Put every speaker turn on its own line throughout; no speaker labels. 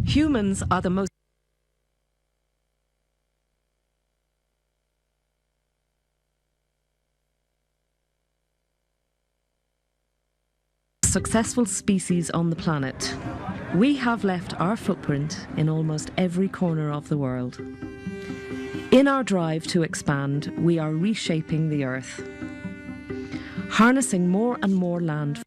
Humans are the most successful species on the planet. We have left our footprint in almost every corner of the world. In our drive to expand, we are reshaping the Earth, harnessing more and more land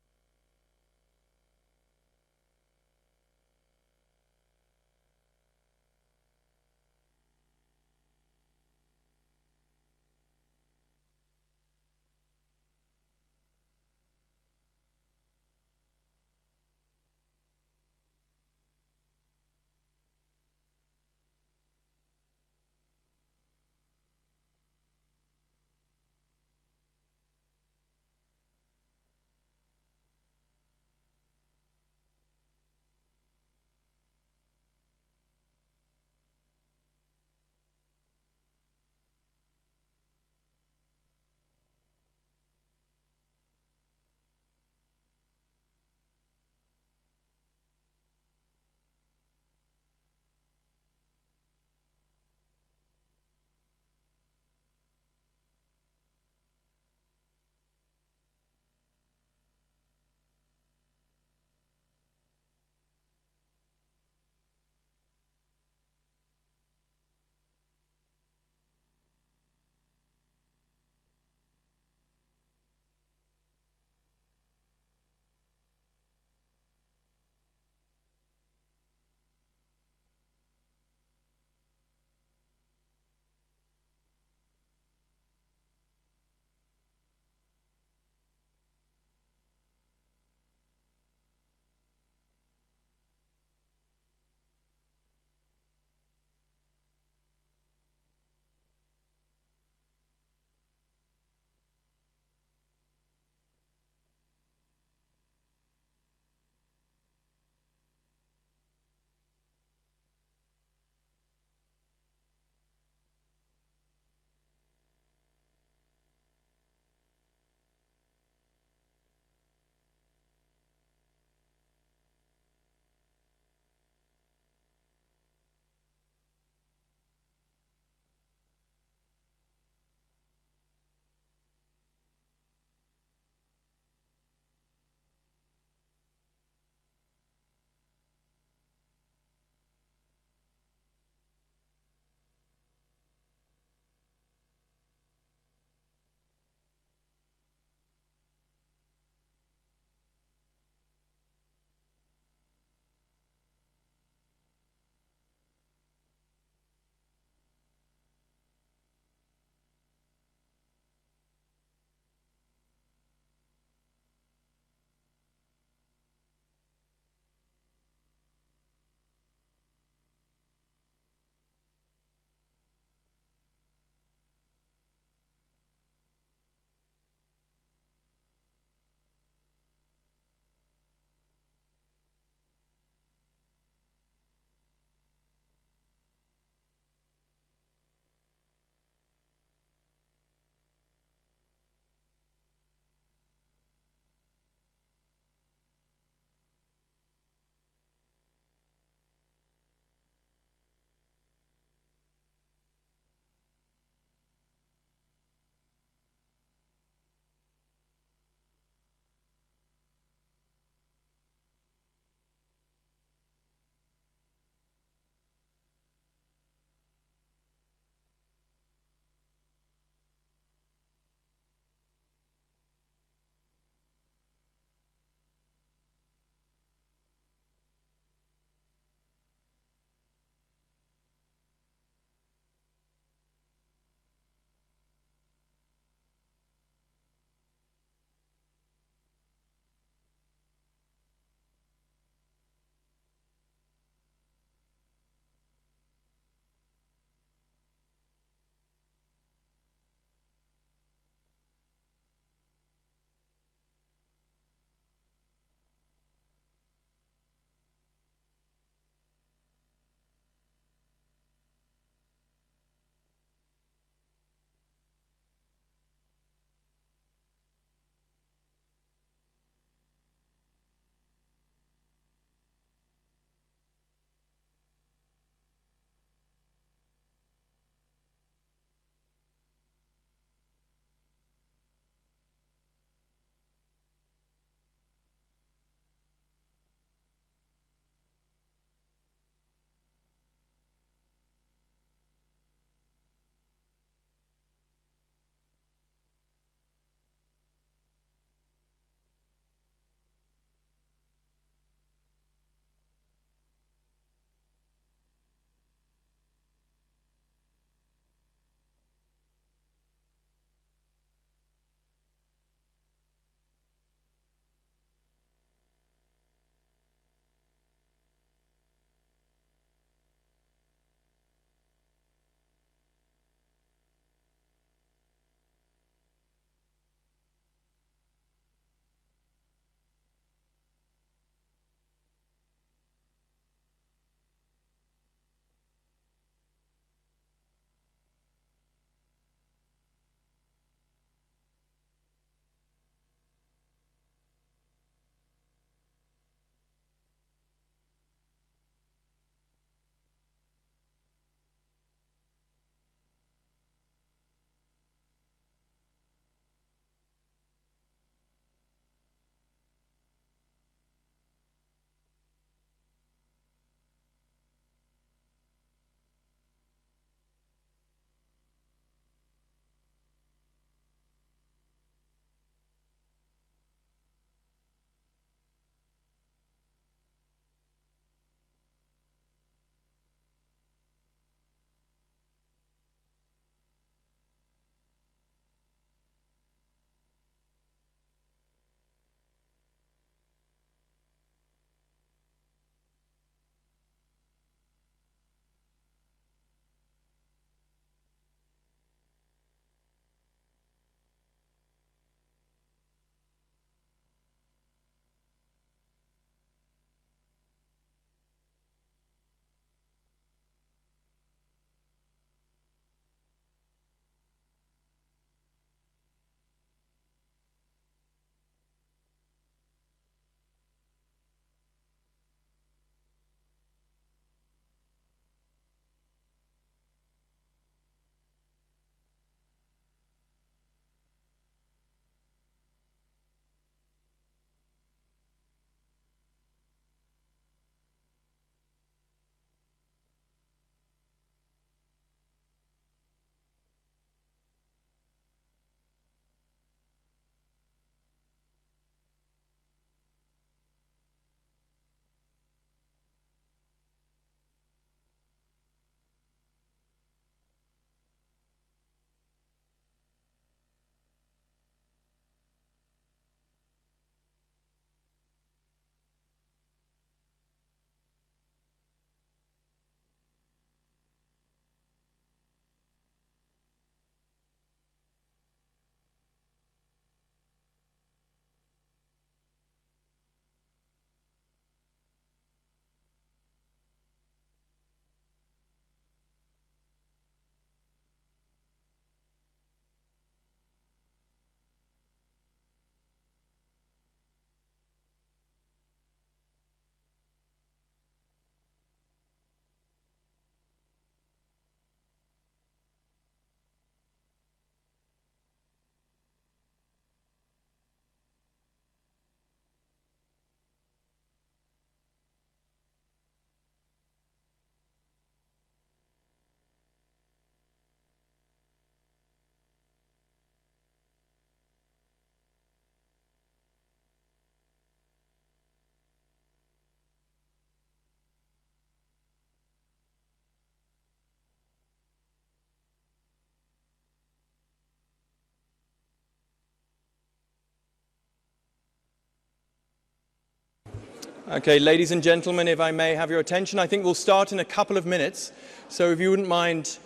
Okay, ladies and gentlemen, if I may have your attention, I think we'll start in a couple of minutes. So if you wouldn't mind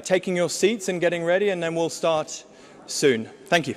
taking your seats and getting ready, and then we'll start soon. Thank you.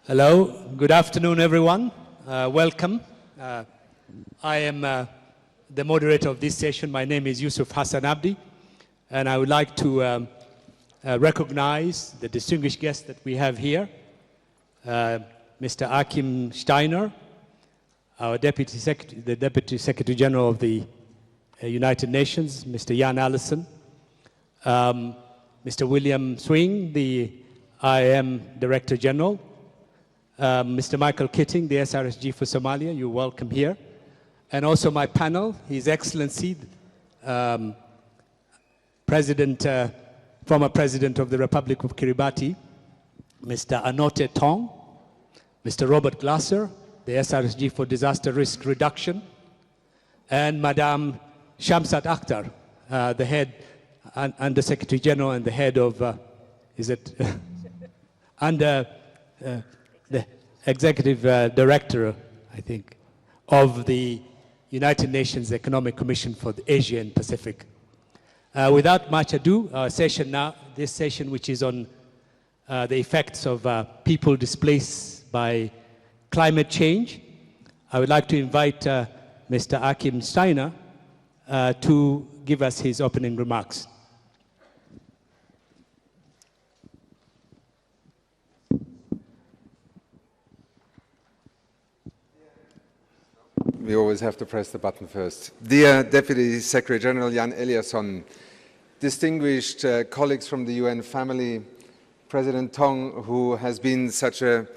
Hello, good afternoon, everyone. Welcome. I am the moderator of this session. My name is Yusuf Hassan Abdi, and I would like to recognize the distinguished guest that we have here, Mr. Akim Steiner, our the Deputy Secretary General of the United Nations, Mr. Jan Eliasson, Mr. William Swing, the IAM Director General, Mr. Michael Kitting, the SRSG for Somalia, you're welcome here. And also my panel, His Excellency, former President of the Republic of Kiribati, Mr. Anote Tong, Mr. Robert Glasser, the SRSG for Disaster Risk Reduction, and Madame Shamsat Akhtar, the head, Under Secretary General and the head of, under the Executive Director, I think, of the United Nations Economic Commission for the Asia and Pacific. Without much ado, our session now, this session which is on the effects of people displaced by climate change, I would like to invite Mr. Akim Steiner to give us his opening remarks.
We always have to press the button first. Dear Deputy Secretary General Jan Eliasson, distinguished colleagues from the UN family, President Tong, who has been such a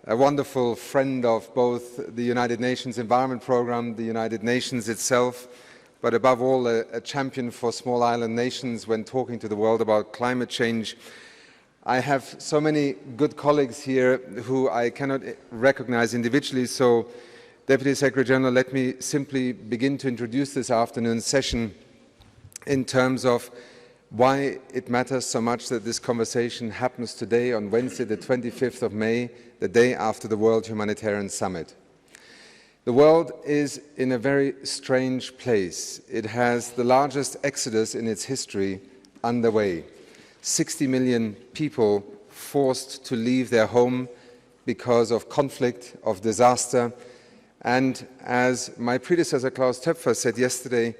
wonderful friend of both the United Nations Environment Programme, the United Nations itself, but above all a champion for small island nations when talking to the world about climate change. I have so many good colleagues here who I cannot recognize individually, so Deputy Secretary General, let me simply begin to introduce this afternoon's session in terms of why it matters so much that this conversation happens today on Wednesday, the 25th of May, the day after the World Humanitarian Summit. The world is in a very strange place. It has the largest exodus in its history underway. 60 million people forced to leave their home because of conflict, of disaster. And as my predecessor Klaus Töpfer said yesterday,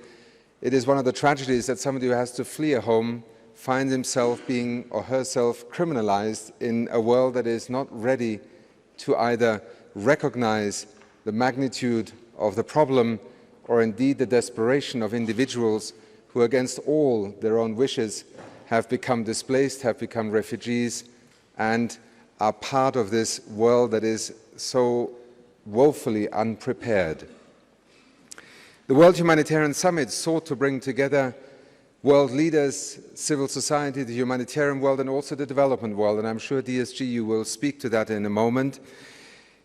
it is one of the tragedies that somebody who has to flee a home finds himself being or herself criminalized in a world that is not ready to either recognize the magnitude of the problem or indeed the desperation of individuals who, against all their own wishes, have become displaced, have become refugees, and are part of this world that is so woefully unprepared. The World Humanitarian Summit sought to bring together world leaders, civil society, the humanitarian world, and also the development world, and I'm sure DSG you will speak to that in a moment.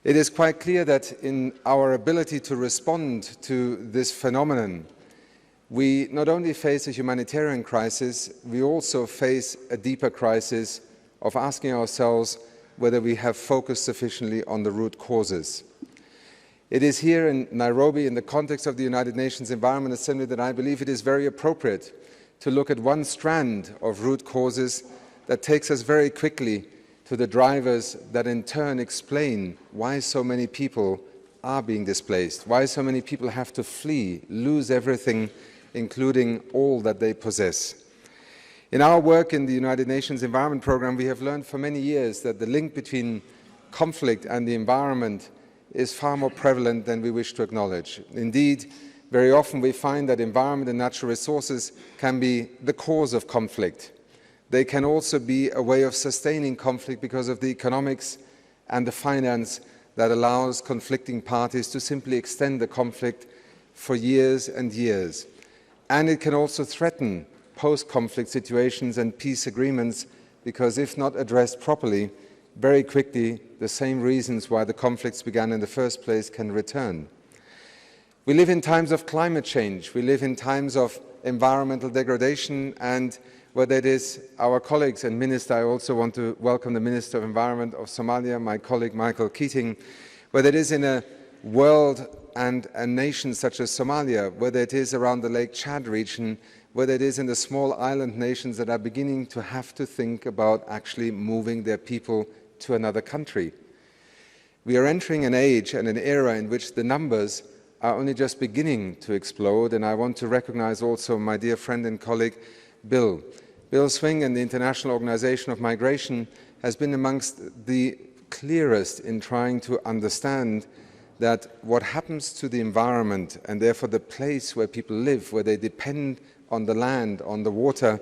It is quite clear that in our ability to respond to this phenomenon, we not only face a humanitarian crisis, we also face a deeper crisis of asking ourselves whether we have focused sufficiently on the root causes. It is here in Nairobi, in the context of the United Nations Environment Assembly, that I believe it is very appropriate to look at one strand of root causes that takes us very quickly to the drivers that in turn explain why so many people are being displaced, why so many people have to flee, lose everything, including all that they possess. In our work in the United Nations Environment Programme, we have learned for many years that the link between conflict and the environment is far more prevalent than we wish to acknowledge. Indeed, very often we find that environment and natural resources can be the cause of conflict. They can also be a way of sustaining conflict because of the economics and the finance that allows conflicting parties to simply extend the conflict for years and years. And it can also threaten post-conflict situations and peace agreements because if not addressed properly, very quickly the same reasons why the conflicts began in the first place can return. We live in times of climate change. We live in times of environmental degradation, and whether it is our colleagues and Minister, I also want to welcome the Minister of Environment of Somalia, my colleague Michael Keating, whether it is in a world and a nation such as Somalia, whether it is around the Lake Chad region, whether it is in the small island nations that are beginning to have to think about actually moving their people to another country. We are entering an age and an era in which the numbers are only just beginning to explode, and I want to recognize also my dear friend and colleague Bill. Bill Swing and the International Organization of Migration has been amongst the clearest in trying to understand that what happens to the environment and therefore the place where people live, where they depend on the land, on the water,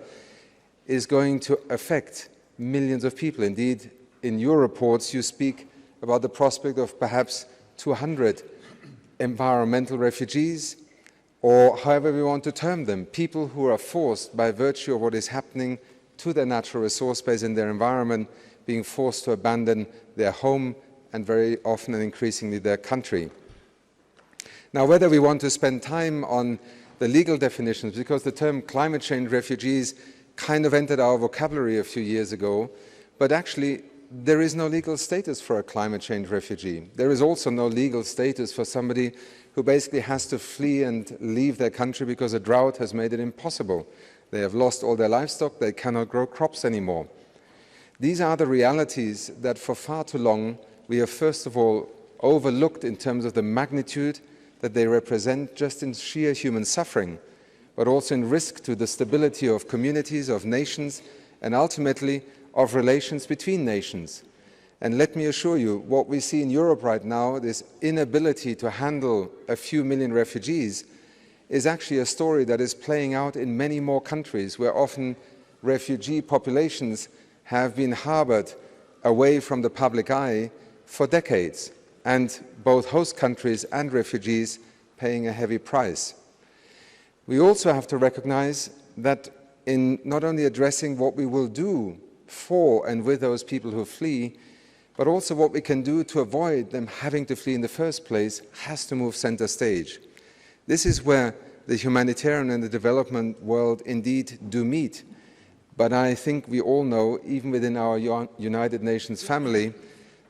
is going to affect millions of people. Indeed, in your reports you speak about the prospect of perhaps 200 environmental refugees, or however we want to term them, people who are forced by virtue of what is happening to their natural resource base in their environment, being forced to abandon their home and very often and increasingly their country. Now, whether we want to spend time on the legal definitions, because the term climate change refugees kind of entered our vocabulary a few years ago, but actually there is no legal status for a climate change refugee. There is also no legal status for somebody who basically has to flee and leave their country because a drought has made it impossible. They have lost all their livestock, they cannot grow crops anymore. These are the realities that for far too long we have first of all overlooked in terms of the magnitude that they represent just in sheer human suffering, but also in risk to the stability of communities, of nations, and ultimately of relations between nations. And let me assure you, what we see in Europe right now, this inability to handle a few million refugees, is actually a story that is playing out in many more countries where often refugee populations have been harbored away from the public eye for decades, and both host countries and refugees paying a heavy price. We also have to recognize that in not only addressing what we will do for and with those people who flee, but also what we can do to avoid them having to flee in the first place has to move center stage. This is where the humanitarian and the development world indeed do meet. But I think we all know, even within our United Nations family,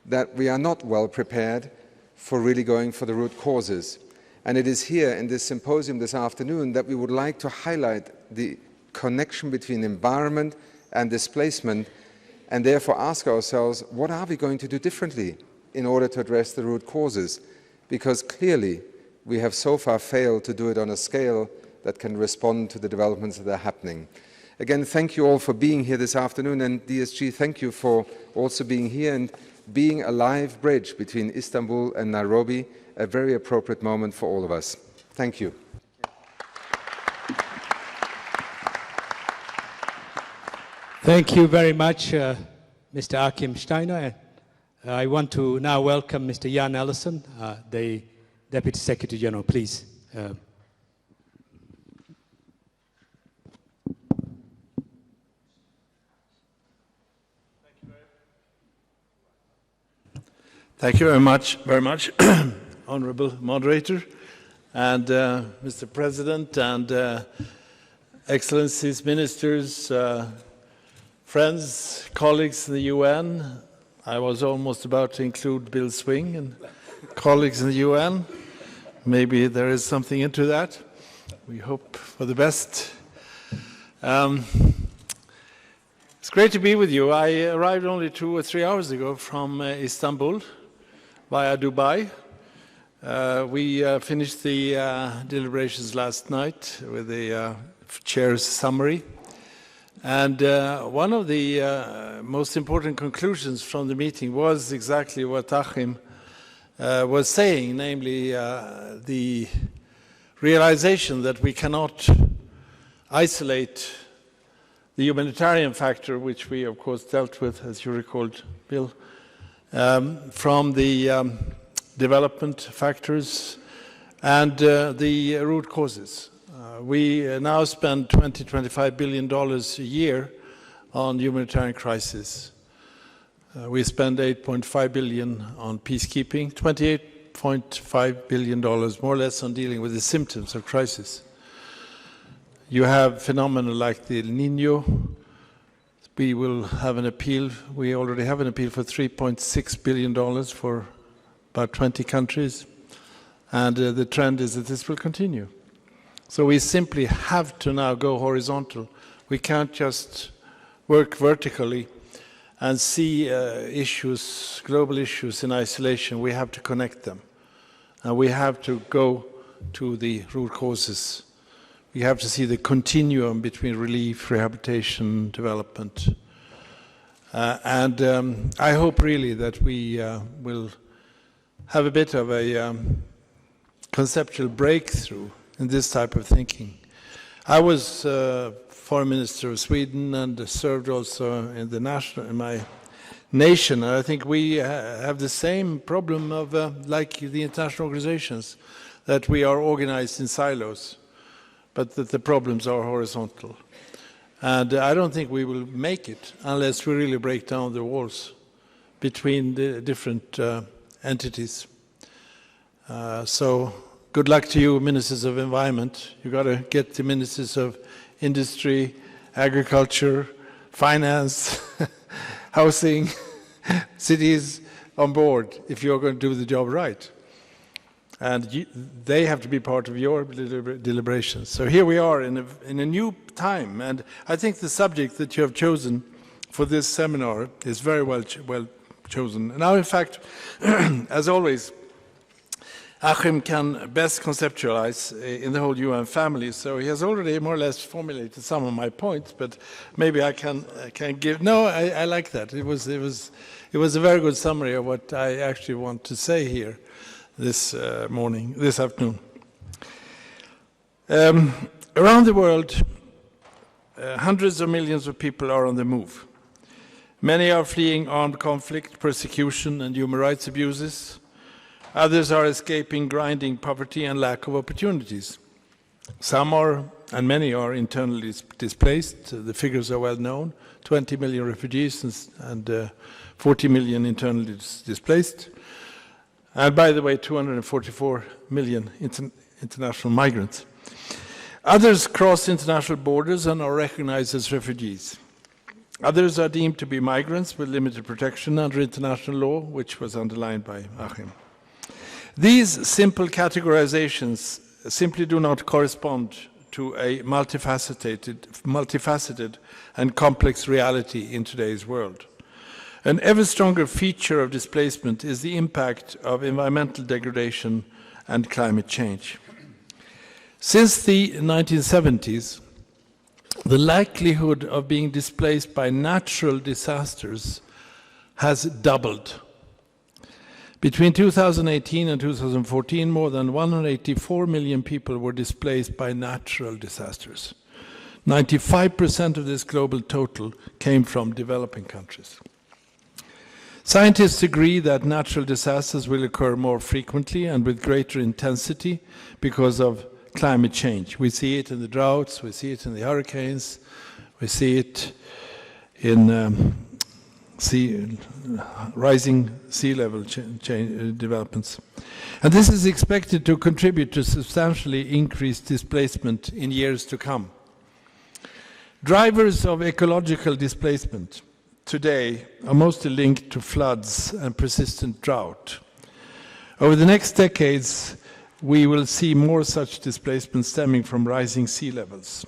that we are not well prepared for really going for the root causes. And it is here in this symposium this afternoon that we would like to highlight the connection between environment and displacement, and therefore ask ourselves, what are we going to do differently in order to address the root causes? Because clearly we have so far failed to do it on a scale that can respond to the developments that are happening. Again, thank you all for being here this afternoon, and DSG, thank you for also being here and being a live bridge between Istanbul and Nairobi, a very appropriate moment for all of us. Thank you.
Thank you very much, Mr. Akim Steiner. I want to now welcome Mr. Jan Eliasson, the Deputy Secretary General, please.
Thank you very much, Honorable Moderator, and Mr. President, and Excellencies, Ministers, friends, colleagues in the UN. I was almost about to include Bill Swing and colleagues in the UN. Maybe there is something into that. We hope for the best. It's great to be with you. I arrived only 2 or 3 hours ago from Istanbul via Dubai. We finished the deliberations last night with the chair's summary. And one of the most important conclusions from the meeting was exactly what Akim was saying, namely the realization that we cannot isolate the humanitarian factor, which we of course dealt with, as you recalled, Bill, from the development factors and the root causes. We now spend $25 billion a year on humanitarian crisis. We spend $8.5 billion on peacekeeping, $28.5 billion more or less on dealing with the symptoms of crisis. You have phenomena like the El Nino. We will have an appeal. We already have an appeal for $3.6 billion for about 20 countries. And the trend is that this will continue. So we simply have to now go horizontal. We can't just work vertically and see issues, global issues in isolation. We have to connect them. And we have to go to the root causes. We have to see the continuum between relief, rehabilitation, development. And I hope really that we will have a bit of a conceptual breakthrough in this type of thinking. I was Foreign Minister of Sweden and served also in in my nation. And I think we have the same problem of, like the international organizations, that we are organized in silos, but that the problems are horizontal. And I don't think we will make it unless we really break down the walls between the different entities. So good luck to you, Ministers of Environment. You've got to get the Ministers of Industry, Agriculture, Finance, Housing, Cities on board if you're going to do the job right. And they have to be part of your deliberations. So here we are in a new time, and I think the subject that you have chosen for this seminar is very well chosen. Now, in fact, as always, Akim can best conceptualize in the whole UN family, so he has already more or less formulated some of my points, but maybe I can give. No, I like that. It was a very good summary of what I actually want to say here this afternoon. Around the world, hundreds of millions of people are on the move. Many are fleeing armed conflict, persecution, and human rights abuses. Others are escaping grinding poverty and lack of opportunities. Some are, and many are, internally displaced. The figures are well known: 20 million refugees and 40 million internally displaced. And by the way, 244 million international migrants. Others cross international borders and are recognized as refugees. Others are deemed to be migrants with limited protection under international law, which was underlined by Akim. These simple categorizations simply do not correspond to a multifaceted and complex reality in today's world. An ever stronger feature of displacement is the impact of environmental degradation and climate change. Since the 1970s, the likelihood of being displaced by natural disasters has doubled. Between 2018 and 2014, more than 184 million people were displaced by natural disasters. 95% of this global total came from developing countries. Scientists agree that natural disasters will occur more frequently and with greater intensity because of climate change. We see it in the droughts, we see it in the hurricanes, we see it in rising sea level developments. And this is expected to contribute to substantially increased displacement in years to come. Drivers of ecological displacement today are mostly linked to floods and persistent drought. Over the next decades, we will see more such displacement stemming from rising sea levels.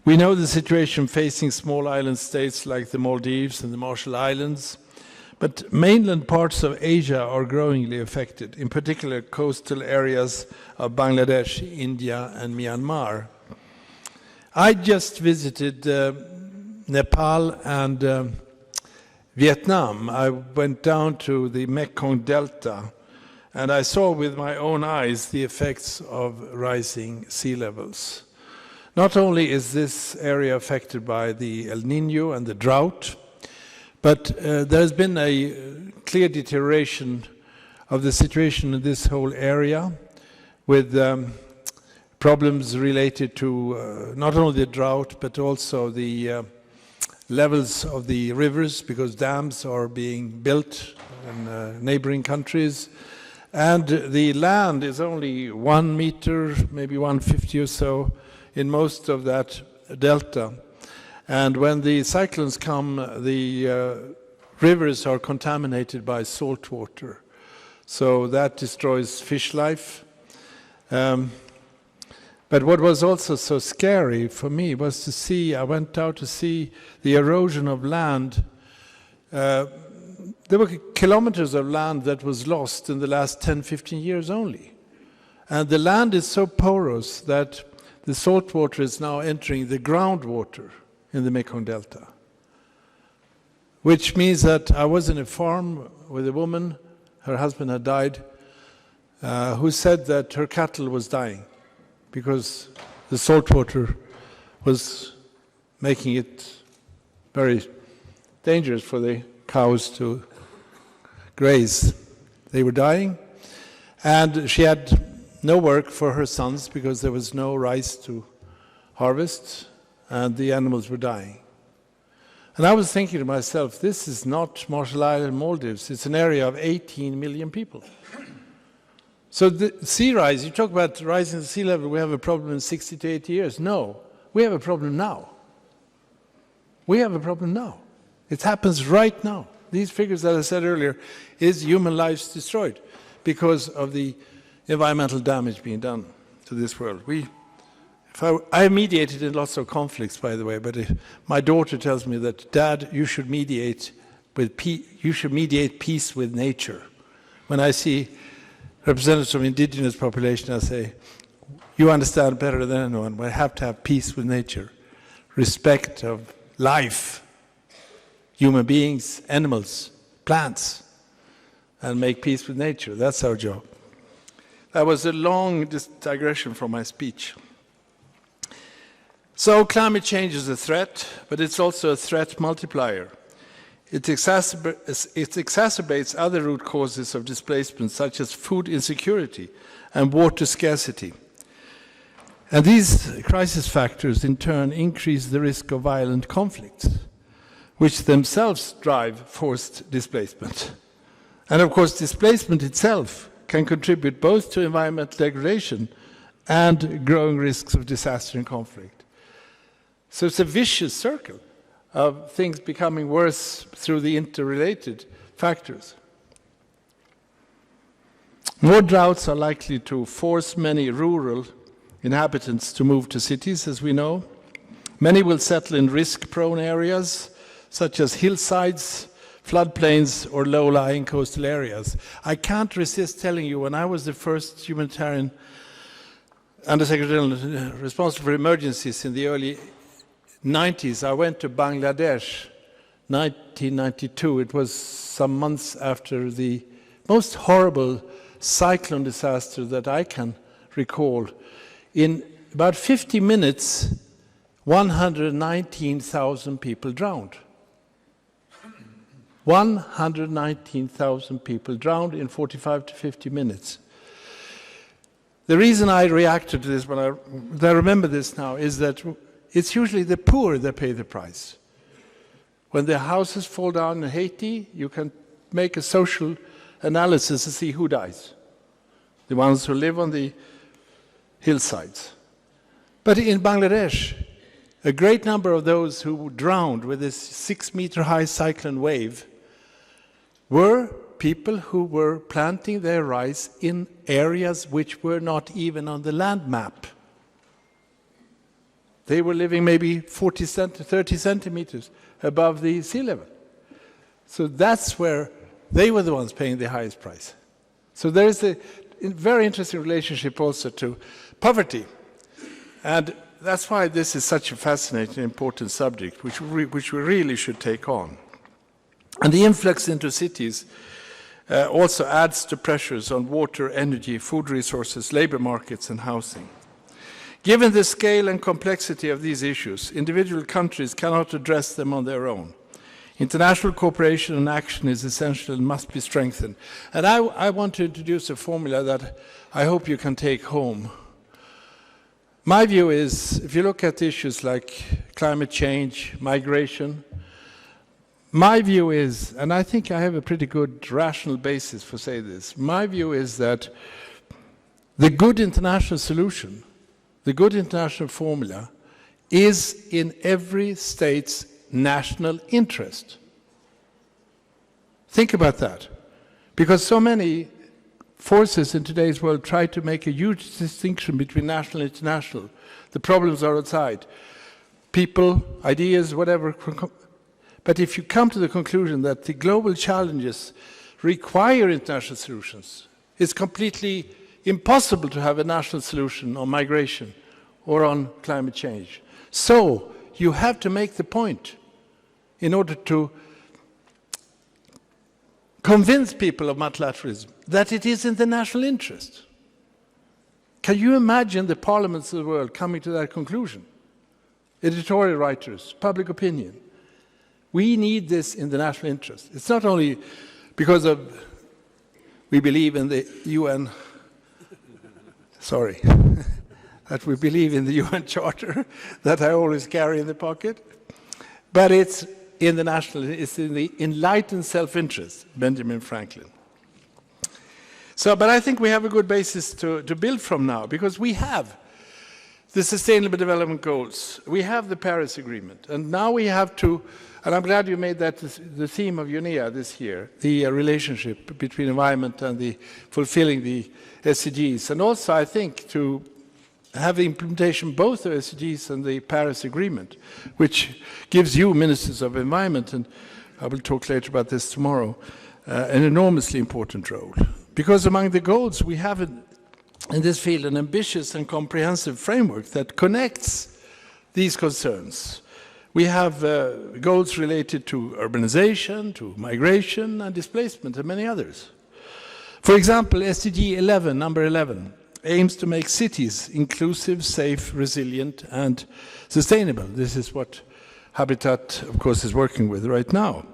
We know the situation facing small island states like the Maldives and the Marshall Islands, but mainland parts of Asia are growingly affected, in particular coastal areas of Bangladesh, India, and Myanmar. I just visited Nepal and Vietnam. I went down to the Mekong Delta And I saw with my own eyes the effects of rising sea levels. Not only is this area affected by the El Niño and the drought, but there's been a clear deterioration of the situation in this whole area with problems related to not only the drought, but also the levels of the rivers, because dams are being built in neighboring countries. And the land is only 1 meter, maybe 150 or so, in most of that delta. And when the cyclones come, the rivers are contaminated by salt water. So that destroys fish life. But what was also so scary for me was to see, I went out to see the erosion of land. There were kilometers of land that was lost in the last 10, 15 years only. And the land is so porous that the salt water is now entering the groundwater in the Mekong Delta. Which means that I was in a farm with a woman, her husband had died, who said that her cattle was dying because the salt water was making it very dangerous for the cows to graze. They were dying, and she had no work for her sons because there was no rice to harvest, and the animals were dying. And I was thinking to myself, this is not Marshall Island, Maldives. It's an area of 18 million people. So the sea rise, you talk about rising the sea level, we have a problem in 60 to 80 years. No, we have a problem now. We have a problem now. It happens right now. These figures that I said earlier is human lives destroyed because of the environmental damage being done to this world. I mediated in lots of conflicts, by the way, but my daughter tells me that, Dad, you should mediate peace with nature. When I see representatives of indigenous population, I say, you understand better than anyone, we have to have peace with nature, respect of life, human beings, animals, plants, and make peace with nature. That's our job. That was a long digression from my speech. So climate change is a threat, but it's also a threat multiplier. It exacerbates other root causes of displacement, such as food insecurity and water scarcity. And these crisis factors, in turn, increase the risk of violent conflicts, which themselves drive forced displacement. And of course, displacement itself can contribute both to environmental degradation and growing risks of disaster and conflict. So it's a vicious circle of things becoming worse through the interrelated factors. More droughts are likely to force many rural inhabitants to move to cities, as we know. Many will settle in risk-prone areas, such as hillsides, floodplains, or low-lying coastal areas. I can't resist telling you, when I was the first humanitarian Undersecretary General responsible for emergencies in the early 90s, I went to Bangladesh, 1992. It was some months after the most horrible cyclone disaster that I can recall. In about 50 minutes, 119,000 people drowned. 119,000 people drowned in 45 to 50 minutes. The reason I reacted to this, when I remember this now, is that it's usually the poor that pay the price. When the houses fall down in Haiti, you can make a social analysis to see who dies. The ones who live on the hillsides. But in Bangladesh, a great number of those who drowned with this 6-meter-high cyclone wave were people who were planting their rice in areas which were not even on the land map. They were living maybe 30 centimeters above the sea level. So that's where they were the ones paying the highest price. So there is a very interesting relationship also to poverty. And that's why this is such a fascinating, important subject, which we really should take on. And the influx into cities also adds to pressures on water, energy, food resources, labor markets, and housing. Given the scale and complexity of these issues, individual countries cannot address them on their own. International cooperation and action is essential and must be strengthened. And I want to introduce a formula that I hope you can take home. My view is, if you look at issues like climate change, migration, my view is, and I think I have a pretty good rational basis for saying this, my view is that the good international solution, the good international formula, is in every state's national interest. Think about that. Because so many forces in today's world try to make a huge distinction between national and international. The problems are outside. People, ideas, whatever. But if you come to the conclusion that the global challenges require international solutions, it's completely impossible to have a national solution on migration or on climate change. So you have to make the point in order to convince people of multilateralism that it is in the national interest. Can you imagine the parliaments of the world coming to that conclusion? Editorial writers, public opinion. We need this in the national interest. It's not only because of we believe in the UN, sorry, that we believe in the UN Charter that I always carry in the pocket, but it's in the national, it's in the enlightened self-interest, Benjamin Franklin. So, but I think we have a good basis to build from now, because we have the Sustainable Development Goals, we have the Paris Agreement, and now we have to, and I'm glad you made that the theme of UNEA this year, the relationship between environment and the fulfilling the SDGs, and also I think to have the implementation both of SDGs and the Paris Agreement, which gives you, Ministers of Environment, and I will talk later about this tomorrow, an enormously important role. Because among the goals we have in this field an ambitious and comprehensive framework that connects these concerns. We have goals related to urbanization, to migration and displacement, and many others. For example, SDG 11, number 11, aims to make cities inclusive, safe, resilient, and sustainable. This is what Habitat, of course, is working with right now.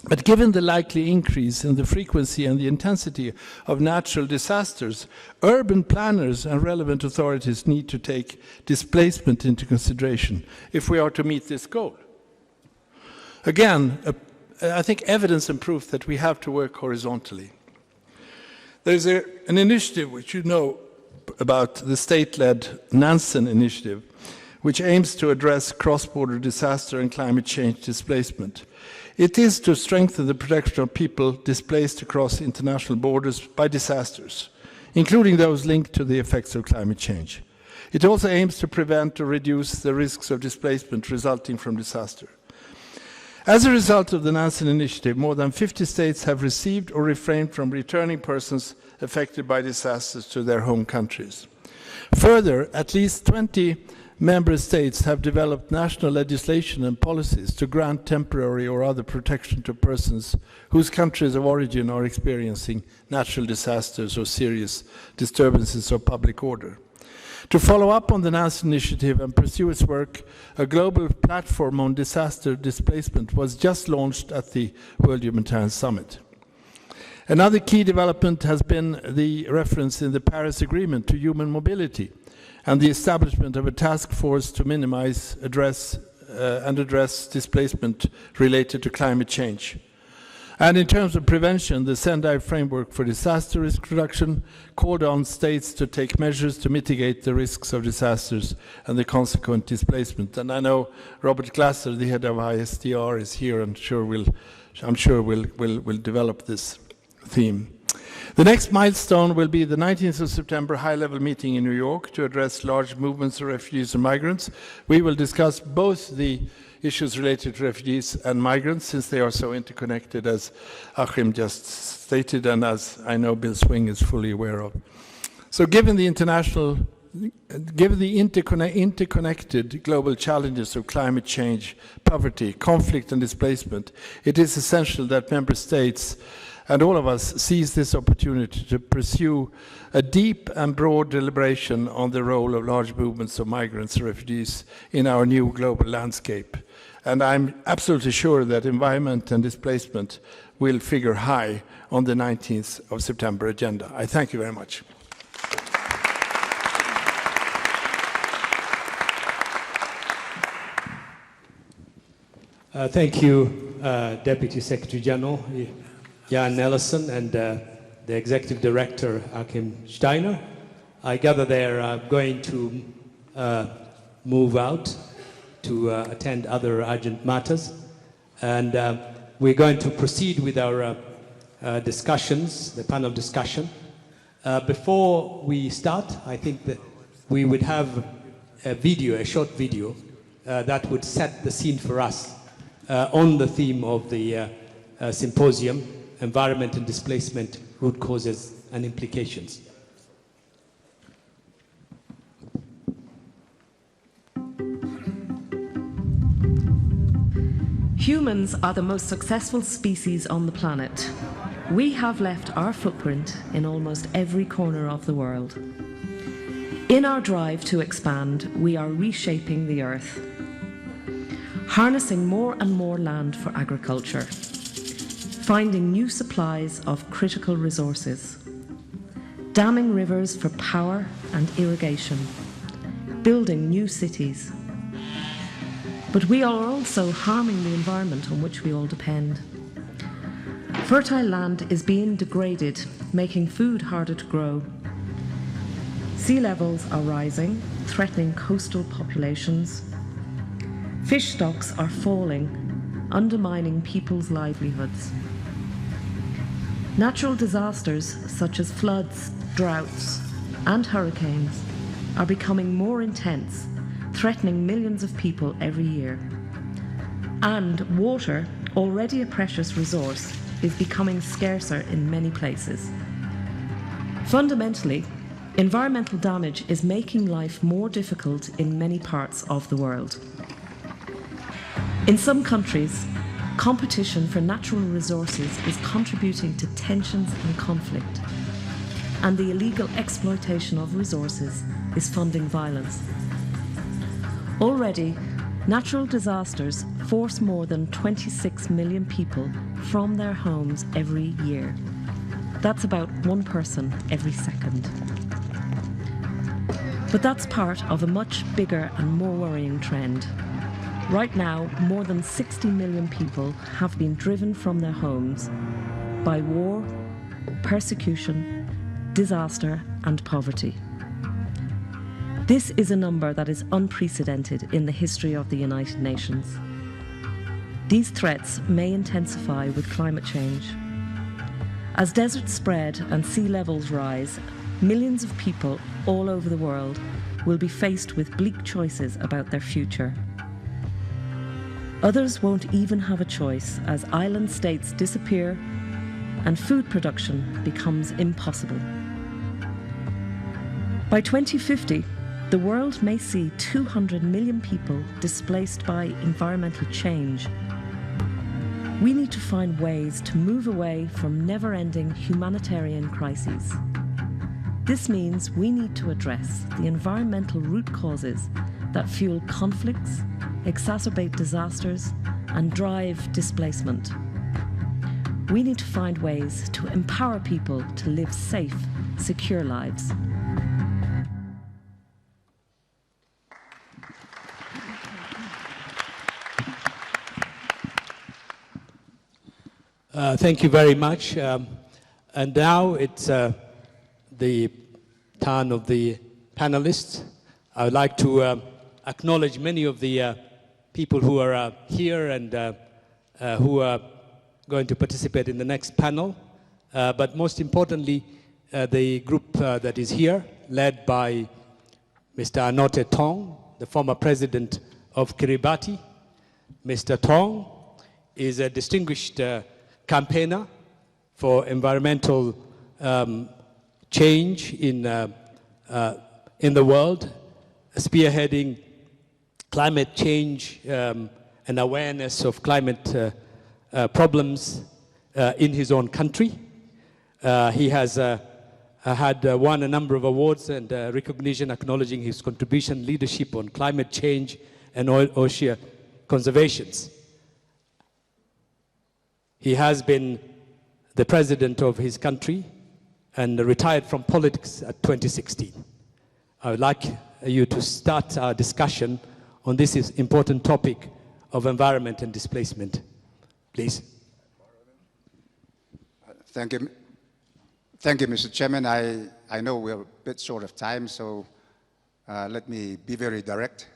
But given the likely increase in the frequency and the intensity of natural disasters, urban planners and relevant authorities need to take displacement into consideration if we are to meet this goal. Again, I think evidence and proof that we have to work horizontally. There's an initiative which you know about, the state-led Nansen initiative, which aims to address cross-border disaster and climate change displacement. It is to strengthen the protection of people displaced across international borders by disasters, including those linked to the effects of climate change. It also aims to prevent or reduce the risks of displacement resulting from disaster. As a result of the Nansen initiative, more than 50 states have received or refrained from returning persons affected by disasters to their home countries. Further, at least 20 member states have developed national legislation and policies to grant temporary or other protection to persons whose countries of origin are experiencing natural disasters or serious disturbances of public order. To follow up on the Nansen initiative and pursue its work, a global platform on disaster displacement was just launched at the World Humanitarian Summit. Another key development has been the reference in the Paris Agreement to human mobility and the establishment of a task force to minimize, address displacement related to climate change. And in terms of prevention, the Sendai Framework for Disaster Risk Reduction called on states to take measures to mitigate the risks of disasters and the consequent displacement. And I know Robert Glasser, the head of ISDR, is here and I'm sure will develop this theme. The next milestone will be the 19th of September high-level meeting in New York to address large movements of refugees and migrants. We will discuss both the issues related to refugees and migrants, since they are so interconnected, as Akim just stated, and as I know Bill Swing is fully aware of. So given the interconnected global challenges of climate change, poverty, conflict and displacement, it is essential that member states and all of us seize this opportunity to pursue a deep and broad deliberation on the role of large movements of migrants and refugees in our new global landscape. And I'm absolutely sure that environment and displacement will figure high on the 19th of September agenda. I thank you very much.
Thank you, Deputy Secretary General Jan Eliasson and the Executive Director Akim Steiner. I gather they're going to move out to attend other urgent matters. And we're going to proceed with our discussions, the panel discussion. Before we start, I think that we would have a video, a short video, that would set the scene for us on the theme of the symposium, Environment and Displacement, Root Causes and Implications.
Humans are the most successful species on the planet. We have left our footprint in almost every corner of the world. In our drive to expand, we are reshaping the earth, harnessing more and more land for agriculture, finding new supplies of critical resources, damming rivers for power and irrigation, building new cities. But we are also harming the environment on which we all depend. Fertile land is being degraded, making food harder to grow. Sea levels are rising, threatening coastal populations. Fish stocks are falling, undermining people's livelihoods. Natural disasters such as floods, droughts, and hurricanes are becoming more intense, threatening millions of people every year. And water, already a precious resource, is becoming scarcer in many places. Fundamentally, environmental damage is making life more difficult in many parts of the world. In some countries, competition for natural resources is contributing to tensions and conflict, and the illegal exploitation of resources is funding violence. Already, natural disasters force more than 26 million people from their homes every year. That's about one person every second. But that's part of a much bigger and more worrying trend. Right now, more than 60 million people have been driven from their homes by war, persecution, disaster, and poverty. This is a number that is unprecedented in the history of the United Nations. These threats may intensify with climate change. As deserts spread and sea levels rise, millions of people all over the world will be faced with bleak choices about their future. Others won't even have a choice as island states disappear and food production becomes impossible. By 2050, the world may see 200 million people displaced by environmental change. We need to find ways to move away from never-ending humanitarian crises. This means we need to address the environmental root causes that fuel conflicts, exacerbate disasters, and drive displacement. We need to find ways to empower people to live safe, secure lives.
Thank you very much. And now it's the turn of the panelists. I would like to acknowledge many of the people who are here and who are going to participate in the next panel. But most importantly, the group that is here, led by Mr. Anote Tong, the former president of Kiribati. Mr. Tong is a distinguished campaigner for environmental change in the world, spearheading climate change and awareness of climate problems in his own country. He has had won a number of awards and recognition acknowledging his contribution, leadership on climate change and ocean conservations. He has been the president of his country and retired from politics at 2016. I would like you to start our discussion on this important topic of environment and displacement. Please.
Thank you. Thank you, Mr. Chairman. I know we're a bit short of time, so let me be very direct.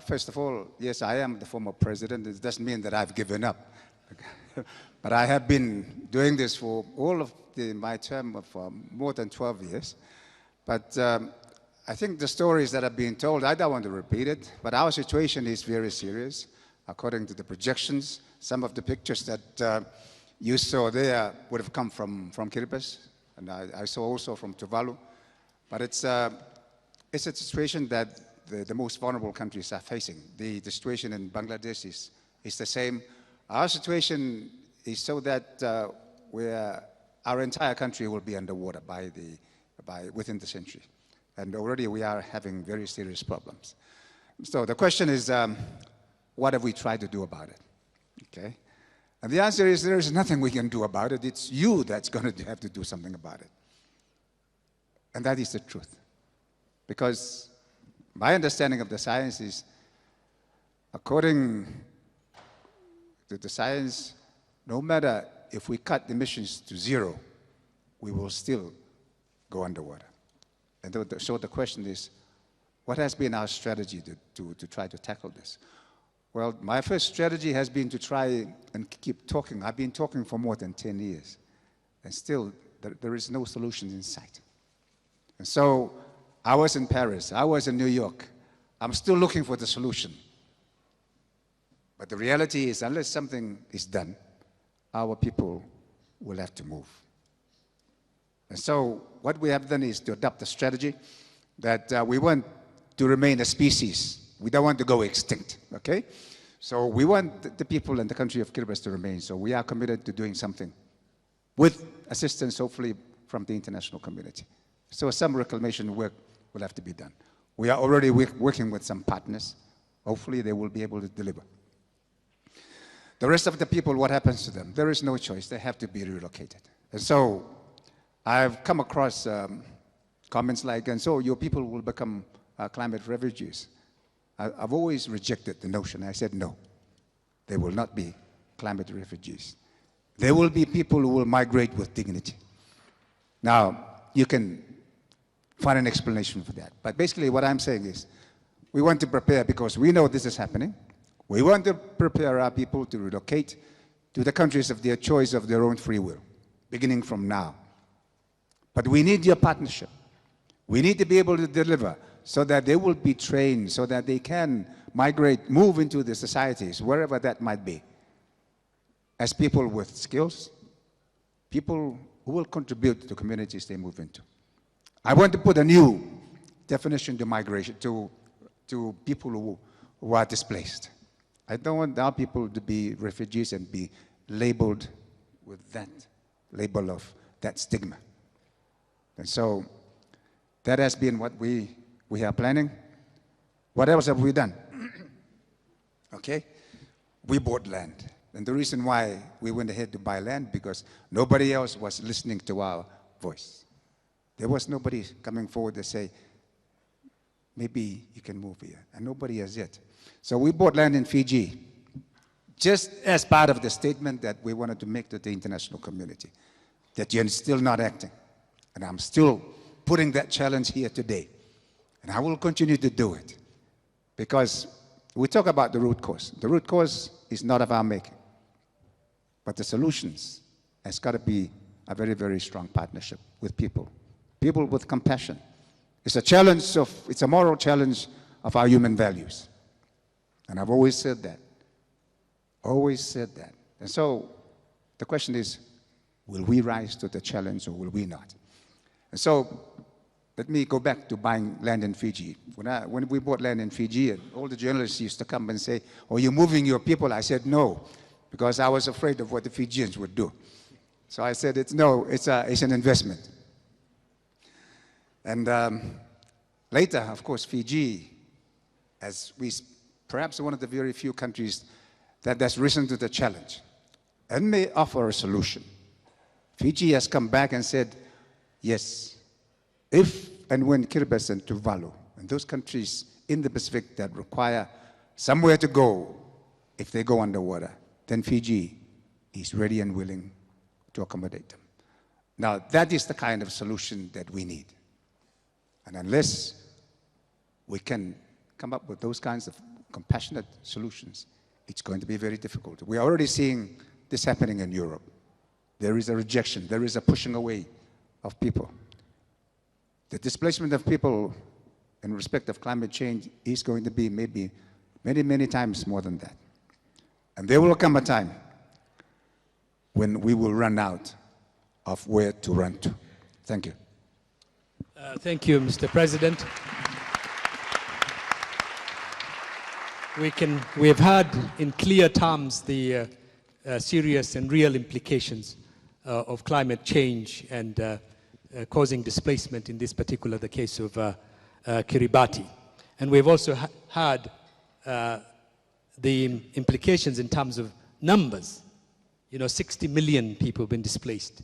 First of all, yes, I am the former president. It doesn't mean that I've given up. But I have been doing this for all of my term of more than 12 years. But I think the stories that have been told, I don't want to repeat it, but our situation is very serious. According to the projections, some of the pictures that you saw there would have come from Kiribati, and I saw also from Tuvalu. But it's a situation that the most vulnerable countries are facing. The situation in Bangladesh is the same. Our situation is so that our entire country will be underwater within the century. And already we are having very serious problems. So the question is, what have we tried to do about it? Okay? And the answer is there is nothing we can do about it. It's you that's going to have to do something about it. And that is the truth. Because my understanding of the science is, according to the science, no matter if we cut emissions to zero, we will still go underwater. And so the question is, what has been our strategy to try to tackle this? Well, my first strategy has been to try and keep talking. I've been talking for more than 10 years, and still there is no solution in sight. And so I was in Paris, I was in New York. I'm still looking for the solution. But the reality is, unless something is done, our people will have to move. And so what we have done is to adopt a strategy that we want to remain a species. We don't want to go extinct, okay? So we want the people and the country of Kiribati to remain. So we are committed to doing something with assistance, hopefully, from the international community. So some reclamation work will have to be done. We are already working with some partners. Hopefully, they will be able to deliver. The rest of the people, what happens to them? There is no choice. They have to be relocated. And so I've come across comments like, and so your people will become climate refugees. I've always rejected the notion. I said, no, they will not be climate refugees. There will be people who will migrate with dignity. Now, you can find an explanation for that. But basically what I'm saying is, we want to prepare because we know this is happening. We want to prepare our people to relocate to the countries of their choice of their own free will, beginning from now. But we need your partnership. We need to be able to deliver so that they will be trained, so that they can migrate, move into the societies, wherever that might be, as people with skills, people who will contribute to the communities they move into. I want to put a new definition to migration, to people who are displaced. I don't want our people to be refugees and be labeled with that label of that stigma. And so that has been what we are planning. What else have we done? Okay, we bought land. And the reason why we went ahead to buy land, because nobody else was listening to our voice. There was nobody coming forward to say, maybe you can move here. And nobody has yet. So we bought land in Fiji, just as part of the statement that we wanted to make to the international community, that you're still not acting. And I'm still putting that challenge here today. And I will continue to do it. Because we talk about the root cause. The root cause is not of our making. But the solutions has got to be a very, very strong partnership with people. People with compassion. It's a moral challenge of our human values. And I've always said that. Always said that. And so the question is, will we rise to the challenge or will we not? And so let me go back to buying land in Fiji. When we bought land in Fiji, all the journalists used to come and say, oh, you're moving your people. I said, no, because I was afraid of what the Fijians would do. So I said, it's an investment. And later, of course, Fiji, perhaps one of the very few countries that's risen to the challenge and may offer a solution. Fiji has come back and said, yes, if and when Kiribati and Tuvalu and those countries in the Pacific that require somewhere to go if they go underwater, then Fiji is ready and willing to accommodate them. Now, that is the kind of solution that we need. And unless we can come up with those kinds of compassionate solutions, it's going to be very difficult. We are already seeing this happening in Europe. There is a rejection, there is a pushing away of people. The displacement of people in respect of climate change is going to be maybe many, many times more than that. And there will come a time when we will run out of where to run to. Thank you.
Thank you, Mr. President. We have heard in clear terms the serious and real implications of climate change and causing displacement, in this particular the case of Kiribati. And we've also heard the implications in terms of numbers. 60 million people have been displaced.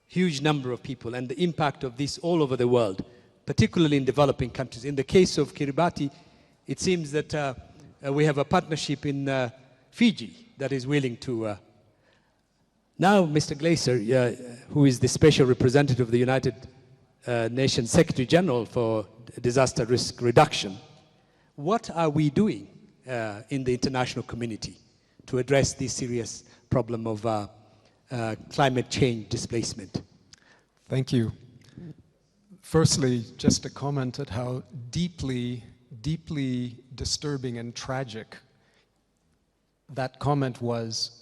Huge number of people, and the impact of this all over the world, particularly in developing countries. In the case of Kiribati, it seems that we have a partnership in Fiji that is willing to... Now, Mr. Glaser, who is the Special Representative of the United Nations Secretary General for Disaster Risk Reduction, what are we doing in the international community to address this serious problem of climate change displacement?
Thank you. Firstly, just a comment at how deeply, deeply disturbing and tragic that comment was,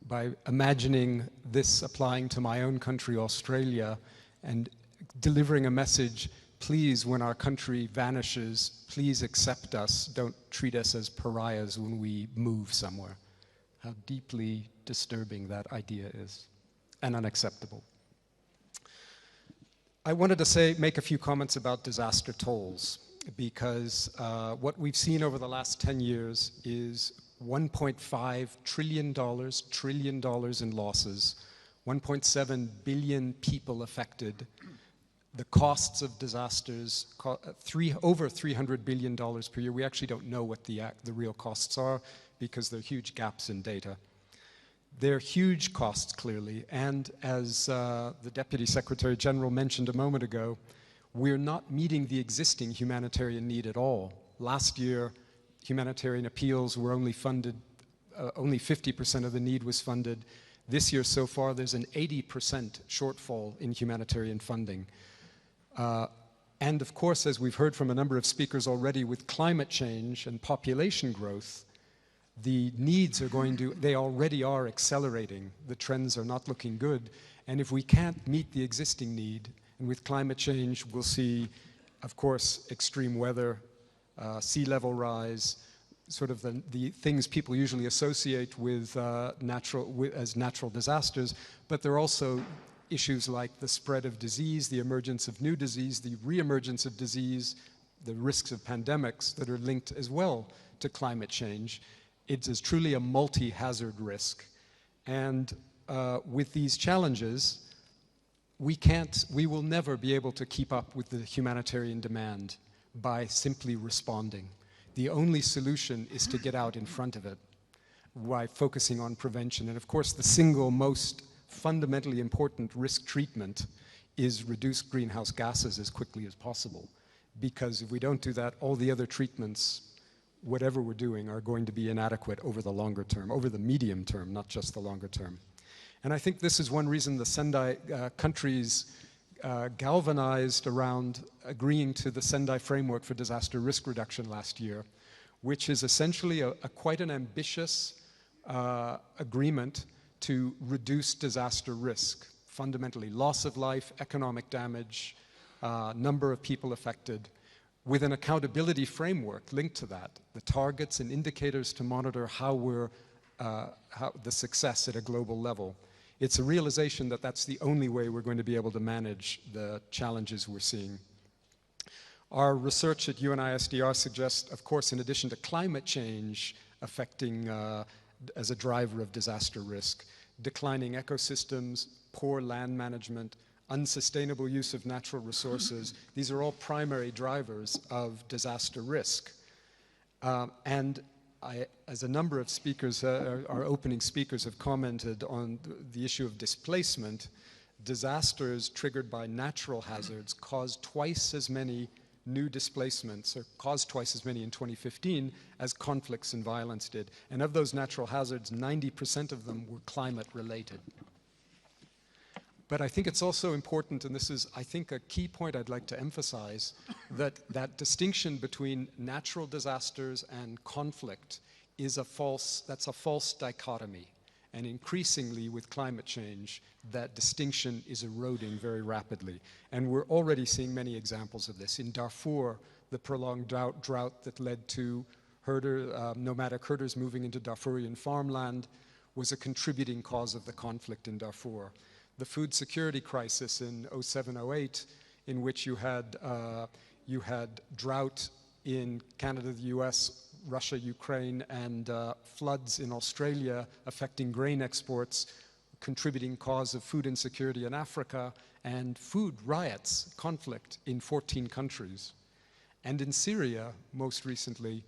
by imagining this applying to my own country, Australia, and delivering a message, please, when our country vanishes, please accept us, don't treat us as pariahs when we move somewhere. How deeply disturbing that idea is, and unacceptable. I wanted to make a few comments about disaster tolls, because what we've seen over the last 10 years is $1.5 trillion in losses, 1.7 billion people affected. The costs of disasters, over $300 billion per year. We actually don't know what the real costs are, because there are huge gaps in data. They're huge costs, clearly, and as the Deputy Secretary General mentioned a moment ago, we're not meeting the existing humanitarian need at all. Last year, humanitarian appeals were only funded, only 50% of the need was funded. This year so far, there's an 80% shortfall in humanitarian funding. And of course, as we've heard from a number of speakers already, with climate change and population growth, the needs they already are accelerating. The trends are not looking good. And if we can't meet the existing need, and with climate change, we'll see, of course, extreme weather, sea level rise, sort of the things people usually associate with as natural disasters, but there are also issues like the spread of disease, the emergence of new disease, the reemergence of disease, the risks of pandemics that are linked as well to climate change. It is truly a multi-hazard risk. And with these challenges, we will never be able to keep up with the humanitarian demand by simply responding. The only solution is to get out in front of it by focusing on prevention. And of course, the single most fundamentally important risk treatment is reduce greenhouse gases as quickly as possible. Because if we don't do that, all the other treatments, whatever we're doing, are going to be inadequate over the longer term, over the medium term, not just the longer term. And I think this is one reason the Sendai countries galvanized around agreeing to the Sendai Framework for Disaster Risk Reduction last year, which is essentially quite an ambitious agreement to reduce disaster risk, fundamentally loss of life, economic damage, number of people affected, with an accountability framework linked to that, the targets and indicators to monitor how we're the success at a global level. It's a realization that that's the only way we're going to be able to manage the challenges we're seeing. Our research at UNISDR suggests, of course, in addition to climate change affecting as a driver of disaster risk, declining ecosystems, poor land management, unsustainable use of natural resources, these are all primary drivers of disaster risk. And as a number of speakers, our opening speakers have commented on the issue of displacement, disasters triggered by natural hazards caused twice as many new displacements, or caused twice as many in 2015 as conflicts and violence did. And of those natural hazards, 90% of them were climate related. But I think it's also important, and this is, I think, a key point I'd like to emphasize, that distinction between natural disasters and conflict is that's a false dichotomy. And increasingly with climate change, that distinction is eroding very rapidly. And we're already seeing many examples of this. In Darfur, the prolonged drought that led to nomadic herders moving into Darfurian farmland was a contributing cause of the conflict in Darfur. The food security crisis in 07-08, in which you had drought in Canada, the US, Russia, Ukraine, and floods in Australia affecting grain exports, contributing cause of food insecurity in Africa, and food riots, conflict in 14 countries. And in Syria, most recently,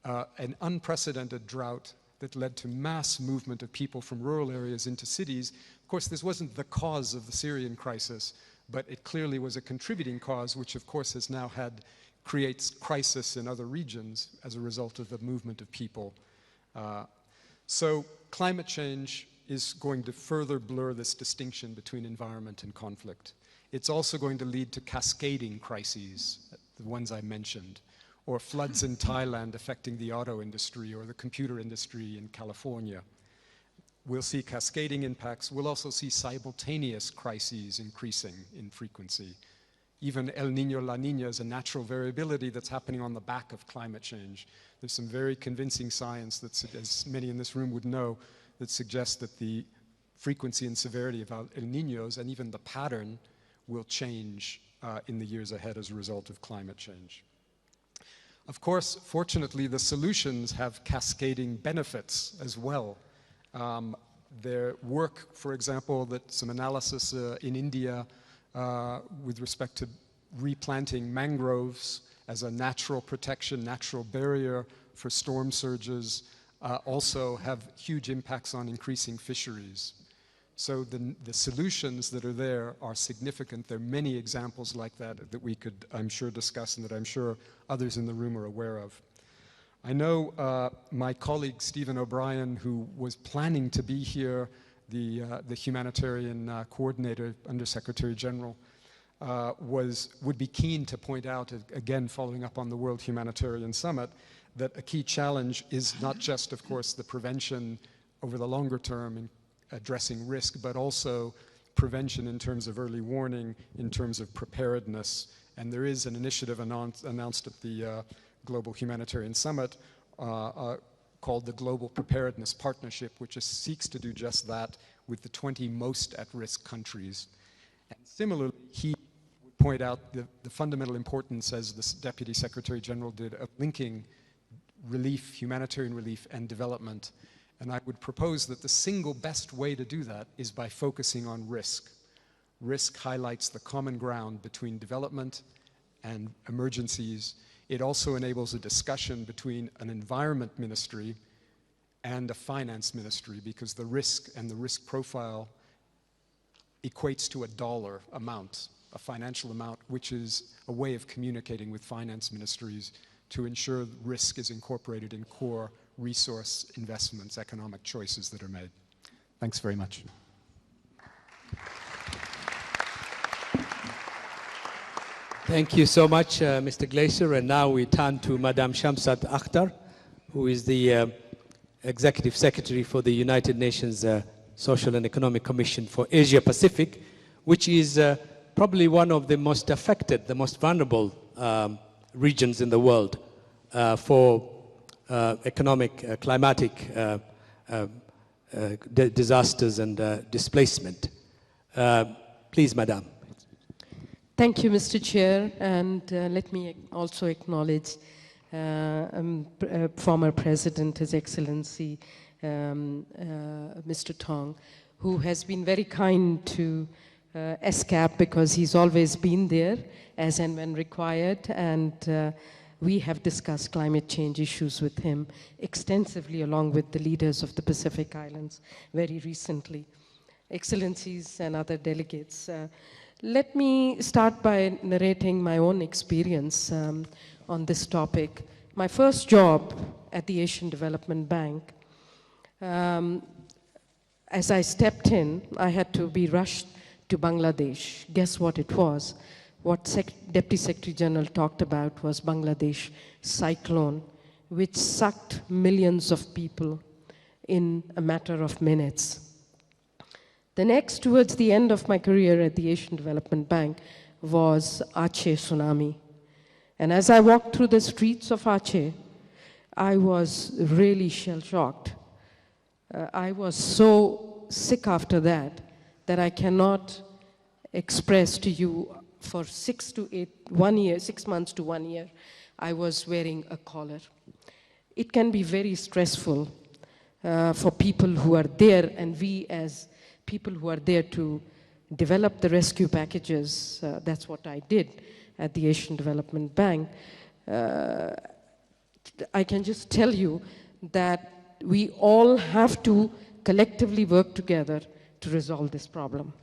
an unprecedented drought that led to mass movement of people from rural areas into cities. Of course, this wasn't the cause of the Syrian crisis, but it clearly was a contributing cause, which of course has now creates crisis in other regions as a result of the movement of people. So climate change is going to further blur this distinction between environment and conflict. It's also going to lead to cascading crises, the ones I mentioned, or floods in Thailand affecting the auto industry or the computer industry in California. We'll see cascading impacts. We'll also see simultaneous crises increasing in frequency. Even El Niño, La Niña is a natural variability that's happening on the back of climate change. There's some very convincing science that, as many in this room would know, that suggests that the frequency and severity of El Niños and even the pattern will change in the years ahead as a result of climate change. Of course, fortunately, the solutions have cascading benefits as well. Their work, for example, that some analysis in India with respect to replanting mangroves as a natural protection, natural barrier for storm surges, also have huge impacts on increasing fisheries. So the solutions that are there are significant. There are many examples like that that we could, I'm sure, discuss and that I'm sure others in the room are aware of. I know my colleague Stephen O'Brien, who was planning to be here, the humanitarian coordinator, Undersecretary General, would be keen to point out, again, following up on the World Humanitarian Summit, that a key challenge is not just, of course, the prevention over the longer term in addressing risk, but also prevention in terms of early warning, in terms of preparedness. And there is an initiative announced at the Global Humanitarian Summit called the Global Preparedness Partnership, which seeks to do just that with the 20 most at-risk countries. And similarly, he would point out the fundamental importance, as the Deputy Secretary General did, of linking relief, humanitarian relief, and development. And I would propose that the single best way to do that is by focusing on risk. Risk highlights the common ground between development and emergencies. It also enables a discussion between an environment ministry and a finance ministry, because the risk and the risk profile equates to a dollar amount, a financial amount, which is a way of communicating with finance ministries to ensure risk is incorporated in core resource investments, economic choices that are made. Thanks very much.
Thank you so much, Mr. Glaser. And now we turn to Madame Shamsat Akhtar, who is the Executive Secretary for the United Nations Social and Economic Commission for Asia Pacific, which is probably one of the most affected, the most vulnerable regions in the world for economic, climatic disasters and displacement. Please, Madam.
Thank you, Mr. Chair, and let me also acknowledge former President, His Excellency, Mr. Tong, who has been very kind to ESCAP because he's always been there as and when required, and we have discussed climate change issues with him extensively along with the leaders of the Pacific Islands very recently. Excellencies and other delegates, let me start by narrating my own experience on this topic. My first job at the Asian Development Bank, as I stepped in, I had to be rushed to Bangladesh. Guess what it was? What Deputy Secretary General talked about was Bangladesh cyclone, which sucked millions of people in a matter of minutes. The next, towards the end of my career at the Asian Development Bank, was Aceh tsunami. And as I walked through the streets of Aceh, I was really shell-shocked. I was so sick after that I cannot express to you. For 6 months to 1 year, I was wearing a collar. It can be very stressful for people who are there, and we as people who are there to develop the rescue packages, that's what I did at the Asian Development Bank. I can just tell you that we all have to collectively work together to resolve this problem.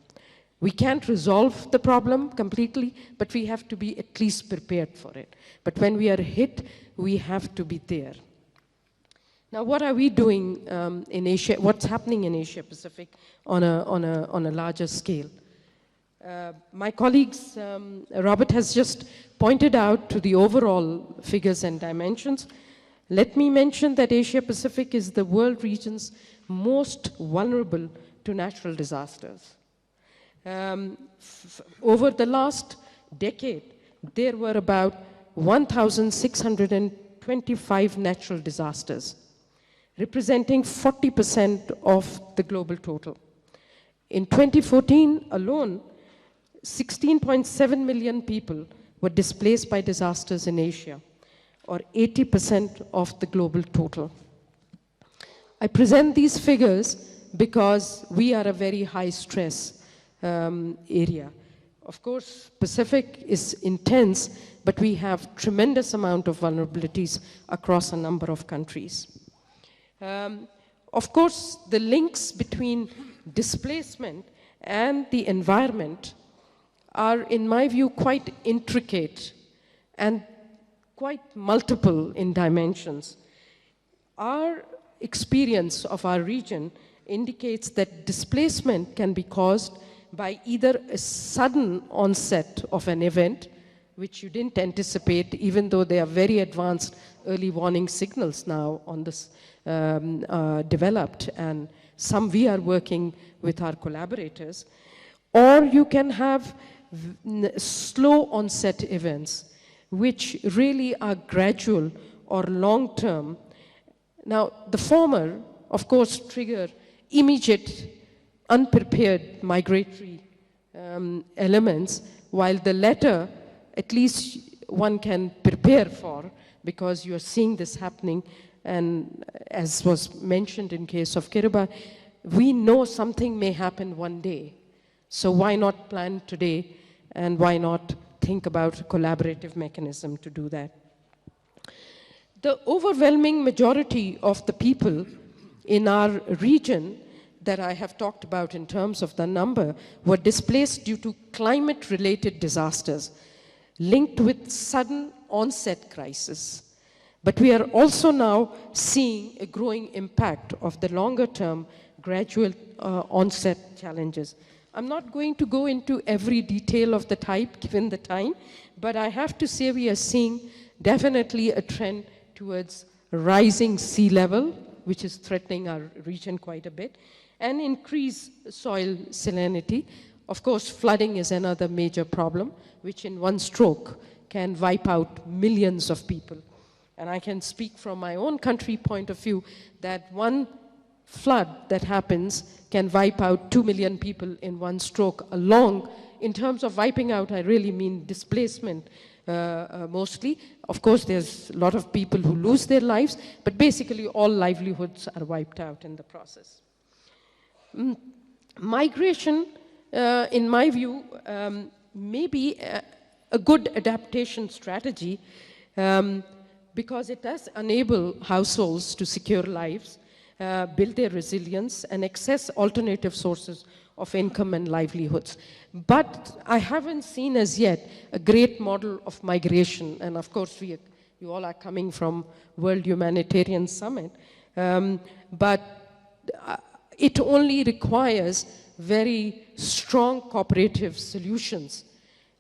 We can't resolve the problem completely, but we have to be at least prepared for it. But when we are hit, we have to be there. Now, what are we doing in Asia? What's happening in Asia Pacific on a larger scale? My colleagues, Robert has just pointed out to the overall figures and dimensions. Let me mention that Asia Pacific is the world region's most vulnerable to natural disasters. Over the last decade, there were about 1,625 natural disasters, representing 40% of the global total. In 2014 alone, 16.7 million people were displaced by disasters in Asia, or 80% of the global total. I present these figures because we are a very high stress area. Of course, Pacific is intense, but we have tremendous amount of vulnerabilities across a number of countries. Of course, the links between displacement and the environment are, in my view, quite intricate and quite multiple in dimensions. Our experience of our region indicates that displacement can be caused by either a sudden onset of an event, which you didn't anticipate, even though there are very advanced early warning signals now on this developed, and some we are working with our collaborators, or you can have slow onset events, which really are gradual or long-term. Now, the former, of course, trigger immediate unprepared migratory elements, while the latter, at least one can prepare for, because you are seeing this happening, and as was mentioned in case of Kiribati, we know something may happen one day. So why not plan today, and why not think about a collaborative mechanism to do that? The overwhelming majority of the people in our region that I have talked about in terms of the number were displaced due to climate-related disasters linked with sudden onset crisis. But we are also now seeing a growing impact of the longer-term gradual onset challenges. I'm not going to go into every detail of the type given the time, but I have to say we are seeing definitely a trend towards rising sea level, which is threatening our region quite a bit, and increased soil salinity. Of course, flooding is another major problem, which in one stroke can wipe out millions of people. And I can speak from my own country point of view that one flood that happens can wipe out 2 million people in one stroke along. In terms of wiping out, I really mean displacement mostly. Of course, there's a lot of people who lose their lives, but basically all livelihoods are wiped out in the process. Migration, in my view, may be a good adaptation strategy because it does enable households to secure lives, build their resilience, and access alternative sources of income and livelihoods. But I haven't seen as yet a great model of migration, and of course you all are coming from World Humanitarian Summit, but it only requires very strong cooperative solutions.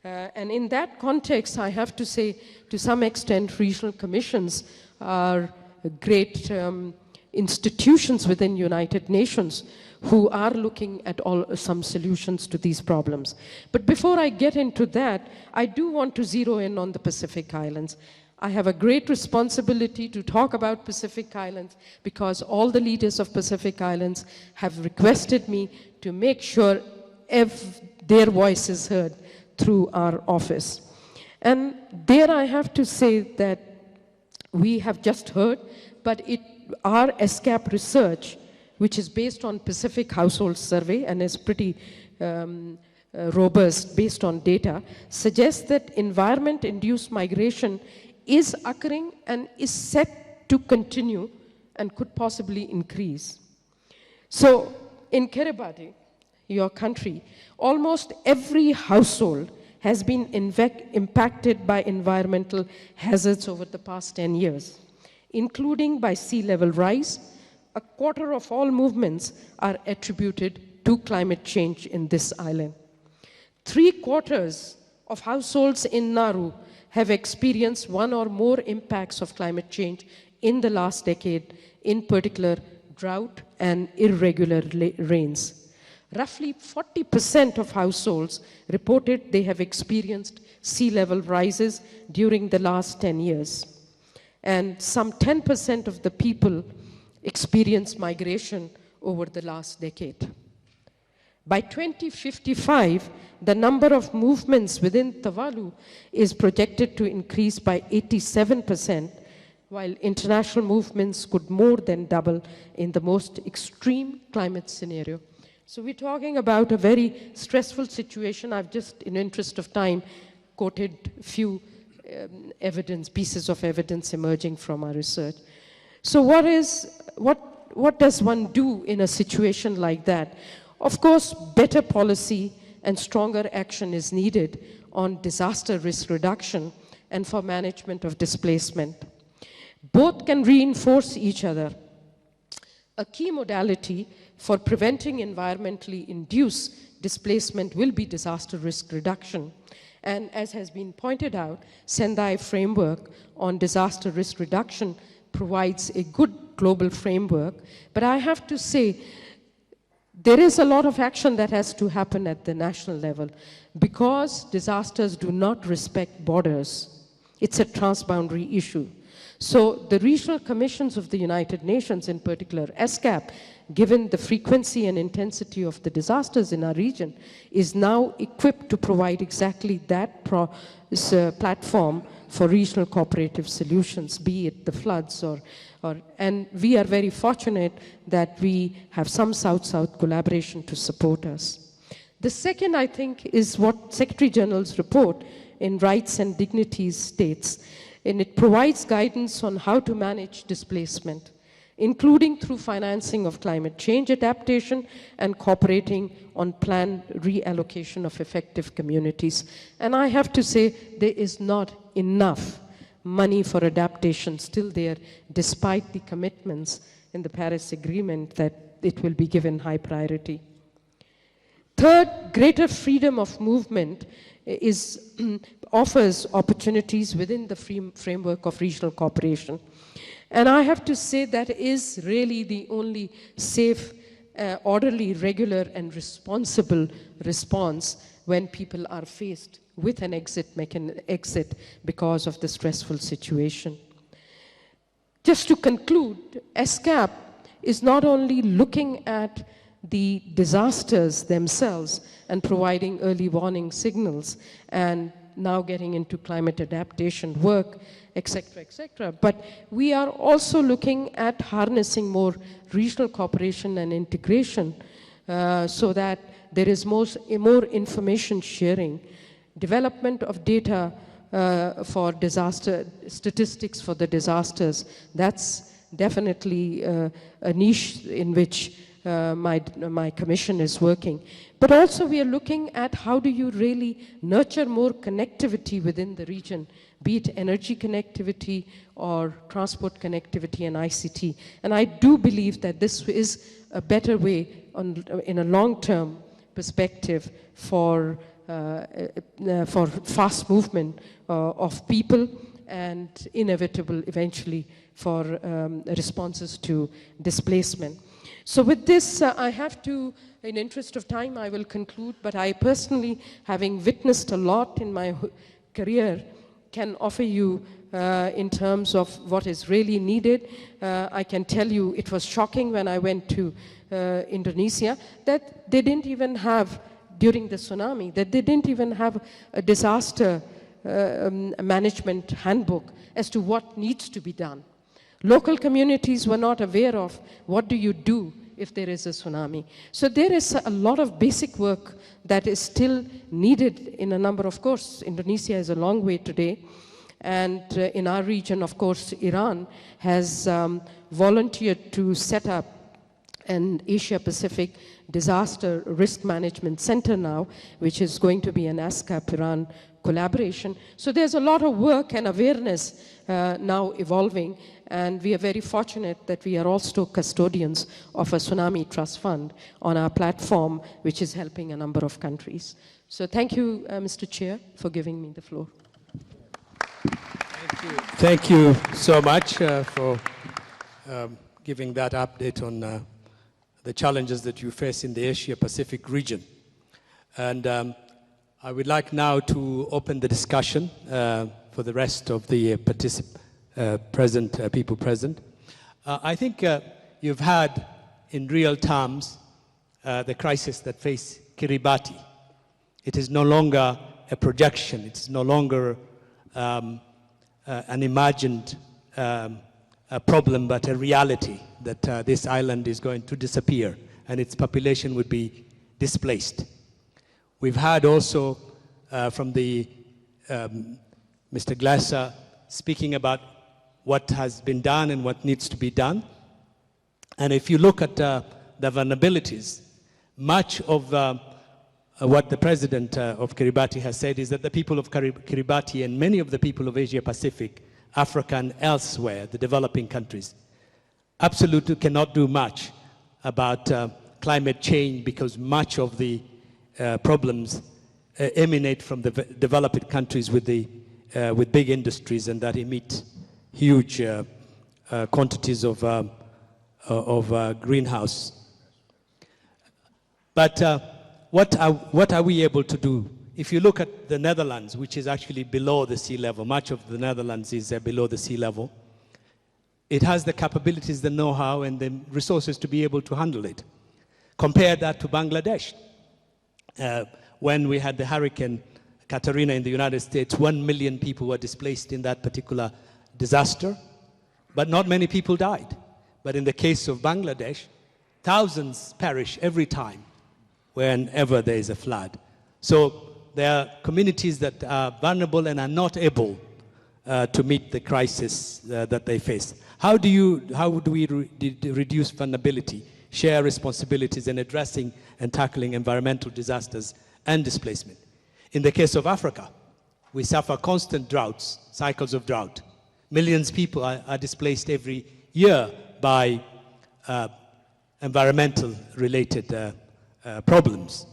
And in that context, I have to say, to some extent, regional commissions are great institutions within United Nations who are looking at some solutions to these problems. But before I get into that, I do want to zero in on the Pacific Islands. I have a great responsibility to talk about Pacific Islands because all the leaders of Pacific Islands have requested me to make sure their voice is heard through our office. And there I have to say that we have just heard, but our ESCAP research, which is based on Pacific Household Survey and is pretty robust based on data, suggests that environment-induced migration is occurring and is set to continue and could possibly increase. So in Kiribati, your country, almost every household has been impacted by environmental hazards over the past 10 years, including by sea level rise. A quarter of all movements are attributed to climate change in this island. 3/4 of households in Nauru have experienced one or more impacts of climate change in the last decade, in particular drought and irregular rains. Roughly 40% of households reported they have experienced sea level rises during the last 10 years. And some 10% of the people experienced migration over the last decade. By 2055, the number of movements within Tuvalu is projected to increase by 87%, while international movements could more than double in the most extreme climate scenario. So we're talking about a very stressful situation. I've just, in interest of time, quoted a few pieces of evidence emerging from our research. So what does one do in a situation like that? Of course, better policy and stronger action is needed on disaster risk reduction and for management of displacement. Both can reinforce each other. A key modality for preventing environmentally induced displacement will be disaster risk reduction. And as has been pointed out, Sendai framework on disaster risk reduction provides a good global framework. But I have to say, there is a lot of action that has to happen at the national level because disasters do not respect borders. It's a transboundary issue. So the regional commissions of the United Nations, in particular ESCAP, given the frequency and intensity of the disasters in our region, is now equipped to provide exactly that platform for regional cooperative solutions, be it the floods and we are very fortunate that we have some South-South collaboration to support us. The second, I think, is what Secretary General's report in Rights and Dignities states, and it provides guidance on how to manage displacement, including through financing of climate change adaptation and cooperating on planned reallocation of affected communities. And I have to say, there is not enough money for adaptation still there, despite the commitments in the Paris Agreement that it will be given high priority. Third, greater freedom of movement offers opportunities within the framework of regional cooperation. And I have to say that is really the only safe, orderly, regular, and responsible response when people are faced with an exit because of the stressful situation. Just to conclude, ESCAP is not only looking at the disasters themselves and providing early warning signals and now getting into climate adaptation work, etc., but we are also looking at harnessing more regional cooperation and integration so that there is more information sharing, development of data for disaster, statistics for the disasters. That's definitely a niche in which my commission is working. But also we are looking at how do you really nurture more connectivity within the region, be it energy connectivity or transport connectivity and ICT. And I do believe that this is a better way in a long-term perspective for fast movement of people and inevitable eventually for responses to displacement. So with this, I have to, in interest of time, I will conclude, but I personally, having witnessed a lot in my career, can offer you in terms of what is really needed. I can tell you it was shocking when I went to Indonesia that they didn't even have, during the tsunami, that they didn't even have a disaster management handbook as to what needs to be done. Local communities were not aware of what do you do if there is a tsunami. So there is a lot of basic work that is still needed in a number. Of course, Indonesia is a long way today. And in our region, of course, Iran has volunteered to set up an Asia-Pacific Disaster Risk Management Center now, which is going to be an ASCAP-Iran collaboration. So there's a lot of work and awareness now evolving, and we are very fortunate that we are also custodians of a Tsunami Trust Fund on our platform, which is helping a number of countries. So thank you, Mr. Chair, for giving me the floor.
Thank you so much for giving that update on the challenges that you face in the Asia-Pacific region. And I would like now to open the discussion for the rest of the people present. I think you've had, in real terms, the crisis that faced Kiribati. It is no longer a projection. It's no longer an imagined problem, but a reality that this island is going to disappear and its population would be displaced. We've had also from the Mr. Glasser speaking about what has been done and what needs to be done. And if you look at the vulnerabilities, much of what the president of Kiribati has said is that the people of Kiribati and many of the people of Asia Pacific, Africa and elsewhere, the developing countries, absolutely cannot do much about climate change because much of the problems emanate from the developed countries with big industries and that emit huge quantities of greenhouse. But what are we able to do? If you look at the Netherlands, which is actually below the sea level, much of the Netherlands is below the sea level, it has the capabilities, the know-how, and the resources to be able to handle it. Compare that to Bangladesh. When we had the Hurricane Katrina in the United States, 1 million people were displaced in that particular disaster, but not many people died. But in the case of Bangladesh, thousands perish every time whenever there is a flood. So there are communities that are vulnerable and are not able to meet the crisis that they face. How do we reduce vulnerability, share responsibilities in addressing and tackling environmental disasters and displacement? In the case of Africa, we suffer constant droughts, cycles of drought. Millions of people are displaced every year by environmental related problems.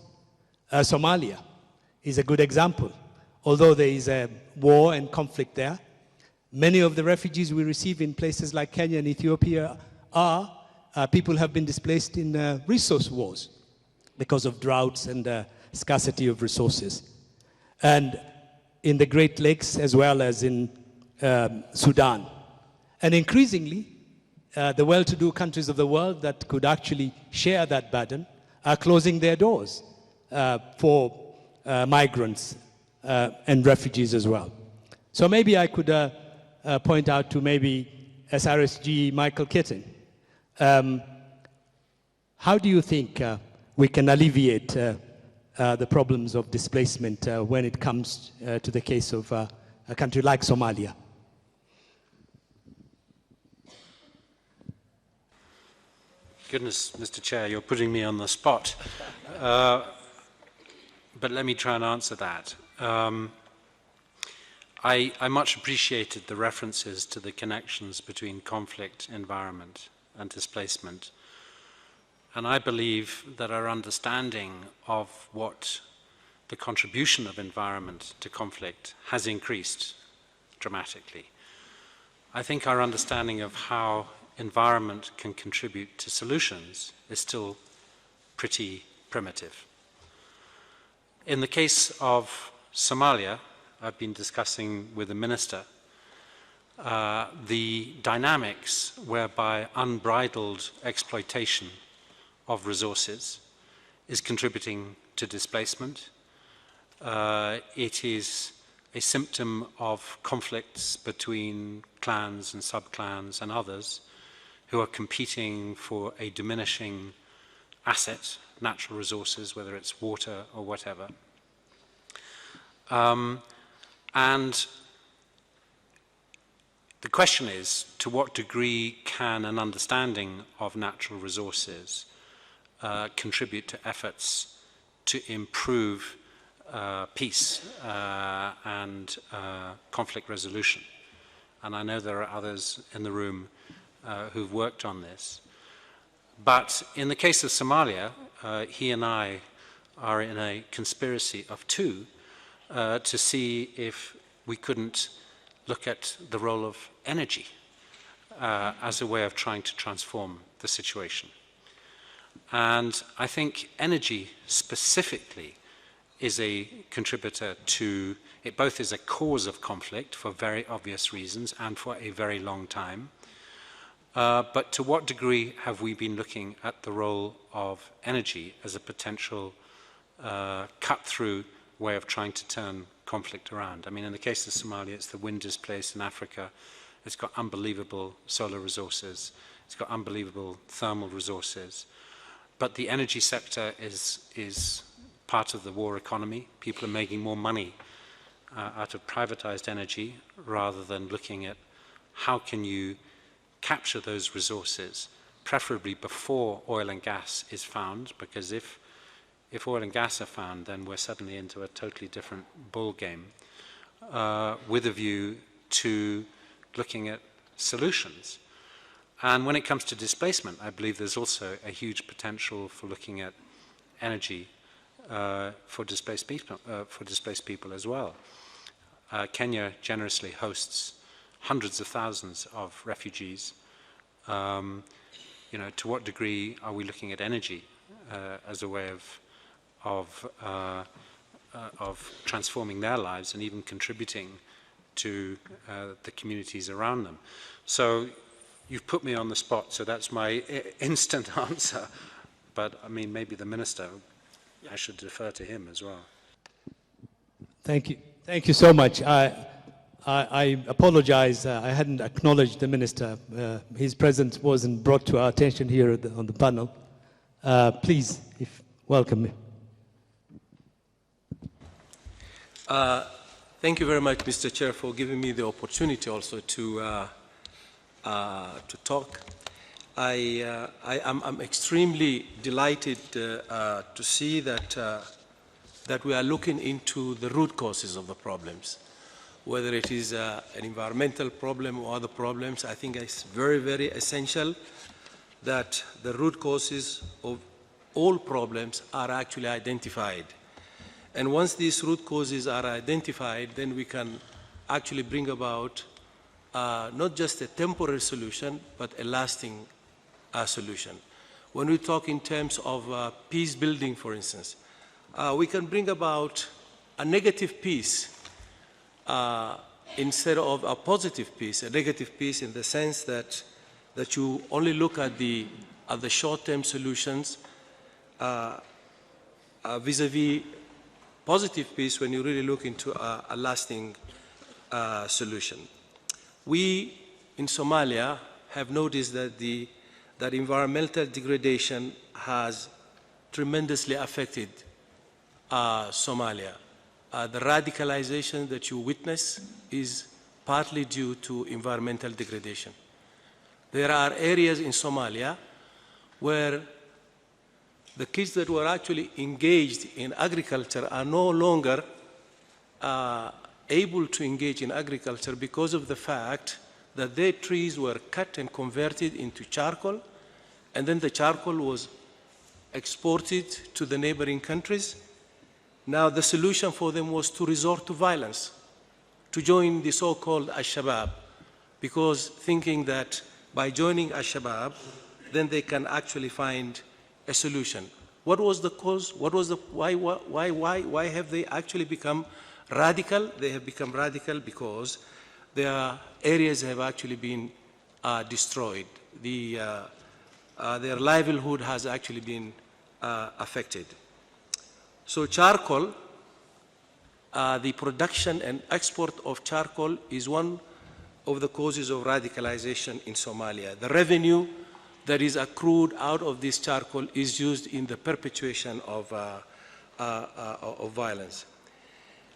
Somalia is a good example. Although there is a war and conflict there, many of the refugees we receive in places like Kenya and Ethiopia are people who have been displaced in resource wars because of droughts and scarcity of resources. And in the Great Lakes as well as in Sudan. And increasingly, the well-to-do countries of the world that could actually share that burden are closing their doors for migrants and refugees as well. So maybe I could point out to maybe SRSG Michael Keating. How do you think we can alleviate the problems of displacement when it comes to the case of a country like Somalia?
Goodness, Mr. Chair, you're putting me on the spot. But let me try and answer that. I much appreciated the references to the connections between conflict, environment, and displacement. And I believe that our understanding of what the contribution of environment to conflict has increased dramatically. I think our understanding of how environment can contribute to solutions is still pretty primitive. In the case of Somalia, I've been discussing with the minister the dynamics whereby unbridled exploitation of resources is contributing to displacement. It is a symptom of conflicts between clans and sub-clans and others who are competing for a diminishing asset, natural resources, whether it's water or whatever. And the question is, to what degree can an understanding of natural resources contribute to efforts to improve peace and conflict resolution? And I know there are others in the room who've worked on this. But in the case of Somalia, he and I are in a conspiracy of two to see if we couldn't look at the role of energy as a way of trying to transform the situation. And I think energy specifically is a contributor to, it both is a cause of conflict for very obvious reasons and for a very long time. But to what degree have we been looking at the role of energy as a potential cut-through way of trying to turn conflict around? I mean, in the case of Somalia, it's the wind displaced in Africa. It's got unbelievable solar resources. It's got unbelievable thermal resources. But the energy sector is part of the war economy. People are making more money out of privatized energy rather than looking at how can you capture those resources, preferably before oil and gas is found, because if oil and gas are found, then we're suddenly into a totally different ball game, with a view to looking at solutions. And when it comes to displacement, I believe there's also a huge potential for looking at energy for displaced people as well. Kenya generously hosts hundreds of thousands of refugees. You know, to what degree are we looking at energy as a way of transforming their lives and even contributing to the communities around them? So you've put me on the spot, so that's my instant answer. But I mean, maybe the minister, I should defer to him as well.
Thank you. Thank you so much. I apologize. I hadn't acknowledged the minister. His presence wasn't brought to our attention here on the panel. Please, welcome me.
Thank you very much, Mr. Chair, for giving me the opportunity also to talk. I'm extremely delighted to see that we are looking into the root causes of the problems. Whether it is an environmental problem or other problems, I think it's very, very essential that the root causes of all problems are actually identified. And once these root causes are identified, then we can actually bring about not just a temporary solution, but a lasting solution. When we talk in terms of peace building, for instance, we can bring about a negative peace instead of a positive peace, a negative peace in the sense that that you only look at the short-term solutions vis-a-vis positive peace when you really look into a lasting solution. We in Somalia have noticed that environmental degradation has tremendously affected Somalia. The radicalization that you witness is partly due to environmental degradation. There are areas in Somalia where the kids that were actually engaged in agriculture are no longer able to engage in agriculture because of the fact that their trees were cut and converted into charcoal, and then the charcoal was exported to the neighboring countries. Now the solution for them was to resort to violence, to join the so-called Al-Shabaab, because thinking that by joining Al-Shabaab, then they can actually find a solution. What was the cause? What was the, why have they actually become radical? They have become radical because their areas have actually been destroyed. Their livelihood has actually been affected. So charcoal, the production and export of charcoal is one of the causes of radicalization in Somalia. The revenue that is accrued out of this charcoal is used in the perpetuation of violence.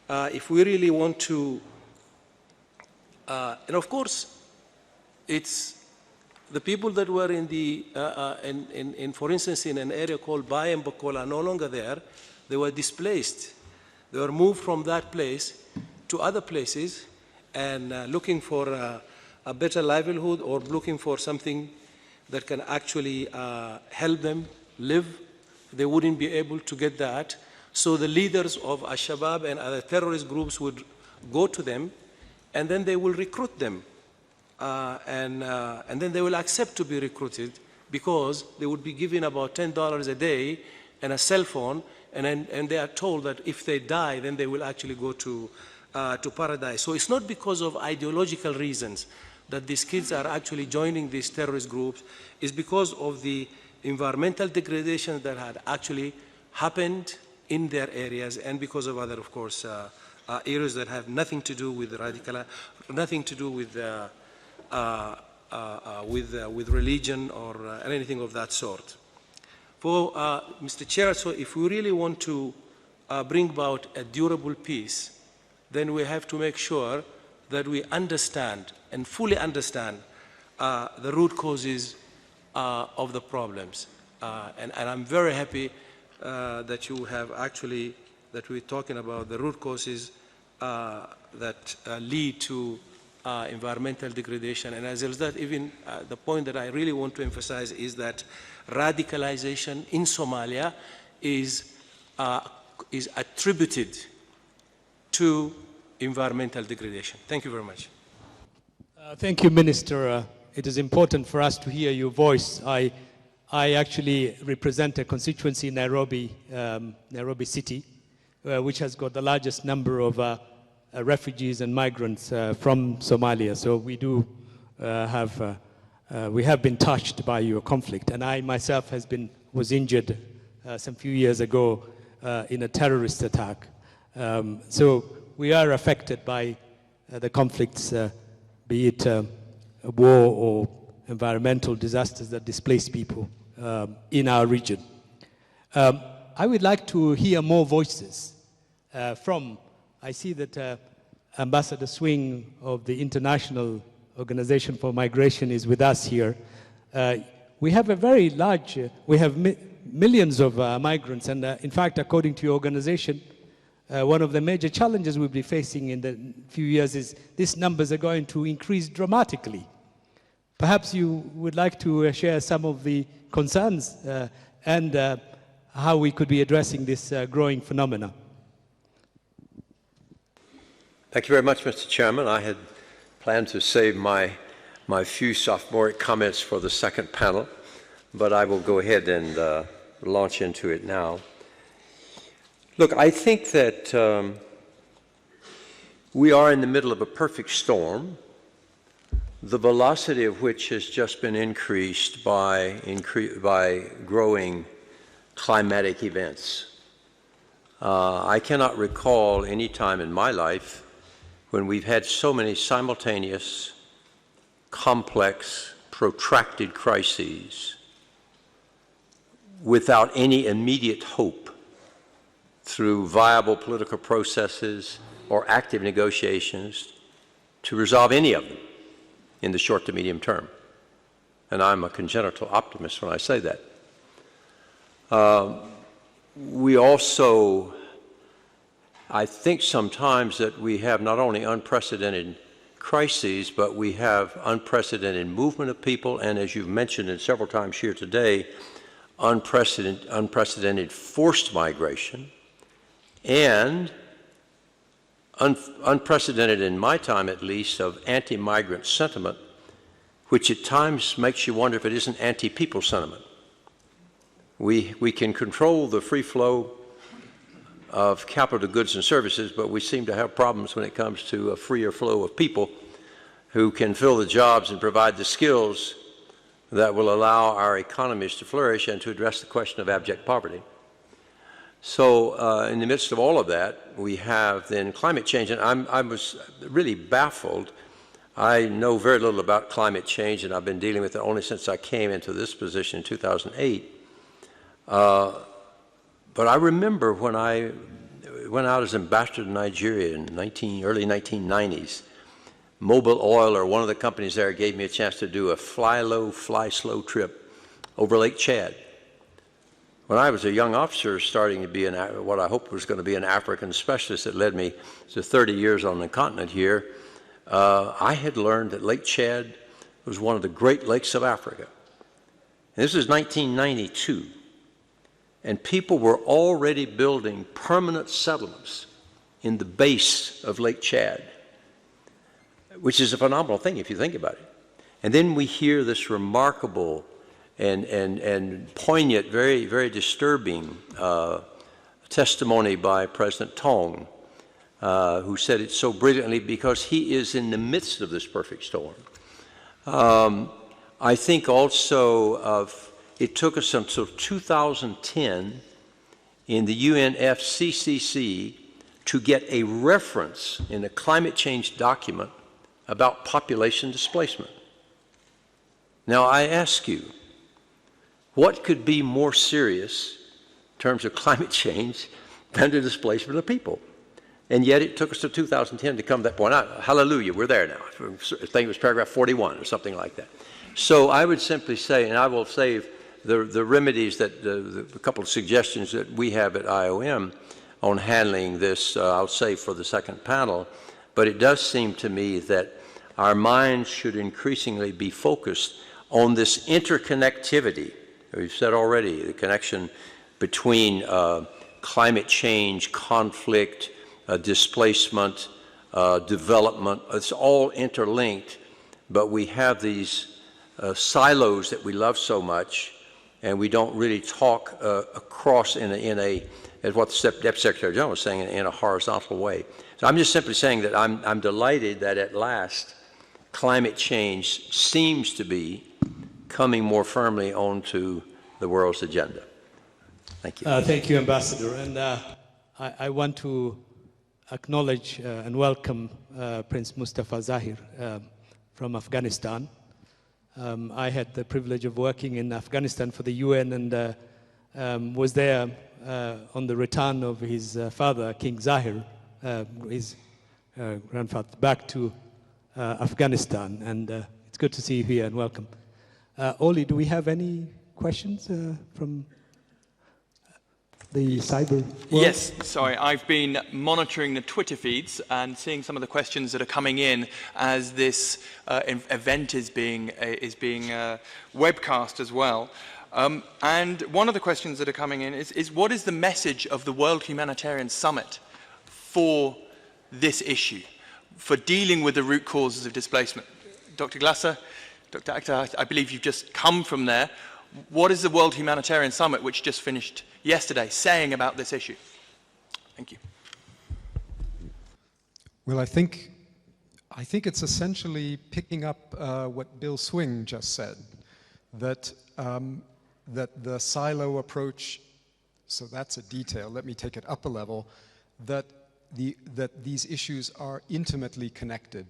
If we really want to, and of course, it's the people that were in the, for instance, in an area called Bay and Bakola are no longer there. They were displaced. They were moved from that place to other places and looking for a better livelihood or looking for something that can actually help them live. They wouldn't be able to get that. So the leaders of Al-Shabaab and other terrorist groups would go to them, and then they will recruit them. And then they will accept to be recruited because they would be given about $10 a day and a cell phone, and they are told that if they die, then they will actually go to paradise. So it's not because of ideological reasons that these kids are actually joining these terrorist groups. It's because of the environmental degradation that had actually happened in their areas, and because of other, of course, areas that have nothing to do with radical, nothing to do with religion or anything of that sort. For Mr. Chair, so if we really want to bring about a durable peace, then we have to make sure that we understand and fully understand the root causes of the problems. And I'm very happy that you have actually, that we're talking about the root causes that lead to environmental degradation. And as a result, even the point that I really want to emphasize is that radicalization in Somalia is attributed to environmental degradation. Thank you very much.
Thank you, Minister. It is important for us to hear your voice. I actually represent a constituency in Nairobi, Nairobi City, which has got the largest number of refugees and migrants from Somalia. So we do we have been touched by your conflict. And I myself was injured some few years ago in a terrorist attack. So we are affected by the conflicts, be it war or environmental disasters that displace people in our region. I would like to hear more voices from, I see that Ambassador Swing of the International Organization for Migration is with us here. We have a very large, we have millions of migrants, and in fact, according to your organization, one of the major challenges we'll be facing in the few years is these numbers are going to increase dramatically. Perhaps you would like to share some of the concerns and how we could be addressing this growing phenomena.
Thank you very much, Mr. Chairman. I had planned to save my few sophomoric comments for the second panel, but I will go ahead and launch into it now. Look, I think that we are in the middle of a perfect storm the velocity of which has just been increased by growing climatic events. I cannot recall any time in my life when we've had so many simultaneous, complex, protracted crises without any immediate hope through viable political processes or active negotiations to resolve any of them in the short to medium term. And I'm a congenital optimist when I say that. We also, I think sometimes that we have not only unprecedented crises, but we have unprecedented movement of people, and as you've mentioned it several times here today, unprecedented forced migration, and unprecedented, in my time at least, of anti-migrant sentiment, which at times makes you wonder if it isn't anti-people sentiment. We can control the free flow of capital goods and services, but we seem to have problems when it comes to a freer flow of people who can fill the jobs and provide the skills that will allow our economies to flourish and to address the question of abject poverty. So in the midst of all of that, we have then climate change, and I was really baffled. I know very little about climate change, and I've been dealing with it only since I came into this position in 2008. But I remember when I went out as ambassador to Nigeria in early 1990s, Mobil Oil, or one of the companies there, gave me a chance to do a fly low, fly slow trip over Lake Chad. When I was a young officer starting to be what I hoped was going to be an African specialist that led me to 30 years on the continent here, I had learned that Lake Chad was one of the great lakes of Africa. And this was 1992. And people were already building permanent settlements in the base of Lake Chad, which is a phenomenal thing if you think about it. And then we hear this remarkable and poignant, very, very disturbing testimony by President Tong, who said it so brilliantly because he is in the midst of this perfect storm. I think also it took us until 2010 in the UNFCCC to get a reference in a climate change document about population displacement. Now I ask you, what could be more serious in terms of climate change than the displacement of people? And yet it took us to 2010 to come to that point. Hallelujah, we're there now. I think it was paragraph 41 or something like that. So I would simply say, and I will save the remedies that a couple of suggestions that we have at IOM on handling this, I'll save for the second panel, but it does seem to me that our minds should increasingly be focused on this interconnectivity. We've said already, the connection between climate change, conflict, displacement, development. It's all interlinked, but we have these silos that we love so much, and we don't really talk across in a, as what the Deputy Secretary General was saying, in a horizontal way. So I'm just simply saying that I'm delighted that at last climate change seems to be coming more firmly onto the world's agenda. Thank you.
Thank you, Ambassador. And I want to acknowledge and welcome Prince Mustafa Zahir from Afghanistan. I had the privilege of working in Afghanistan for the UN and was there on the return of his father, King Zahir, his grandfather, back to Afghanistan. And it's good to see you here and welcome. Oli, do we have any questions from the cyber world?
Yes, sorry, I've been monitoring the Twitter feeds and seeing some of the questions that are coming in as this event is being webcast as well. And one of the questions that are coming in is what is the message of the World Humanitarian Summit for this issue, for dealing with the root causes of displacement? Dr. Glasser, Dr. Akhtar, I believe you've just come from there. What is the World Humanitarian Summit, which just finished yesterday, saying about this issue? Thank you.
Well, I think I think it's essentially picking up what Bill Swing just said, that, that the silo approach, so that's a detail, let me take it up a level, that these issues are intimately connected,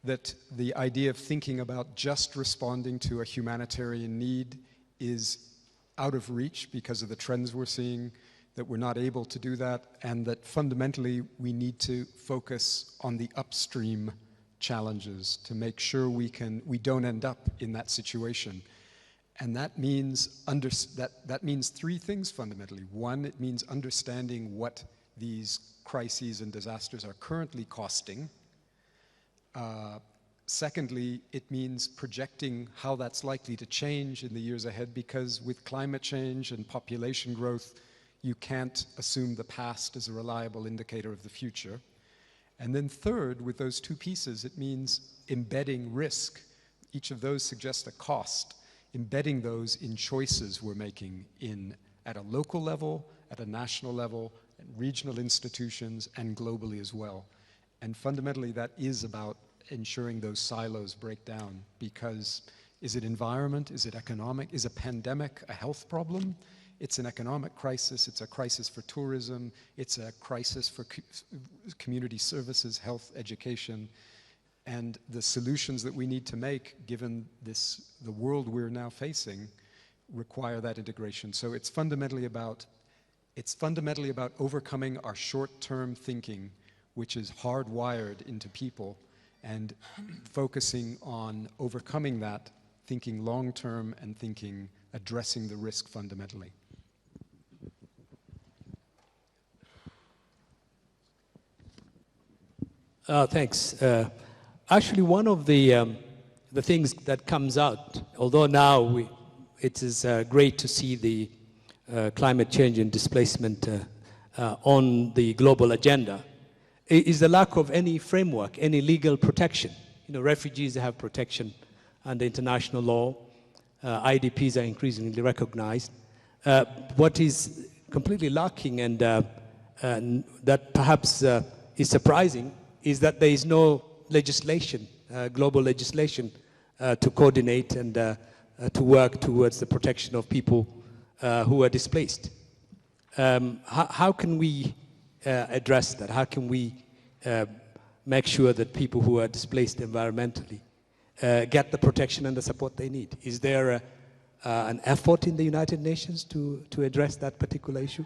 that the idea of thinking about just responding to a humanitarian need is out of reach because of the trends we're seeing, that we're not able to do that, and that fundamentally we need to focus on the upstream challenges to make sure we don't end up in that situation. And that means that means three things fundamentally. One, it means understanding what these crises and disasters are currently costing. Secondly, it means projecting how that's likely to change in the years ahead, because with climate change and population growth, you can't assume the past as a reliable indicator of the future. And then third, with those two pieces, it means embedding risk. Each of those suggests a cost, embedding those in choices we're making at a local level, at a national level, at regional institutions, and globally as well. And fundamentally, that is about ensuring those silos break down, because is it environment, is it economic, is a pandemic a health problem? It's an economic crisis, it's a crisis for tourism, it's a crisis for community services, health, education, and the solutions that we need to make, given the world we're now facing, require that integration. So it's fundamentally about overcoming our short-term thinking, which is hardwired into people, and focusing on overcoming that, thinking long-term and addressing the risk fundamentally.
Thanks. Actually, one of the things that comes out, although now it is great to see the climate change and displacement on the global agenda, is the lack of any framework, any legal protection. You know, refugees have protection under international law. IDPs are increasingly recognized. What is completely lacking, and that perhaps is surprising, is that there is no legislation, global legislation, to coordinate and to work towards the protection of people who are displaced. How can we address that? How can we make sure that people who are displaced environmentally get the protection and the support they need? Is there an effort in the United Nations to address that particular issue?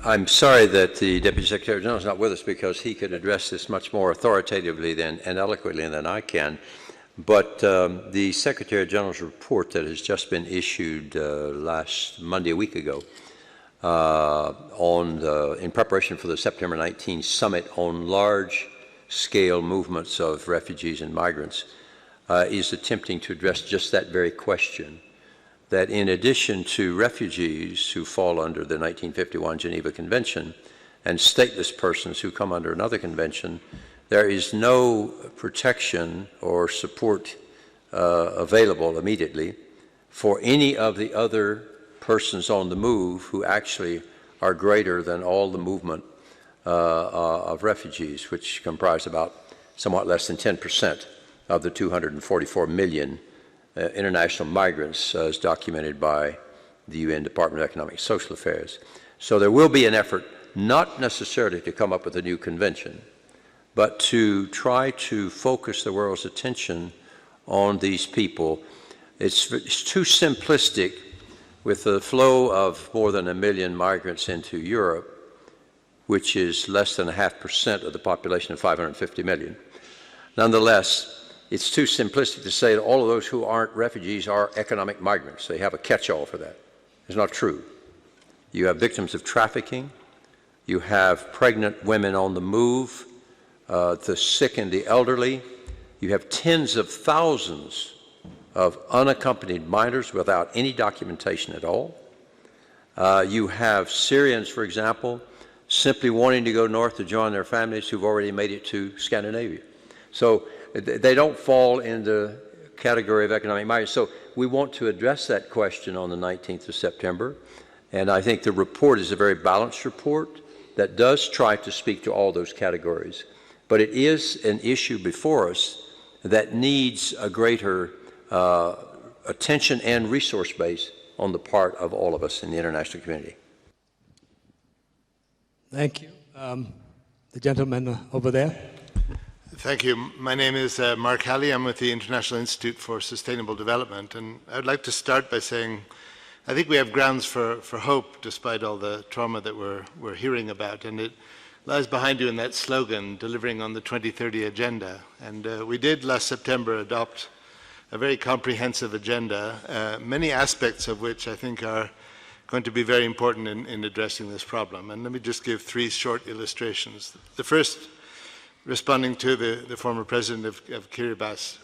I'm sorry that the Deputy Secretary General is not with us, because he could address this much more authoritatively and eloquently than I can. But the Secretary General's report that has just been issued last Monday, a week ago, in preparation for the September 19 summit on large-scale movements of refugees and migrants, is attempting to address just that very question. That in addition to refugees who fall under the 1951 Geneva Convention and stateless persons who come under another convention, there is no protection or support available immediately for any of the other persons on the move who actually are greater than all the movement of refugees, which comprise about somewhat less than 10% of the 244 million international migrants, as documented by the UN Department of Economic and Social Affairs. So there will be an effort, not necessarily to come up with a new convention, but to try to focus the world's attention on these people. It's too simplistic with the flow of more than 1 million migrants into Europe, which is less than 0.5% of the population of 550 million. Nonetheless, it's too simplistic to say that all of those who aren't refugees are economic migrants. They have a catch-all for that. It's not true. You have victims of trafficking. You have pregnant women on the move, the sick and the elderly. You have tens of thousands of unaccompanied minors without any documentation at all. You have Syrians, for example, simply wanting to go north to join their families who've already made it to Scandinavia. So they don't fall in the category of economic migrants. So we want to address that question on the 19th of September. And I think the report is a very balanced report that does try to speak to all those categories. But it is an issue before us that needs a greater attention and resource base on the part of all of us in the international community.
Thank you. The gentleman over there.
Thank you. My name is Mark Halley. I'm with the International Institute for Sustainable Development. And I'd like to start by saying I think we have grounds for hope despite all the trauma that we're hearing about. And it lies behind you in that slogan, delivering on the 2030 agenda. And we did last September adopt a very comprehensive agenda, many aspects of which I think are going to be very important in addressing this problem. And let me just give three short illustrations. The first, responding to the former president of Kiribati,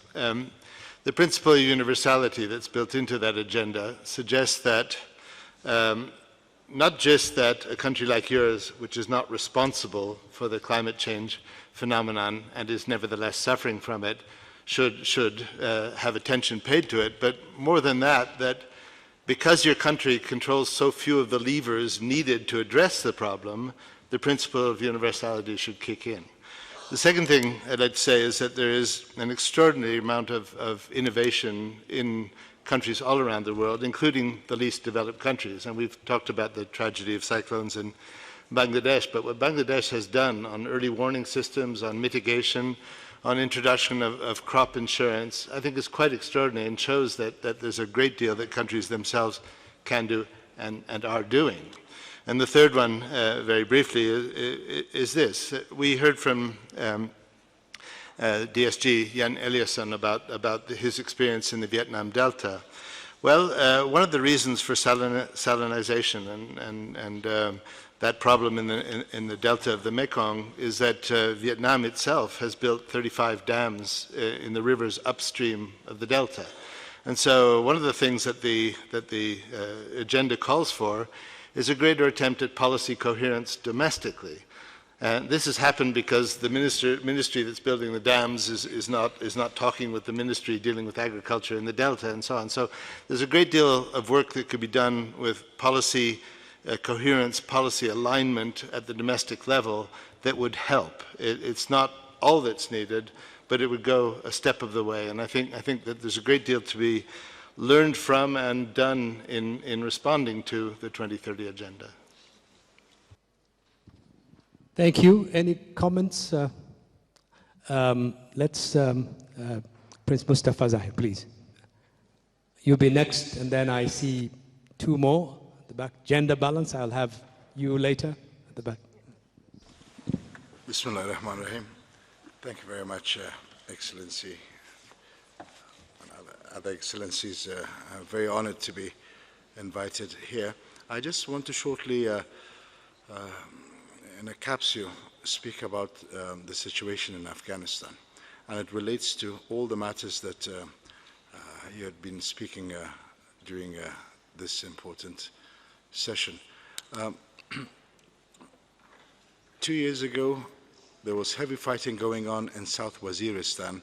the principle of universality that's built into that agenda suggests that not just that a country like yours, which is not responsible for the climate change phenomenon and is nevertheless suffering from it, should have attention paid to it, but more than that, that because your country controls so few of the levers needed to address the problem, the principle of universality should kick in. The second thing I'd say is that there is an extraordinary amount of innovation in countries all around the world, including the least developed countries. And we've talked about the tragedy of cyclones in Bangladesh, but what Bangladesh has done on early warning systems, on mitigation, on introduction of crop insurance, I think is quite extraordinary and shows that there's a great deal that countries themselves can do and are doing. And the third one, very briefly, is this. We heard from DSG, Jan Eliasson, about his experience in the Vietnam Delta. Well, one of the reasons for salinization and that problem in the delta of the Mekong is that Vietnam itself has built 35 dams in the rivers upstream of the delta. And so one of the things that the agenda calls for is a greater attempt at policy coherence domestically. And this has happened because the ministry that's building the dams is not talking with the ministry dealing with agriculture in the delta and so on. So there's a great deal of work that could be done with policy coherence, policy alignment at the domestic level that would help. It's not all that's needed, but it would go a step of the way. And I think that there's a great deal to be learned from and done in responding to the 2030 agenda.
Thank you. Any comments? Let's, Prince Mustafa Zahir, please. You'll be next, and then I see two more at the back. Gender balance, I'll have you later at the back.
Bismillah ar-Rahman ar-Rahim. Thank you very much, Excellency. Other Excellencies, I'm very honored to be invited here. I just want to shortly, in a capsule, speak about the situation in Afghanistan. And it relates to all the matters that you had been speaking during this important session. 2 years ago, there was heavy fighting going on in South Waziristan.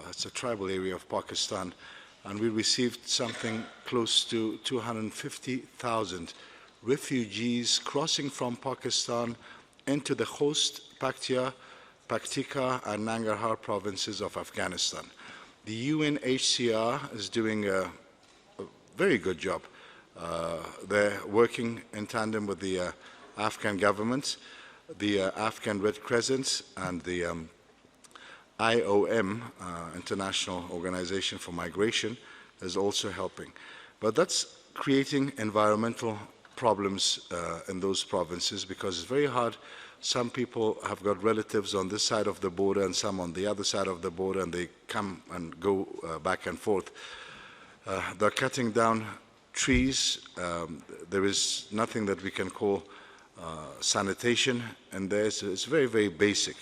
It's a tribal area of Pakistan, and we received something close to 250,000 refugees crossing from Pakistan into the host Paktika and Nangarhar provinces of Afghanistan. The UNHCR is doing a very good job. They're working in tandem with the Afghan government, the Afghan Red Crescent, and the IOM, International Organization for Migration, is also helping. But that's creating environmental problems in those provinces because it's very hard. Some people have got relatives on this side of the border and some on the other side of the border, and they come and go back and forth. They're cutting down trees. There is nothing that we can call sanitation, and it's very, very basic.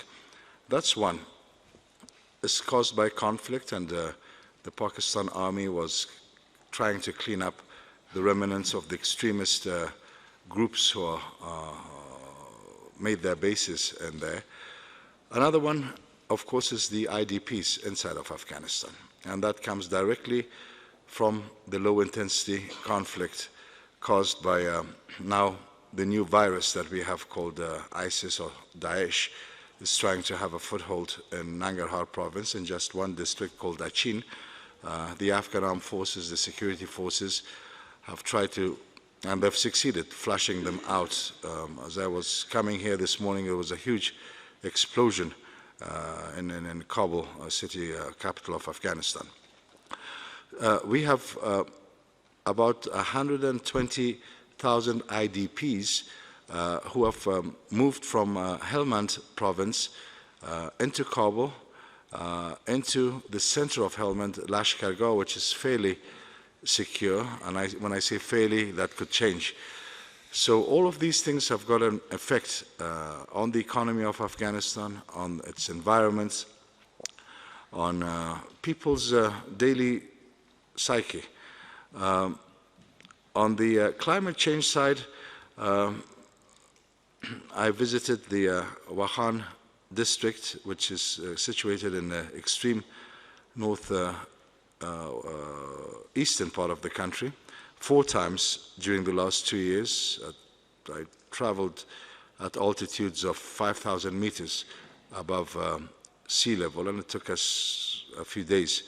That's one. It's caused by conflict, and the Pakistan army was trying to clean up the remnants of the extremist groups who made their bases in there. Another one, of course, is the IDPs inside of Afghanistan, and that comes directly from the low-intensity conflict caused by now the new virus that we have called ISIS or Daesh is trying to have a foothold in Nangarhar province in just one district called Achin. The Afghan armed forces, the security forces, have tried to, and they've succeeded, flushing them out. As I was coming here this morning, there was a huge explosion in Kabul, city capital of Afghanistan. We have about 120,000 IDPs who have moved from Helmand province into Kabul, into the center of Helmand, Lashkargah, which is fairly secure. And when I say fairly, that could change. So all of these things have got an effect on the economy of Afghanistan, on its environment, on people's daily psyche. On the climate change side, I visited the Wakhan district, which is situated in the extreme north eastern part of the country, 4 times during the last 2 years. I traveled at altitudes of 5,000 meters above sea level, and it took us a few days.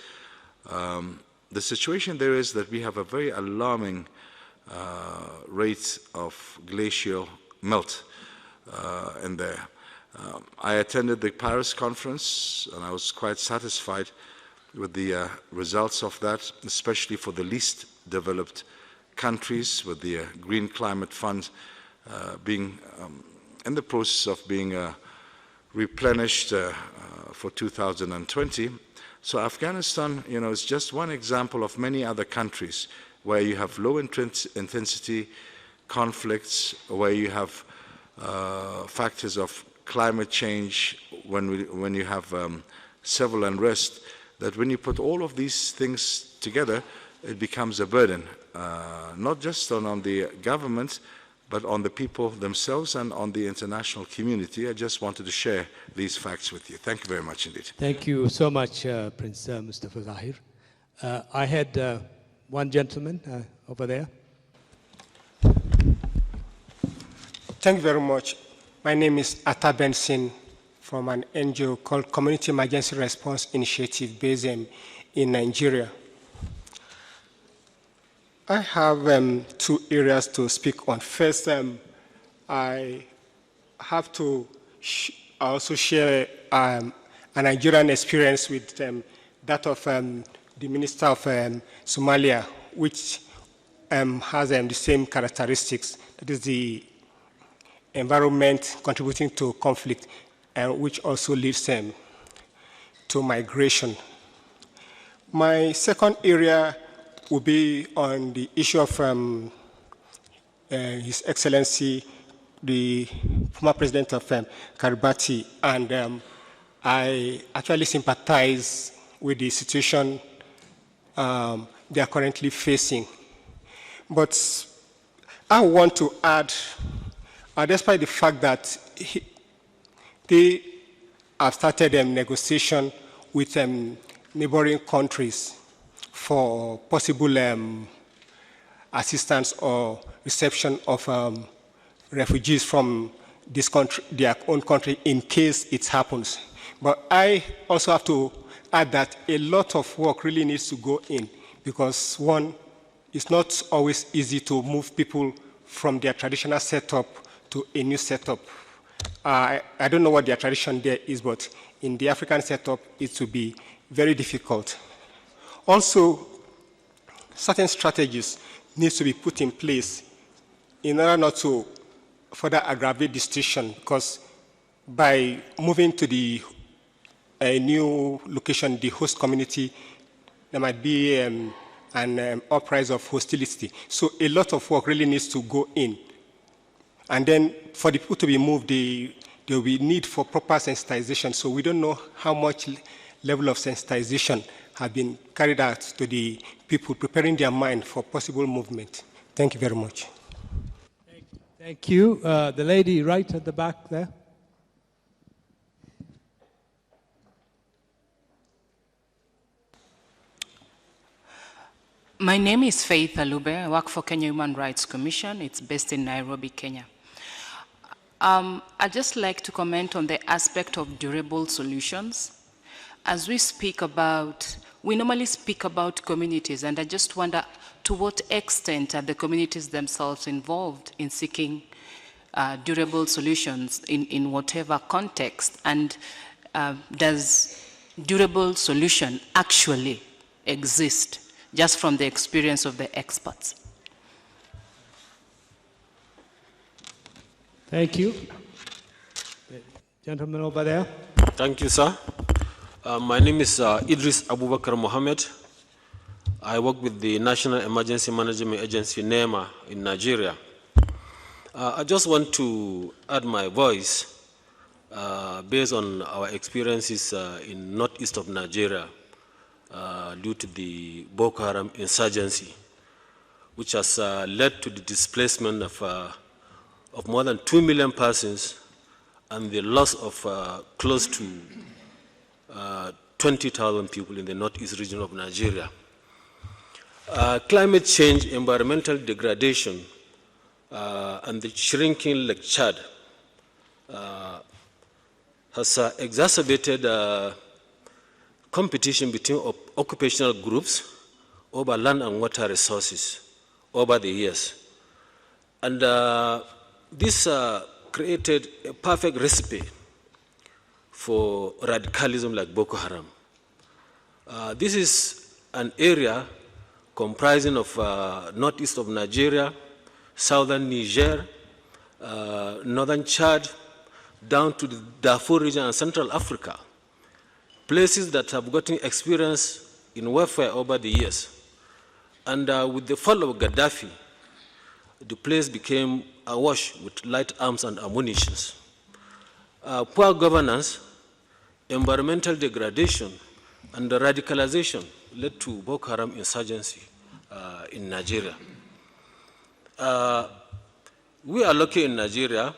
The situation there is that we have a very alarming rate of glacial melt in there. I attended the Paris conference, and I was quite satisfied with the results of that, especially for the least developed countries, with the Green Climate Fund being in the process of being replenished for 2020. So Afghanistan, is just one example of many other countries where you have low intensity conflicts, where you have factors of climate change, when you have civil unrest, that when you put all of these things together, it becomes a burden, not just on the government, but on the people themselves and on the international community. I just wanted to share these facts with you. Thank you very much indeed.
Thank you so much, Prince Mustafa Zahir. I had one gentleman over there.
Thank you very much. My name is Atta Benson from an NGO called Community Emergency Response Initiative based in Nigeria. I have 2 areas to speak on. First, I have to also share a Nigerian experience with that of the Minister of Somalia, which has the same characteristics. That is the environment contributing to conflict, and which also leads to migration. My second area will be on the issue of His Excellency, the former president of Kiribati, and I actually sympathize with the situation they are currently facing. But I want to add, despite the fact that they have started negotiation with neighboring countries for possible assistance or reception of refugees from this country, their own country, in case it happens. But I also have to add that a lot of work really needs to go in, because one, it's not always easy to move people from their traditional setup to a new setup. I don't know what their tradition there is, but in the African setup, it will be very difficult. Also, certain strategies need to be put in place in order not to further aggravate the situation, because by moving to a new location, the host community, there might be an uprising of hostility. So a lot of work really needs to go in. And then for the people to be moved, there will be need for proper sensitization. So we don't know how much level of sensitization have been carried out to the people, preparing their mind for possible movement. Thank you very much.
Thank you. The lady right at the back there.
My name is Faith Alube. I work for Kenya Human Rights Commission. It's based in Nairobi, Kenya. I'd just like to comment on the aspect of durable solutions. As we normally speak about communities, and I just wonder to what extent are the communities themselves involved in seeking durable solutions in whatever context, and does durable solution actually exist, just from the experience of the experts?
Thank you. Gentleman over there.
Thank you, sir. My name is Idris Abubakar Mohammed. I work with the National Emergency Management Agency, NEMA, in Nigeria. I just want to add my voice based on our experiences in northeast of Nigeria due to the Boko Haram insurgency, which has led to the displacement of more than 2 million persons and the loss of close to 20,000 people in the northeast region of Nigeria. Climate change, environmental degradation, and the shrinking Lake Chad has exacerbated competition between occupational groups over land and water resources over the years. And this created a perfect recipe for radicalism like Boko Haram. This is an area comprising of northeast of Nigeria, southern Niger, northern Chad, down to the Darfur region and Central Africa, places that have gotten experience in warfare over the years. And with the fall of Gaddafi, the place became awash with light arms and ammunition. Poor governance, environmental degradation, and the radicalization led to Boko Haram insurgency in Nigeria. We are lucky in Nigeria.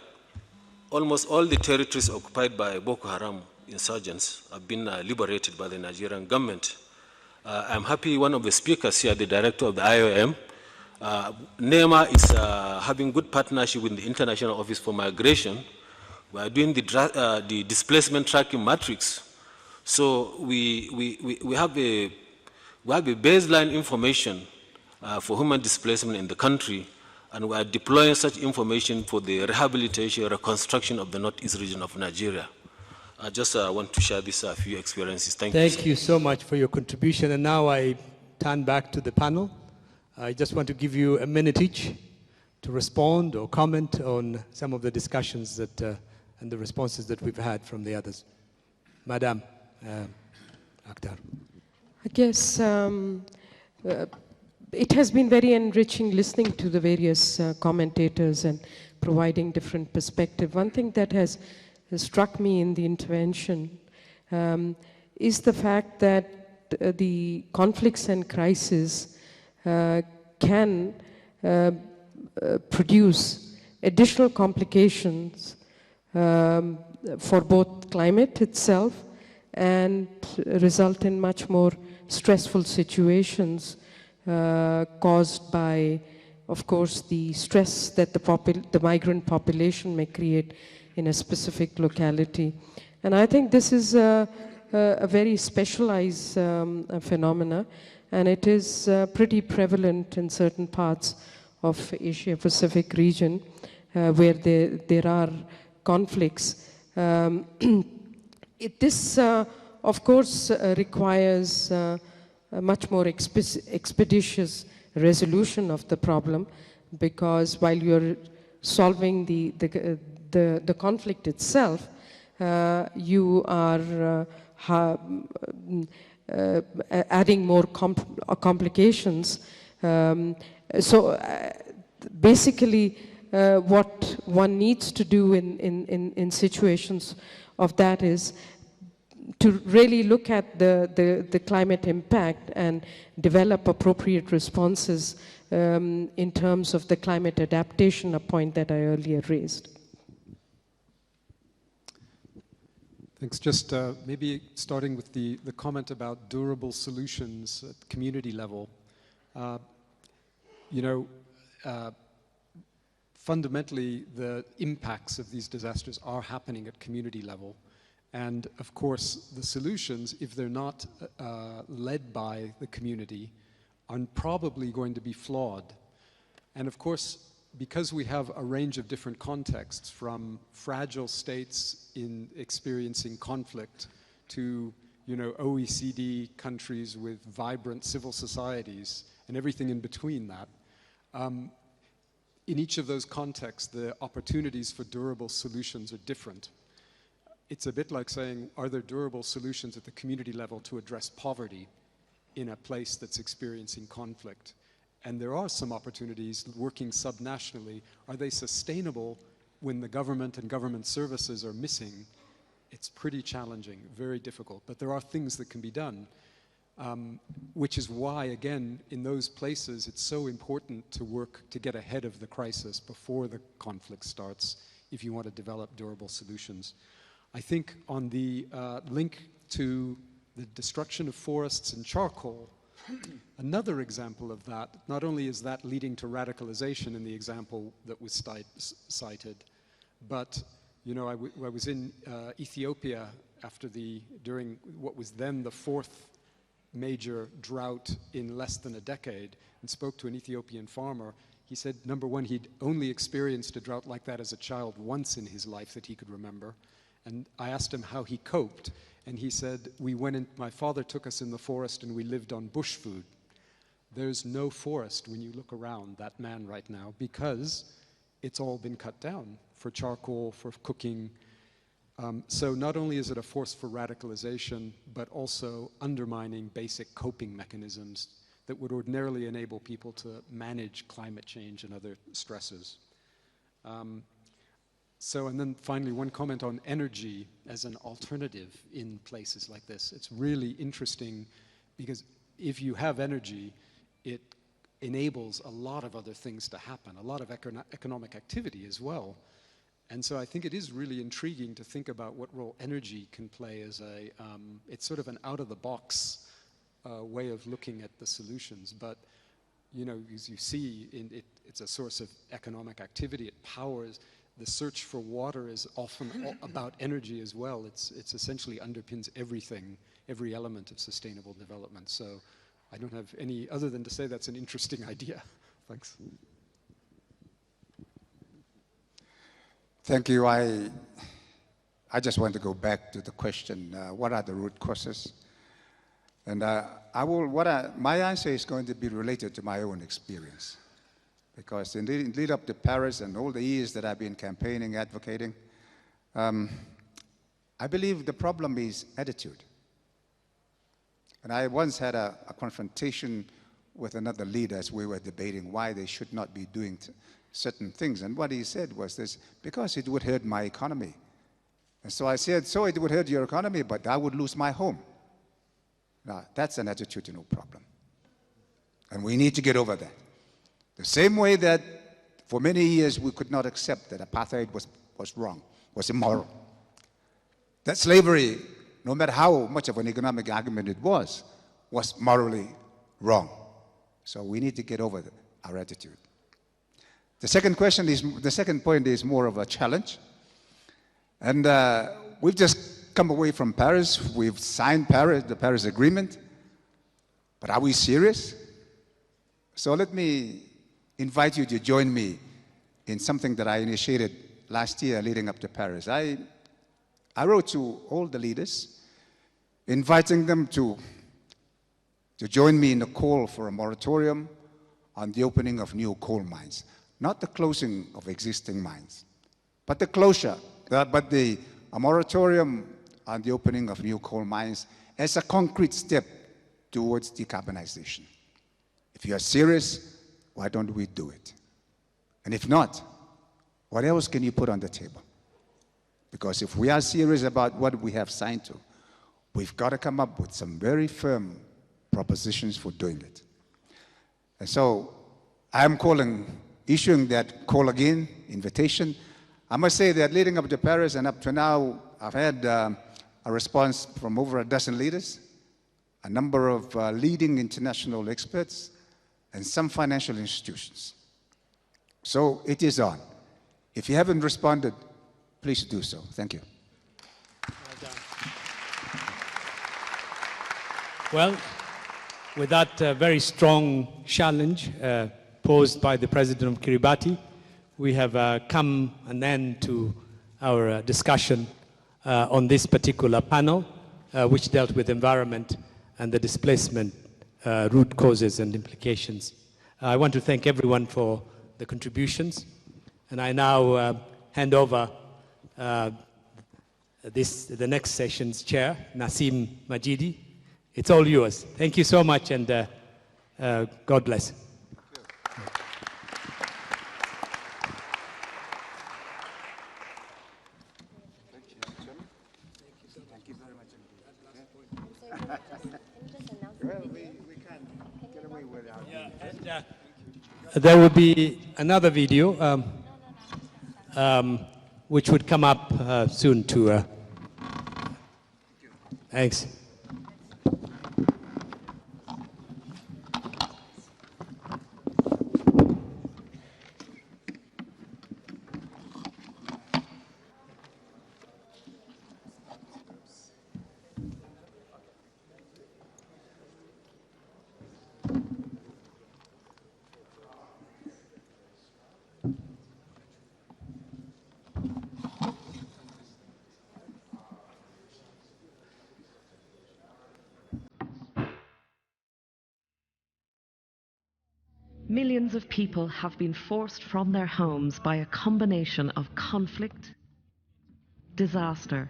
Almost all the territories occupied by Boko Haram insurgents have been liberated by the Nigerian government. I'm happy one of the speakers here, the director of the IOM, NEMA is having good partnership with the International Office for Migration. We are doing the displacement tracking matrix. So we have a baseline information for human displacement in the country, and we are deploying such information for the rehabilitation, reconstruction of the northeast region of Nigeria. I just want to share these few experiences. Thank you.
Thank you so much for your contribution. And now I turn back to the panel. I just want to give you a minute each to respond or comment on some of the discussions that, and the responses that we've had from the others. Madam Akhtar.
I guess it has been very enriching listening to the various commentators and providing different perspective. One thing that has struck me in the intervention is the fact that the conflicts and crises can produce additional complications for both climate itself and result in much more stressful situations caused by, of course, the stress that the migrant population may create in a specific locality. And I think this is a very specialized phenomena, and it is pretty prevalent in certain parts of Asia-Pacific region where there are conflicts. This, of course, requires a much more expeditious resolution of the problem, because while you're solving the conflict itself, you are adding more complications. Basically, what one needs to do in situations of that is to really look at the climate impact and develop appropriate responses in terms of the climate adaptation, a point that I earlier raised.
Thanks. Just maybe starting with the comment about durable solutions at community level. You know, fundamentally, the impacts of these disasters are happening at community level. And of course, the solutions, if they're not led by the community, are probably going to be flawed. And of course, because we have a range of different contexts, from fragile states in experiencing conflict to, you know, OECD countries with vibrant civil societies and everything in between that, in each of those contexts, the opportunities for durable solutions are different. It's a bit like saying, are there durable solutions at the community level to address poverty in a place that's experiencing conflict? And there are some opportunities working subnationally. Are they sustainable when the government and government services are missing? It's pretty challenging, very difficult, but there are things that can be done, which is why, again, in those places, it's so important to work to get ahead of the crisis before the conflict starts if you want to develop durable solutions. I think on the link to the destruction of forests and charcoal, another example of that, not only is that leading to radicalization in the example that was cited, but you know, I was in Ethiopia during what was then the fourth major drought in less than a decade, and spoke to an Ethiopian farmer. He said, number one, he'd only experienced a drought like that as a child once in his life that he could remember. And I asked him how he coped, and he said, my father took us in the forest and we lived on bush food. There's no forest when you look around that man right now, because it's all been cut down for charcoal, for cooking. So not only is it a force for radicalization, but also undermining basic coping mechanisms that would ordinarily enable people to manage climate change and other stresses. And then finally, one comment on energy as an alternative in places like this. It's really interesting because if you have energy, it enables a lot of other things to happen, a lot of economic activity as well. And so I think it is really intriguing to think about what role energy can play as it's sort of an out-of-the-box way of looking at the solutions. But, you know, as you see, it's a source of economic activity. It powers. The search for water is often about energy as well. It's essentially underpins everything, every element of sustainable development. So I don't have any other than to say that's an interesting idea. Thanks.
Thank you. I just want to go back to the question, what are the root causes? And my answer is going to be related to my own experience. Because in lead up to Paris and all the years that I've been campaigning, advocating, I believe the problem is attitude. And I once had a confrontation with another leader as we were debating why they should not be doing certain things. And what he said was this, because it would hurt my economy. And so I said, so it would hurt your economy, but I would lose my home. Now, that's an attitudinal problem. And we need to get over that. The same way that for many years we could not accept that apartheid was wrong, was immoral. That slavery, no matter how much of an economic argument it was morally wrong. So we need to get over our attitude. The second point is more of a challenge. And we've just come away from Paris. We've signed the Paris Agreement. But are we serious? So let me invite you to join me in something that I initiated last year leading up to Paris. I wrote to all the leaders, inviting them to join me in the call for a moratorium on the opening of new coal mines. Not the closing of existing mines, but a moratorium on the opening of new coal mines as a concrete step towards decarbonization. If you are serious, why don't we do it? And if not, what else can you put on the table? Because if we are serious about what we have signed to, we've got to come up with some very firm propositions for doing it. And so I'm issuing that call again, invitation. I must say that leading up to Paris and up to now, I've had a response from over a dozen leaders, a number of leading international experts, and some financial institutions. So it is on. If you haven't responded, please do so. Thank you.
Well, with that very strong challenge posed by the President of Kiribati, we have come an end to our discussion on this particular panel, which dealt with environment and the displacement root causes and implications. I want to thank everyone for the contributions, and I now hand over the next session's chair, Nasim Majidi. It's all yours. Thank you so much, and God bless. There will be another video which would come up soon to. Thanks.
Millions of people have been forced from their homes by a combination of conflict, disaster,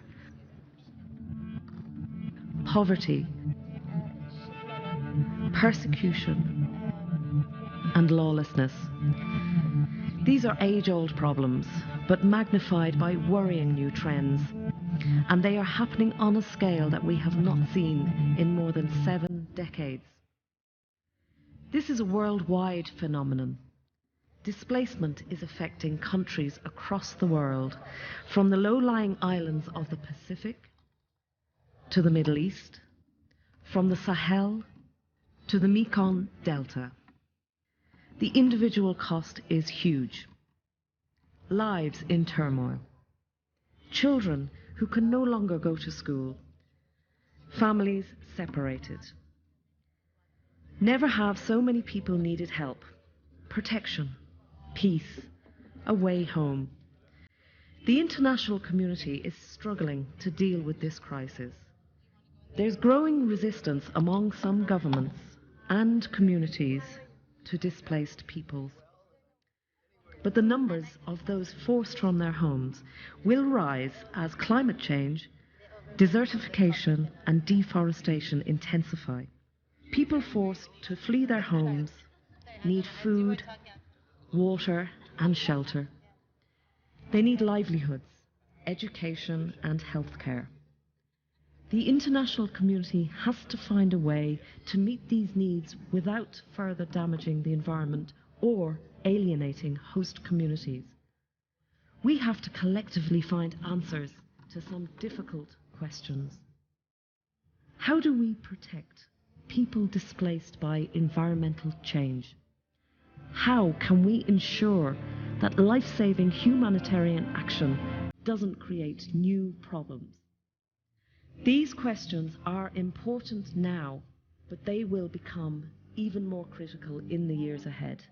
poverty, persecution, and lawlessness. These are age-old problems, but magnified by worrying new trends, and they are happening on a scale that we have not seen in more than 7 decades. This is a worldwide phenomenon. Displacement is affecting countries across the world, from the low-lying islands of the Pacific to the Middle East, from the Sahel to the Mekong Delta. The individual cost is huge. Lives in turmoil. Children who can no longer go to school. Families separated. Never have so many people needed help, protection, peace, a way home. The international community is struggling to deal with this crisis. There's growing resistance among some governments and communities to displaced peoples. But the numbers of those forced from their homes will rise as climate change, desertification, and deforestation intensify. People forced to flee their homes need food, water, and shelter. They need livelihoods, education, and healthcare. The international community has to find a way to meet these needs without further damaging the environment or alienating host communities. We have to collectively find answers to some difficult questions. How do we protect people displaced by environmental change? How can we ensure that life-saving humanitarian action doesn't create new problems? These questions are important now, but they will become even more critical in the years ahead.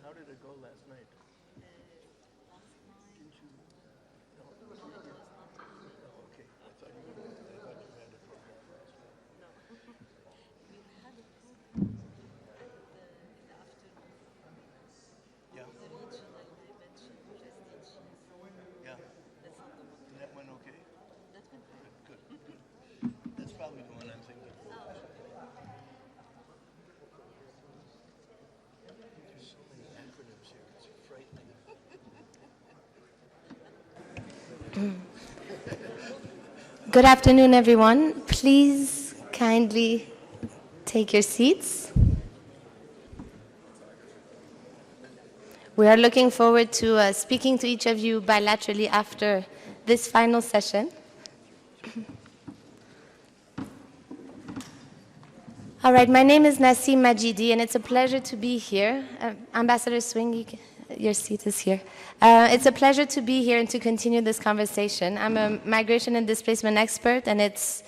How did it go last night?
Good afternoon, everyone. Please kindly take your seats. We are looking forward to speaking to each of you bilaterally after this final session. All right, my name is Nassim Majidi, and it's a pleasure to be here. Ambassador Swing, your seat is here. It's a pleasure to be here and to continue this conversation. I'm a migration and displacement expert, and it's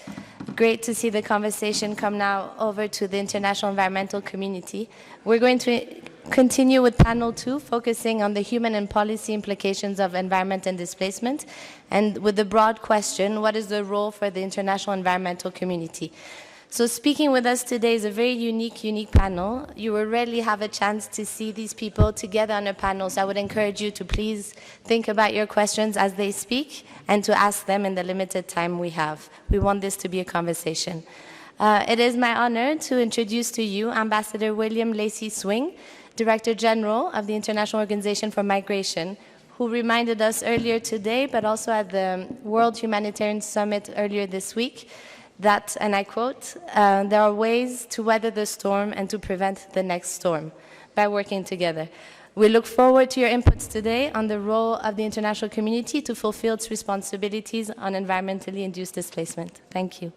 great to see the conversation come now over to the international environmental community. We're going to continue with panel 2, focusing on the human and policy implications of environment and displacement, and with the broad question, what is the role for the international environmental community? So speaking with us today is a very unique panel. You will rarely have a chance to see these people together on a panel, so I would encourage you to please think about your questions as they speak and to ask them in the limited time we have. We want this to be a conversation. It is my honor to introduce to you Ambassador William Lacey Swing, Director General of the International Organization for Migration, who reminded us earlier today, but also at the World Humanitarian Summit earlier this week, that, and I quote, there are ways to weather the storm and to prevent the next storm by working together. We look forward to your inputs today on the role of the international community to fulfill its responsibilities on environmentally induced displacement. Thank you.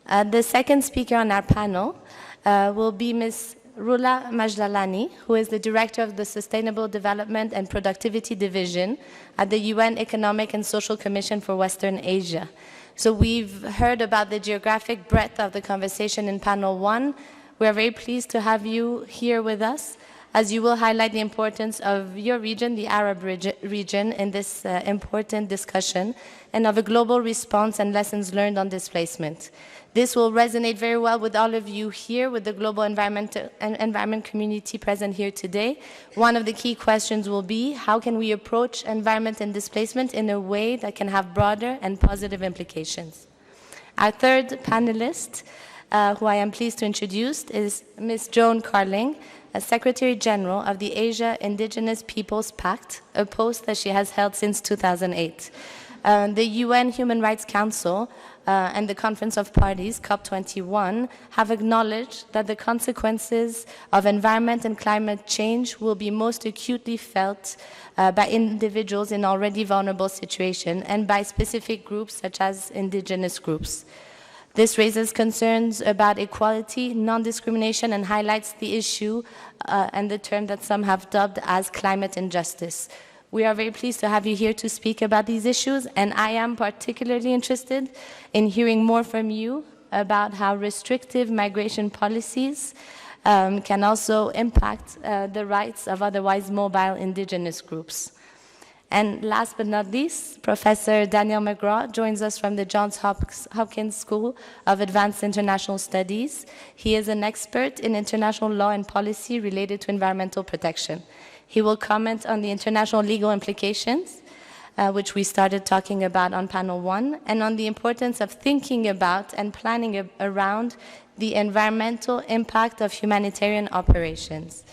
The second speaker on our panel will be Ms. Rula Majdalani, who is the Director of the Sustainable Development and Productivity Division at the UN Economic and Social Commission for Western Asia. So we've heard about the geographic breadth of the conversation in panel 1. We are very pleased to have you here with us, as you will highlight the importance of your region, the Arab region, in this important discussion, and of a global response and lessons learned on displacement. This will resonate very well with all of you here, with the global environment community present here today. One of the key questions will be, how can we approach environment and displacement in a way that can have broader and positive implications? Our third panelist, who I am pleased to introduce, is Ms. Joan Carling, Secretary General of the Asia Indigenous Peoples Pact, a post that she has held since 2008. The UN Human Rights Council and the Conference of Parties, COP21, have acknowledged that the consequences of environment and climate change will be most acutely felt by individuals in already vulnerable situations and by specific groups such as indigenous groups. This raises concerns about equality, non-discrimination, and highlights the issue and the term that some have dubbed as climate injustice. We are very pleased to have you here to speak about these issues, and I am particularly interested in hearing more from you about how restrictive migration policies can also impact the rights of otherwise mobile indigenous groups. And last but not least, Professor Daniel McGraw joins us from the Johns Hopkins School of Advanced International Studies. He is an expert in international law and policy related to environmental protection. He will comment on the international legal implications, which we started talking about on panel 1, and on the importance of thinking about and planning around the environmental impact of humanitarian operations.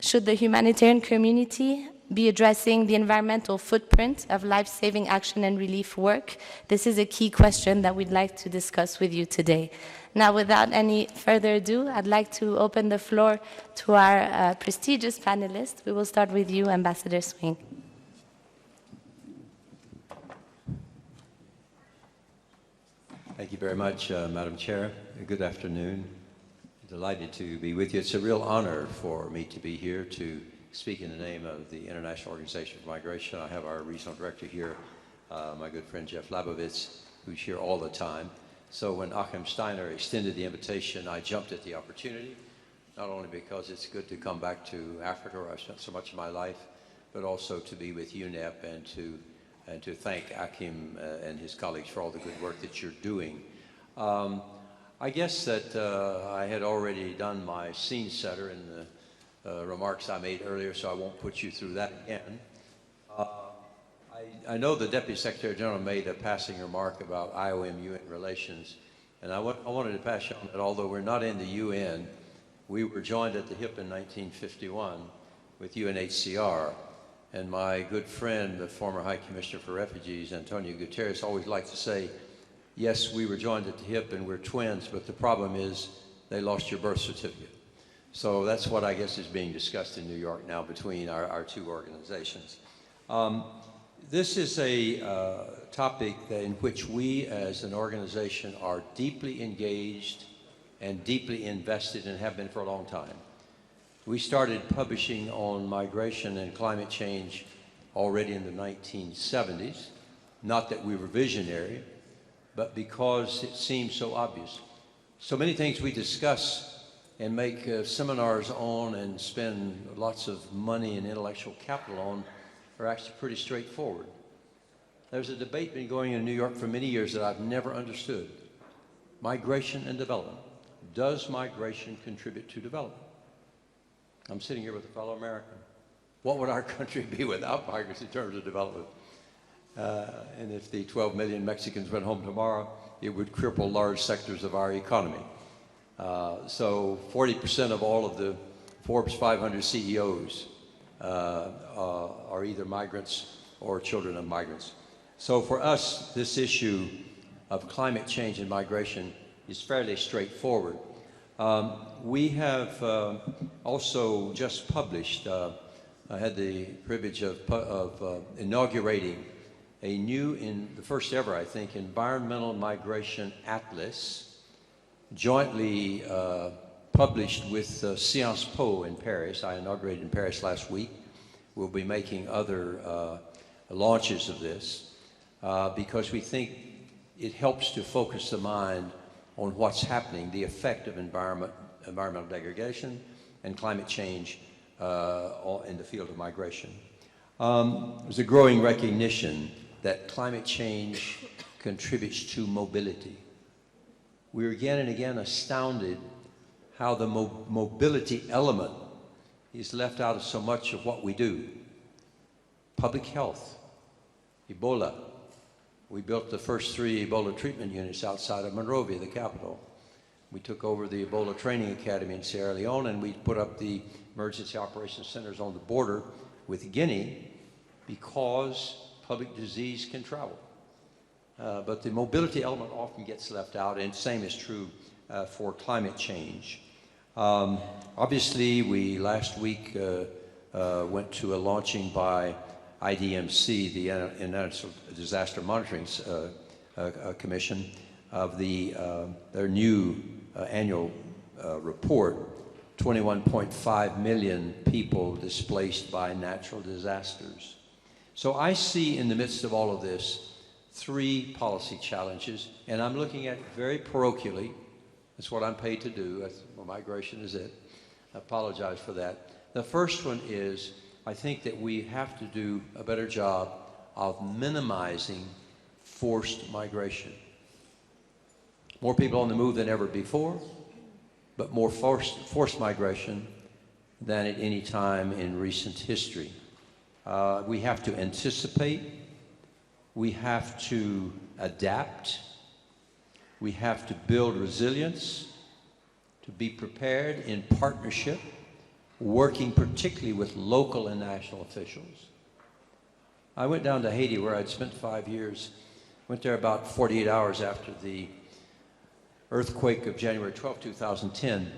Should the humanitarian community be addressing the environmental footprint of life-saving action and relief work? This is a key question that we'd like to discuss with you today. Now, without any further ado, I'd like to open the floor to our prestigious panelists. We will start with you, Ambassador Swing.
Thank you very much, Madam Chair. Good afternoon. Delighted to be with you. It's a real honor for me to be here to speak in the name of the International Organization for Migration. I have our regional director here, my good friend Jeff Labovitz, who's here all the time. So when Akim Steiner extended the invitation, I jumped at the opportunity, not only because it's good to come back to Africa, where I've spent so much of my life, but also to be with UNEP and to thank Akim and his colleagues for all the good work that you're doing. I guess that I had already done my scene setter in the remarks I made earlier, so I won't put you through that again. I know the Deputy Secretary General made a passing remark about IOM-UN relations, and I wanted to pass on that although we're not in the UN, we were joined at the hip in 1951 with UNHCR, And my good friend, the former High Commissioner for Refugees, Antonio Guterres, always liked to say, yes, we were joined at the hip and we're twins, but the problem is they lost your birth certificate. So that's what I guess is being discussed in New York now between our two organizations. This is a topic in which we as an organization are deeply engaged and deeply invested and have been for a long time. We started publishing on migration and climate change already in the 1970s. Not that we were visionary, but because it seemed so obvious. So many things we discuss and make seminars on and spend lots of money and intellectual capital on are actually pretty straightforward. There's a debate been going in New York for many years that I've never understood. Migration and development. Does migration contribute to development? I'm sitting here with a fellow American. What would our country be without migrants in terms of development? And if the 12 million Mexicans went home tomorrow, it would cripple large sectors of our economy. So 40% of all of the Forbes 500 CEOs are either migrants or children of migrants. So for us, this issue of climate change and migration is fairly straightforward. We have also just published, I had the privilege of inaugurating a new, the first ever, I think, Environmental Migration Atlas, jointly published with Sciences Po in Paris. I inaugurated in Paris last week. We'll be making other launches of this because we think it helps to focus the mind on what's happening, the effect of environmental degradation and climate change in the field of migration. There's a growing recognition that climate change contributes to mobility. We're again and again astounded how the mobility element is left out of so much of what we do. Public health, Ebola. We built the first 3 Ebola treatment units outside of Monrovia, the capital. We took over the Ebola Training Academy in Sierra Leone, and we put up the emergency operations centers on the border with Guinea because public disease can travel. But the mobility element often gets left out, and same is true for climate change. Obviously, we last week went to a launching by IDMC, the International Disaster Monitoring Commission, of their new annual report, 21.5 million people displaced by natural disasters. So I see in the midst of all of this 3 policy challenges, and I'm looking at it very parochially. That's what I'm paid to do. Well, migration is it. I apologize for that. The first one is, I think that we have to do a better job of minimizing forced migration. More people on the move than ever before, but more forced migration than at any time in recent history. We have to anticipate, we have to adapt, we have to build resilience, to be prepared in partnership, working particularly with local and national officials. I went down to Haiti where I'd spent 5 years, went there about 48 hours after the earthquake of January 12, 2010.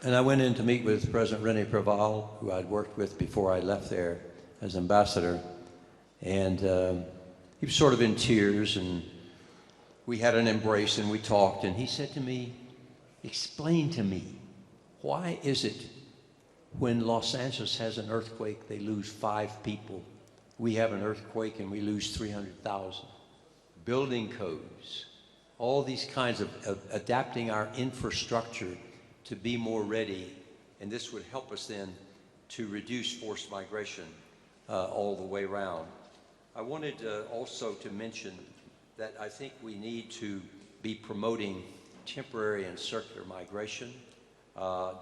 And I went in to meet with President René Préval, who I'd worked with before I left there as ambassador. And he was sort of in tears, and we had an embrace and we talked, and he said to me, explain to me, why is it when Los Angeles has an earthquake, they lose 5 people? We have an earthquake and we lose 300,000. Building codes, all these kinds of adapting our infrastructure to be more ready, and this would help us then to reduce forced migration all the way around. I wanted also to mention that I think we need to be promoting temporary and circular migration,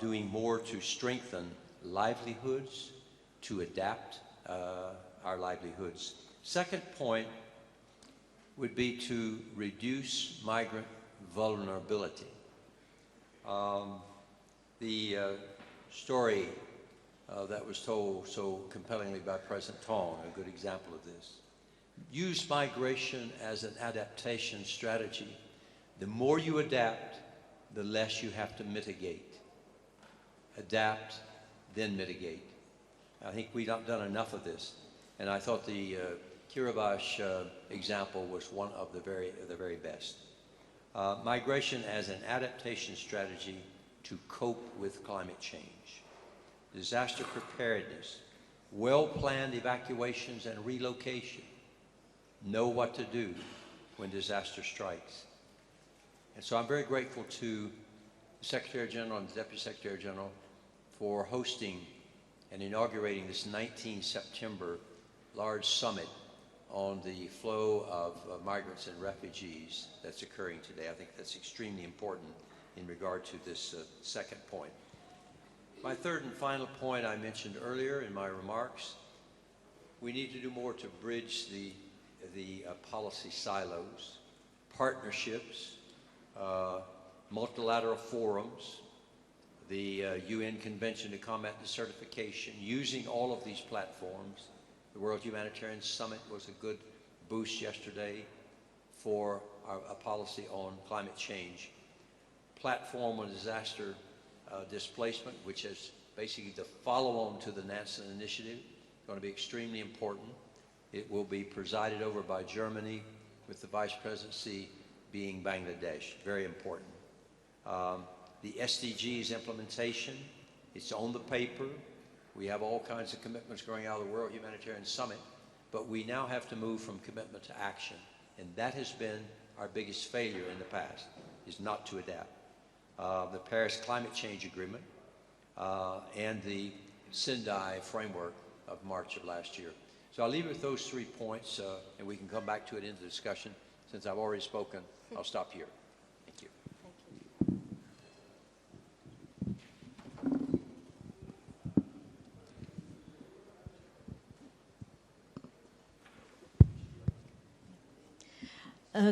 doing more to strengthen livelihoods, to adapt our livelihoods. Second point would be to reduce migrant vulnerability. The story that was told so compellingly by President Tong, a good example of this. Use migration as an adaptation strategy. The more you adapt, the less you have to mitigate. Adapt, then mitigate. I think we've not done enough of this. And I thought the Kiribati example was one of the very best. Migration as an adaptation strategy to cope with climate change. Disaster preparedness, well-planned evacuations and relocation. Know what to do when disaster strikes. And so I'm very grateful to the Secretary General and the Deputy Secretary General for hosting and inaugurating this 19 September large summit on the flow of migrants and refugees that's occurring today. I think that's extremely important in regard to this second point. My third and final point I mentioned earlier in my remarks, we need to do more to bridge the policy silos, partnerships, multilateral forums, the UN Convention to Combat Desertification, using all of these platforms. The World Humanitarian Summit was a good boost yesterday for a policy on climate change. Platform on disaster displacement, which is basically the follow-on to the NASA initiative, going to be extremely important. It will be presided over by Germany, with the vice presidency being Bangladesh. Very important. The SDGs implementation, it's on the paper. We have all kinds of commitments going out of the World Humanitarian Summit, but we now have to move from commitment to action. And that has been our biggest failure in the past, is not to adapt. The Paris Climate Change Agreement and the Sendai framework of March of last year. So I'll leave it with those 3 points, and we can come back to it in the discussion. Since I've already spoken, I'll stop here. Thank you.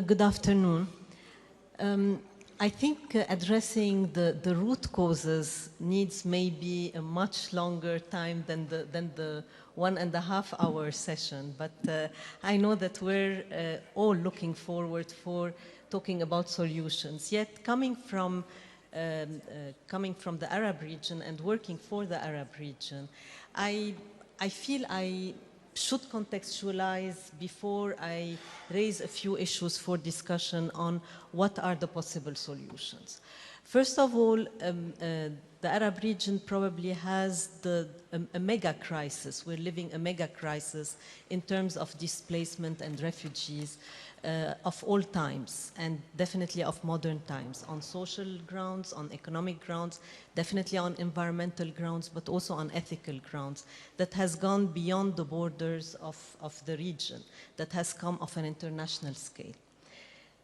Good afternoon. I think addressing the root causes needs maybe a much longer time than the 1.5 hour session, but I know that we're all looking forward for talking about solutions. Yet coming from the Arab region and working for the Arab region, I feel I should contextualize before I raise a few issues for discussion on what are the possible solutions. First of all, the Arab region probably has a mega crisis. We're living a mega crisis in terms of displacement and refugees of all times, and definitely of modern times, on social grounds, on economic grounds, definitely on environmental grounds, but also on ethical grounds, that has gone beyond the borders of the region, that has come of an international scale.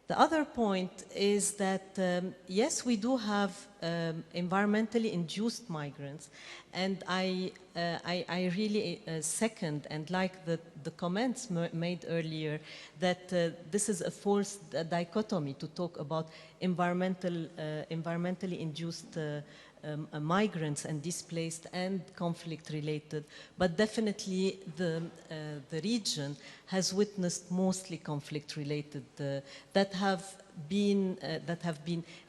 The other point is that, yes, we do have environmentally induced migrants, and I really second and like the comments made earlier that this is a false dichotomy to talk about environmentally induced migrants and displaced and conflict related, but definitely the region has witnessed mostly conflict related that have been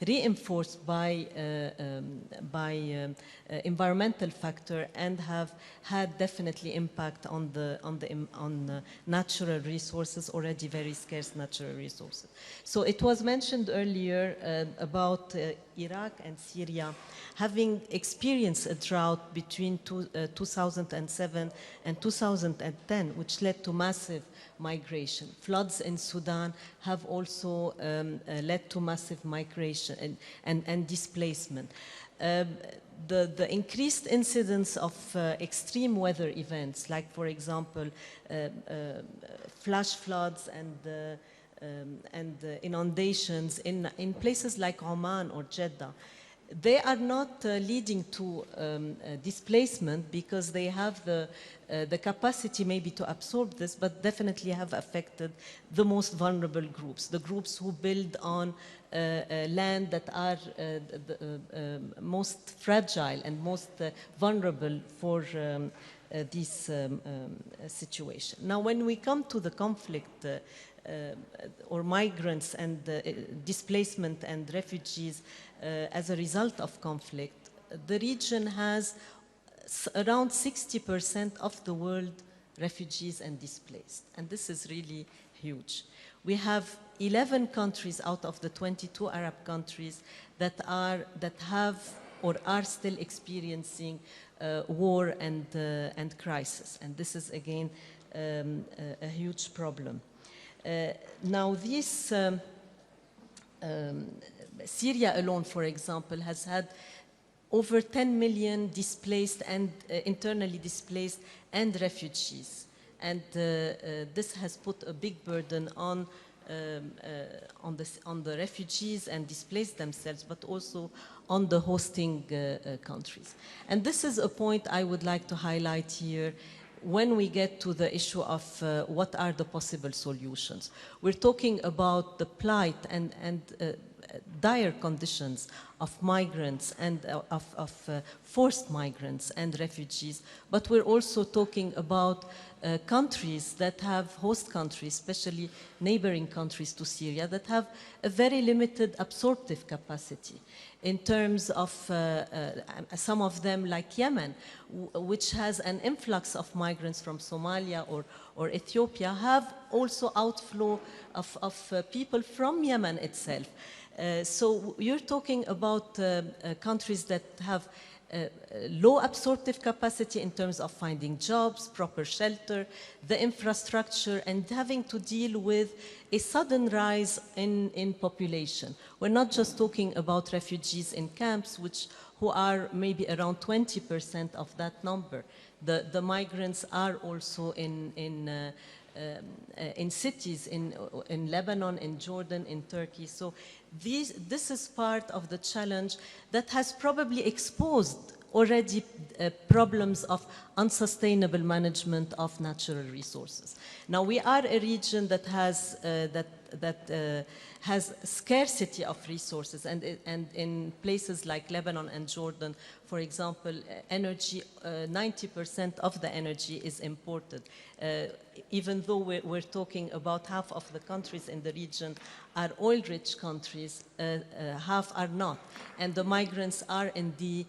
reinforced by environmental factor and have had definitely impact on natural resources, already very scarce natural resources. So it was mentioned earlier about Iraq and Syria having experienced a drought between 2007 and 2010, which led to massive migration. Floods in Sudan have also led to massive migration and displacement. The increased incidence of extreme weather events, like for example, flash floods and inundations in places like Oman or Jeddah, they are not leading to displacement because they have the capacity maybe to absorb this, but definitely have affected the most vulnerable groups, the groups who build on land that are most fragile and most vulnerable for this situation. Now, when we come to the conflict or migrants and displacement and refugees as a result of conflict, the region has around 60% of the world refugees and displaced. And this is really huge. We have 11 countries out of the 22 Arab countries that have or are still experiencing war and crisis. And this is, again, a huge problem. Now, this Syria alone, for example, has had over 10 million displaced and internally displaced and refugees. And this has put a big burden on the refugees and displaced themselves, but also on the hosting countries. And this is a point I would like to highlight here when we get to the issue of what are the possible solutions. We're talking about the plight and dire conditions of migrants and of forced migrants and refugees, but we're also talking about countries that have, host countries, especially neighboring countries to Syria, that have a very limited absorptive capacity in terms of some of them, like Yemen, which has an influx of migrants from Somalia or Ethiopia, have also outflow of people from Yemen itself. So you're talking about countries that have low absorptive capacity in terms of finding jobs, proper shelter, the infrastructure, and having to deal with a sudden rise in population. We're not just talking about refugees in camps, who are maybe around 20% of that number. The migrants are also in cities in Lebanon, in Jordan, in Turkey. So this is part of the challenge that has probably exposed already problems of unsustainable management of natural resources. Now, we are a region that has has scarcity of resources, and in places like Lebanon and Jordan, for example, energy, 90% of the energy is imported. Even though we're talking about half of the countries in the region are oil-rich countries, half are not, and the migrants are in the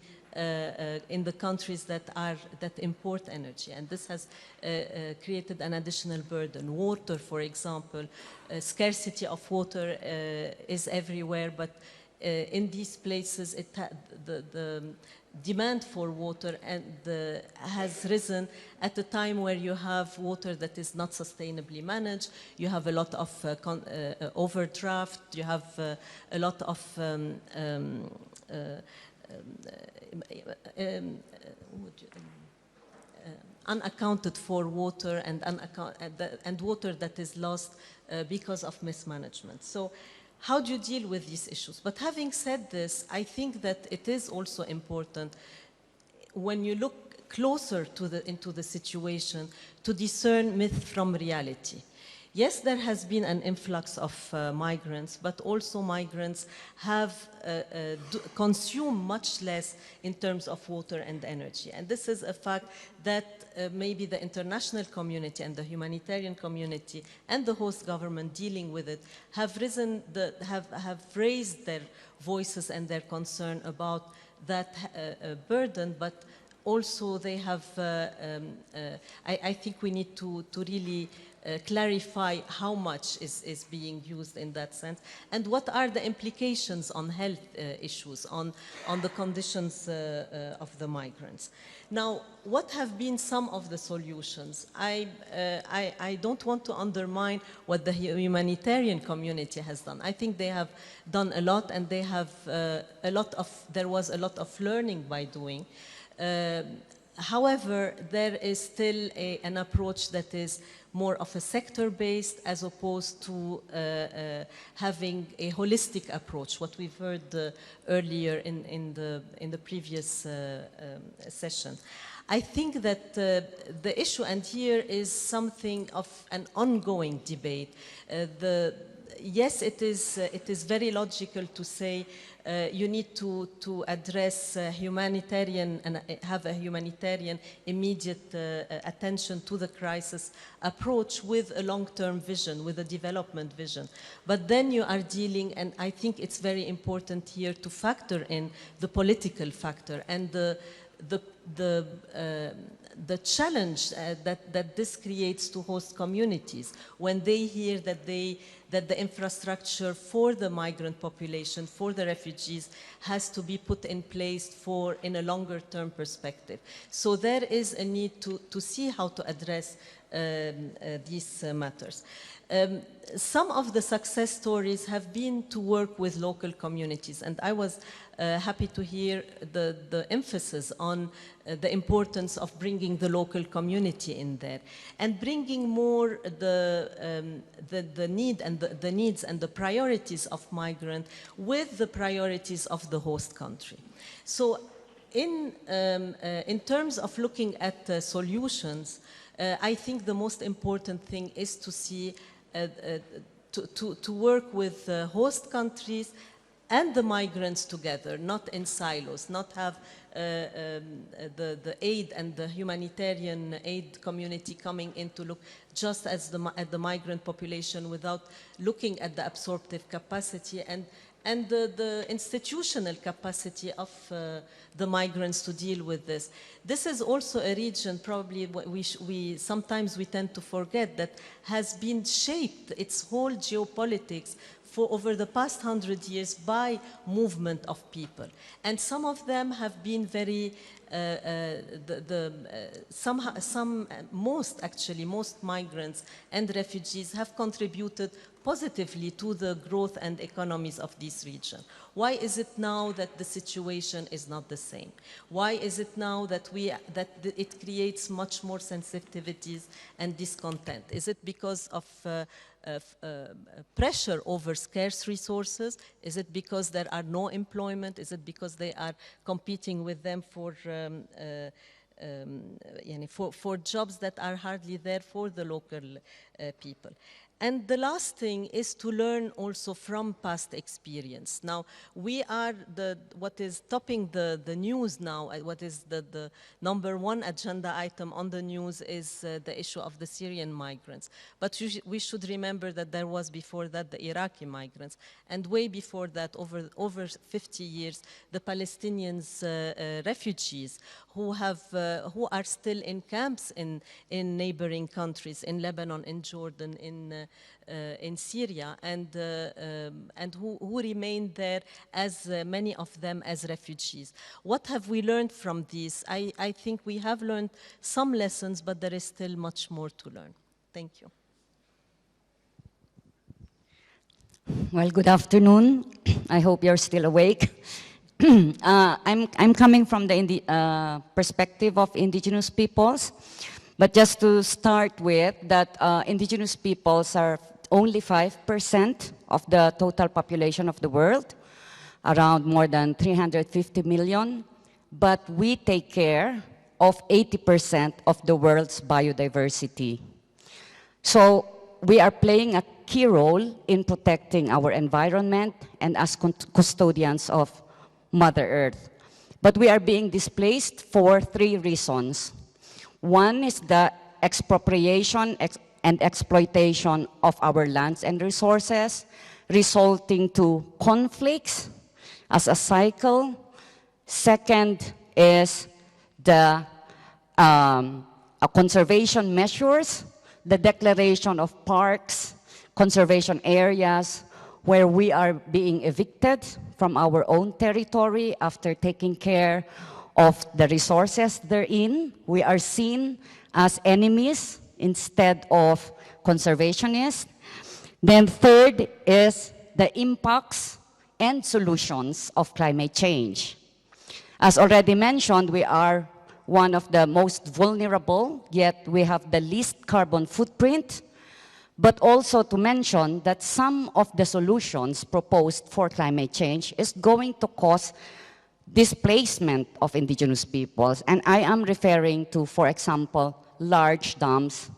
countries that import energy, and this has created an additional burden. Water, for example, scarcity of water is everywhere, but in these places, the demand for water has risen at a time where you have water that is not sustainably managed. You have a lot of overdraft. You have a lot of unaccounted for water and water that is lost because of mismanagement. So how do you deal with these issues? But having said this, I think that it is also important, when you look closer into the situation, to discern myth from reality. Yes, there has been an influx of migrants, but also migrants have consumed much less in terms of water and energy. And this is a fact that maybe the international community and the humanitarian community and the host government dealing with it have raised their voices and their concern about that burden, but also they have, I think we need to really clarify how much is being used in that sense, and what are the implications on health issues, on the conditions of the migrants. Now, what have been some of the solutions? I don't want to undermine what the humanitarian community has done. I think they have done a lot, and they have there was a lot of learning by doing. However, there is still an approach that is more of a sector-based as opposed to having a holistic approach, what we've heard earlier in the previous session. I think that the issue, and here is something of an ongoing debate. Yes, it is very logical to say you need to address humanitarian and have a humanitarian immediate attention to the crisis approach with a long-term vision, with a development vision. But then you are dealing, and I think it's very important here to factor in the political factor and the challenge that this creates to host communities when they hear that the infrastructure for the migrant population, for the refugees, has to be put in place in a longer term perspective. So there is a need to see how to address these matters. Some of the success stories have been to work with local communities, and I was happy to hear the emphasis on the importance of bringing the local community in there and bringing more the need and the needs and the priorities of migrants with the priorities of the host country. So in terms of looking at solutions, I think the most important thing is to see to work with host countries and the migrants together, not in silos, not have the aid and the humanitarian aid community coming in to look just at the migrant population without looking at the absorptive capacity and the institutional capacity of the migrants to deal with this. This is also a region, probably sometimes we tend to forget, that has been shaped, its whole geopolitics, for over the past 100 years by movement of people. And some of them have been very, most migrants and refugees have contributed positively to the growth and economies of this region. Why is it now that the situation is not the same? Why is it now that it creates much more sensitivities and discontent? Is it because of pressure over scarce resources? Is it because there are no employment? Is it because they are competing with them for jobs that are hardly there for the local people? And the last thing is to learn also from past experience. Now, we are what is topping the news now, what is the #1 agenda item on the news is the issue of the Syrian migrants. But we should remember that there was before that the Iraqi migrants, and way before that, over 50 years, the Palestinians refugees who are still in camps in neighboring countries, in Lebanon, in Jordan, in Syria, and who remain there, as many of them as refugees. What have we learned from this? I think we have learned some lessons, but there is still much more to learn. Thank you.
Well, good afternoon. I hope you're still awake. I'm coming from the perspective of indigenous peoples. But just to start with, that indigenous peoples are only 5% of the total population of the world, around more than 350 million. But we take care of 80% of the world's biodiversity. So we are playing a key role in protecting our environment and as custodians of Mother Earth. But we are being displaced for 3 reasons. One is the expropriation and exploitation of our lands and resources, resulting to conflicts as a cycle. Second is the conservation measures, the declaration of parks, conservation areas, where we are being evicted from our own territory after taking care of the resources therein. We are seen as enemies instead of conservationists. Then third is the impacts and solutions of climate change. As already mentioned, we are one of the most vulnerable, yet we have the least carbon footprint, but also to mention that some of the solutions proposed for climate change is going to cause displacement of indigenous peoples. And I am referring to, for example, large dams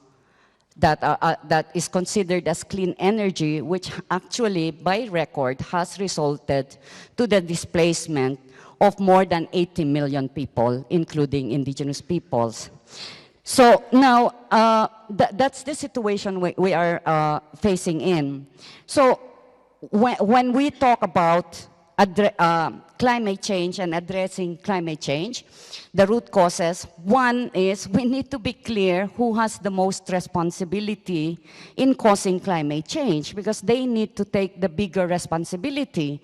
that is considered as clean energy, which actually, by record, has resulted to the displacement of more than 80 million people, including indigenous peoples. So now, that's the situation we are facing in. So when we talk about climate change and addressing climate change, the root causes, one is we need to be clear who has the most responsibility in causing climate change, because they need to take the bigger responsibility.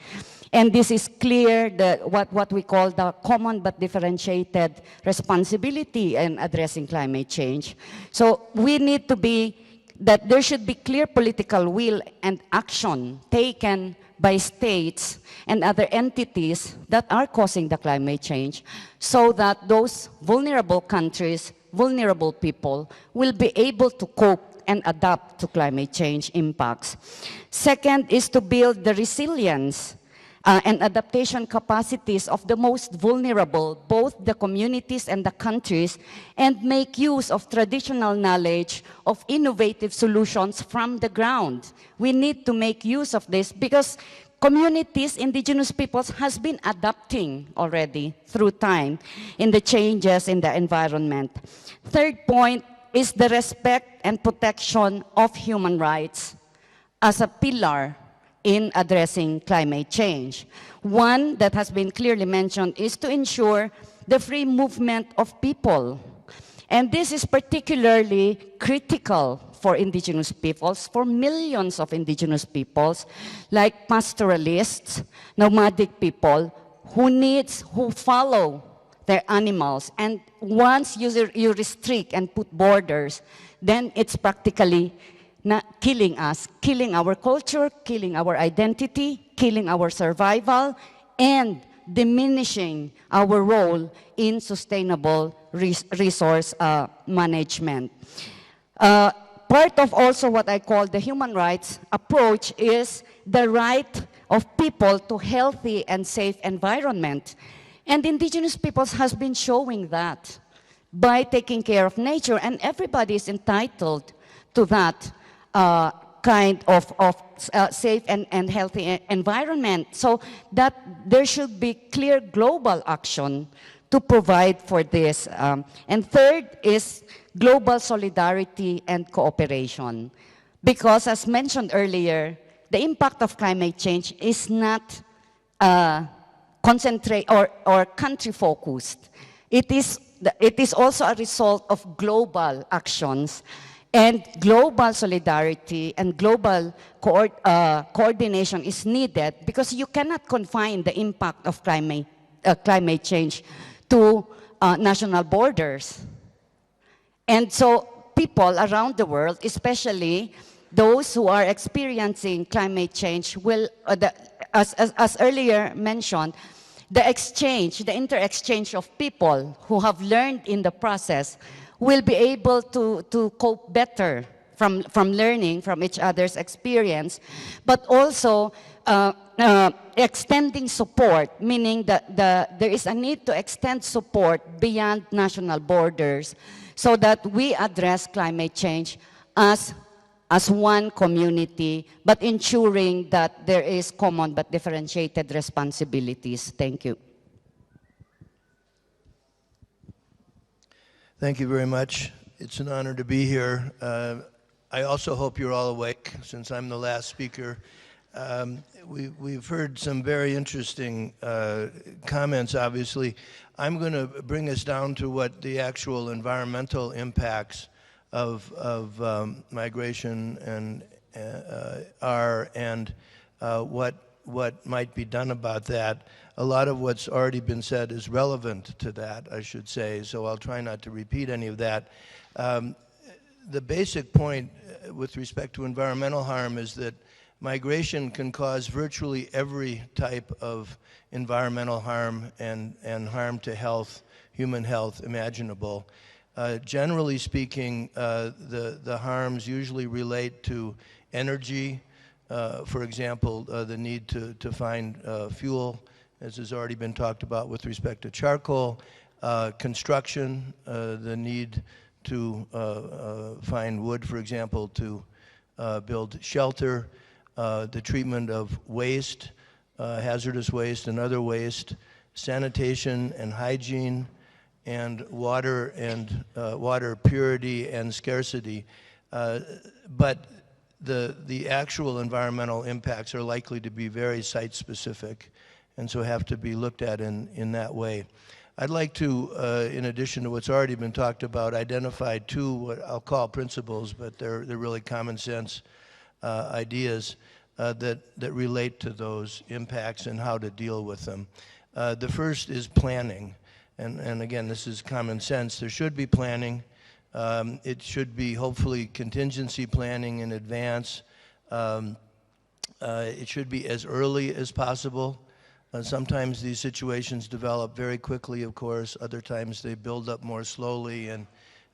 And this is clear, what we call the common but differentiated responsibility in addressing climate change. So we need to be, that there should be clear political will and action taken by states and other entities that are causing the climate change, so that those vulnerable countries, vulnerable people, will be able to cope and adapt to climate change impacts. Second is to build the resilience and adaptation capacities of the most vulnerable, both the communities and the countries, and make use of traditional knowledge of innovative solutions from the ground. We need to make use of this because communities, indigenous peoples, has been adapting already through time in the changes in the environment. Third point is the respect and protection of human rights as a pillar in addressing climate change. One that has been clearly mentioned is to ensure the free movement of people. And this is particularly critical for indigenous peoples, for millions of indigenous peoples, like pastoralists, nomadic people, who follow their animals. And once you restrict and put borders, then it's practically killing us, killing our culture, killing our identity, killing our survival, and diminishing our role in sustainable resource management. Part of also what I call the human rights approach is the right of people to healthy and safe environment. And indigenous peoples has been showing that by taking care of nature, and everybody is entitled to that kind of safe and healthy environment, so that there should be clear global action to provide for this. And third is global solidarity and cooperation. Because as mentioned earlier, the impact of climate change is not concentrate or country focused. It is also a result of global actions. And global solidarity and global coordination is needed, because you cannot confine the impact of climate change to national borders. And so people around the world, especially those who are experiencing climate change, will, as earlier mentioned, the inter-exchange of people who have learned in the process will be able to cope better from learning from each other's experience, but also extending support, meaning that there is a need to extend support beyond national borders so that we address climate change as one community, but ensuring that there is common but differentiated responsibilities. Thank you.
Thank you very much. It's an honor to be here. I also hope you're all awake, since I'm the last speaker. We've heard some very interesting comments, obviously. I'm going to bring us down to what the actual environmental impacts of migration and are, and what might be done about that. A lot of what's already been said is relevant to that, I should say, so I'll try not to repeat any of that. The basic point with respect to environmental harm is that migration can cause virtually every type of environmental harm and harm to health, human health imaginable. Generally speaking, the harms usually relate to energy. For example, the need to find fuel, as has already been talked about with respect to charcoal, construction, the need to find wood, for example, to build shelter, the treatment of waste, hazardous waste and other waste, sanitation and hygiene, and water purity and scarcity. But the actual environmental impacts are likely to be very site-specific, and so have to be looked at in that way. I'd like to, in addition to what's already been talked about, identify two what I'll call principles, but they're really common sense ideas that relate to those impacts and how to deal with them. The first is planning, and again, this is common sense. There should be planning. It should be hopefully contingency planning in advance. It should be as early as possible. Sometimes these situations develop very quickly, of course. Other times they build up more slowly, and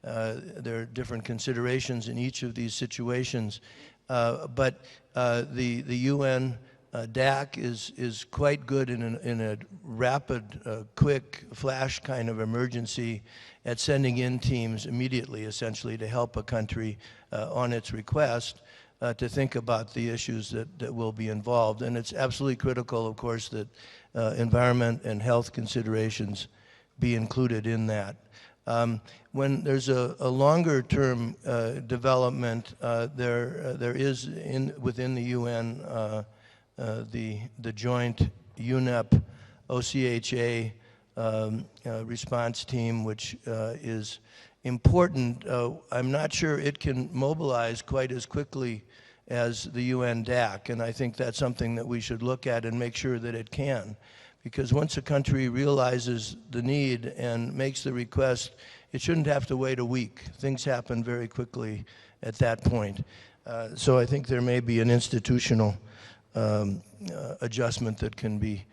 there are different considerations in each of these situations. But the UN DAC is quite good in a rapid, quick, flash kind of emergency at sending in teams immediately, essentially, to help a country on its request to think about the issues that will be involved. And it's absolutely critical, of course, that environment and health considerations be included in that. When there's a longer-term development, there is within the UN the joint UNEP OCHA response team, which is important. I'm not sure it can mobilize quite as quickly as the UN DAC, and I think that's something that we should look at and make sure that it can. Because once a country realizes the need and makes the request, it shouldn't have to wait a week. Things happen very quickly at that point. So I think there may be an institutional adjustment that can be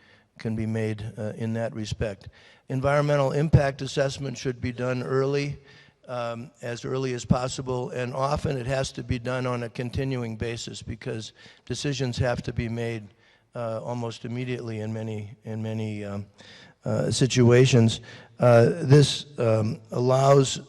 made in that respect. Environmental impact assessment should be done as early as possible, and often it has to be done on a continuing basis because decisions have to be made almost immediately in many situations. This allows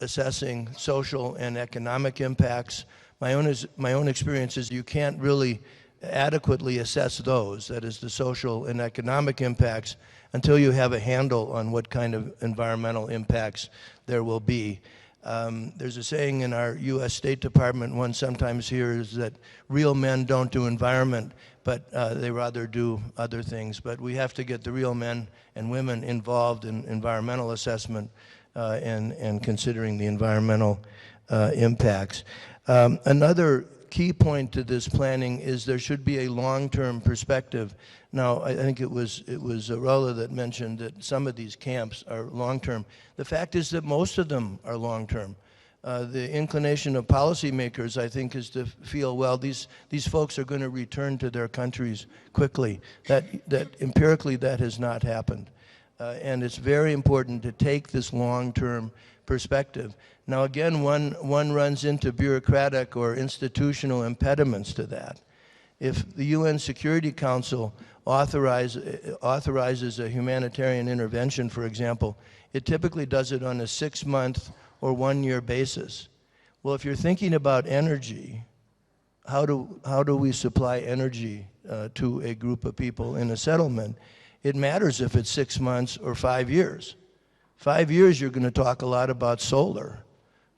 assessing social and economic impacts. My own experience is you can't really adequately assess those, that is the social and economic impacts, until you have a handle on what kind of environmental impacts there will be. There's a saying in our U.S. State Department one sometimes hears that real men don't do environment, but they rather do other things. But we have to get the real men and women involved in environmental assessment and considering the environmental impacts. Another key point to this planning is there should be a long-term perspective. Now, I think it was Rola that mentioned that some of these camps are long-term. The fact is that most of them are long-term. The inclination of policymakers, I think, is to feel, well, these folks are going to return to their countries quickly. That empirically, that has not happened. And it's very important to take this long-term perspective. Now, again, one runs into bureaucratic or institutional impediments to that. If the UN Security Council authorizes a humanitarian intervention, for example, it typically does it on a 6-month or 1-year basis. Well, if you're thinking about energy, how do we supply energy to a group of people in a settlement? It matters if it's 6 months or 5 years. 5 years, you're going to talk a lot about solar.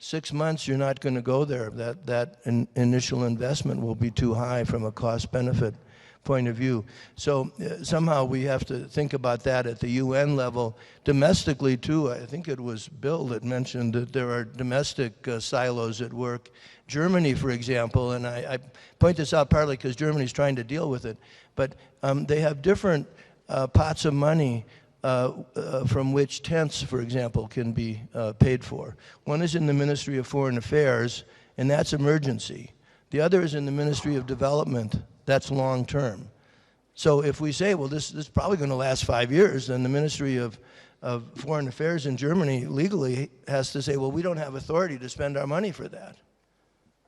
6 months, you're not going to go there. That initial investment will be too high from a cost-benefit point of view. So somehow we have to think about that at the UN level. Domestically, too, I think it was Bill that mentioned that there are domestic silos at work. Germany, for example, and I point this out partly because Germany's trying to deal with it, but they have different pots of money from which tents, for example, can be paid for. One is in the Ministry of Foreign Affairs, and that's emergency. The other is in the Ministry of Development. That's long-term. So if we say, well, this is probably going to last 5 years, then the Ministry of Foreign Affairs in Germany legally has to say, well, we don't have authority to spend our money for that.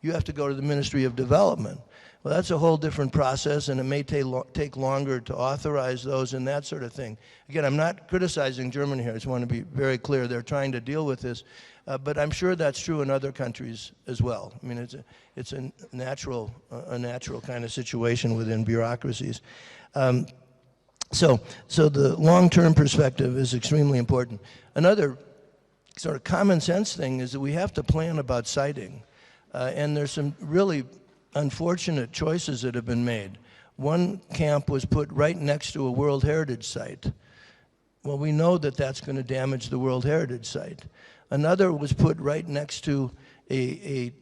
You have to go to the Ministry of Development. Well, that's a whole different process, and it may take longer to authorize those and that sort of thing. Again, I'm not criticizing Germany here. I just want to be very clear. They're trying to deal with this, but I'm sure that's true in other countries as well. I mean, it's a natural kind of situation within bureaucracies. So the long-term perspective is extremely important. Another sort of common sense thing is that we have to plan about siting. And there's some really unfortunate choices that have been made. One camp was put right next to a World Heritage Site. Well, we know that that's going to damage the World Heritage Site. Another was put right next to a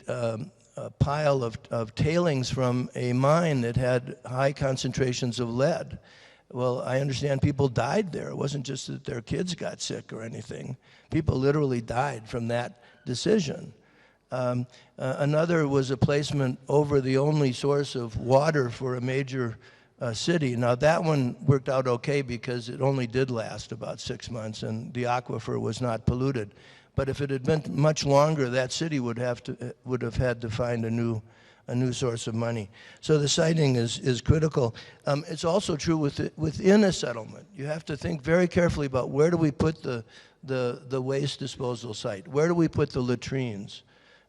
pile of tailings from a mine that had high concentrations of lead. Well, I understand people died there. It wasn't just that their kids got sick or anything. People literally died from that decision. Another was a placement over the only source of water for a major city. Now that one worked out okay because it only did last about 6 months and the aquifer was not polluted. But if it had been much longer, that city would have had to find a new source of money. So the siting is critical. It's also true within a settlement. You have to think very carefully about where do we put the waste disposal site? Where do we put the latrines?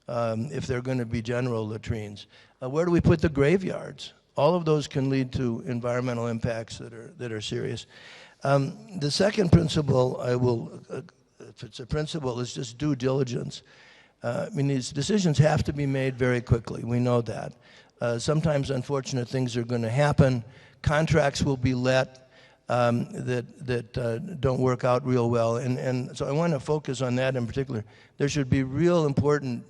If they're going to be general latrines. Where do we put the graveyards? All of those can lead to environmental impacts that are serious. The second principle, if it's a principle, is just due diligence. I mean, these decisions have to be made very quickly. We know that. Sometimes unfortunate things are going to happen. Contracts will be let that don't work out real well. And so I want to focus on that in particular. There should be real important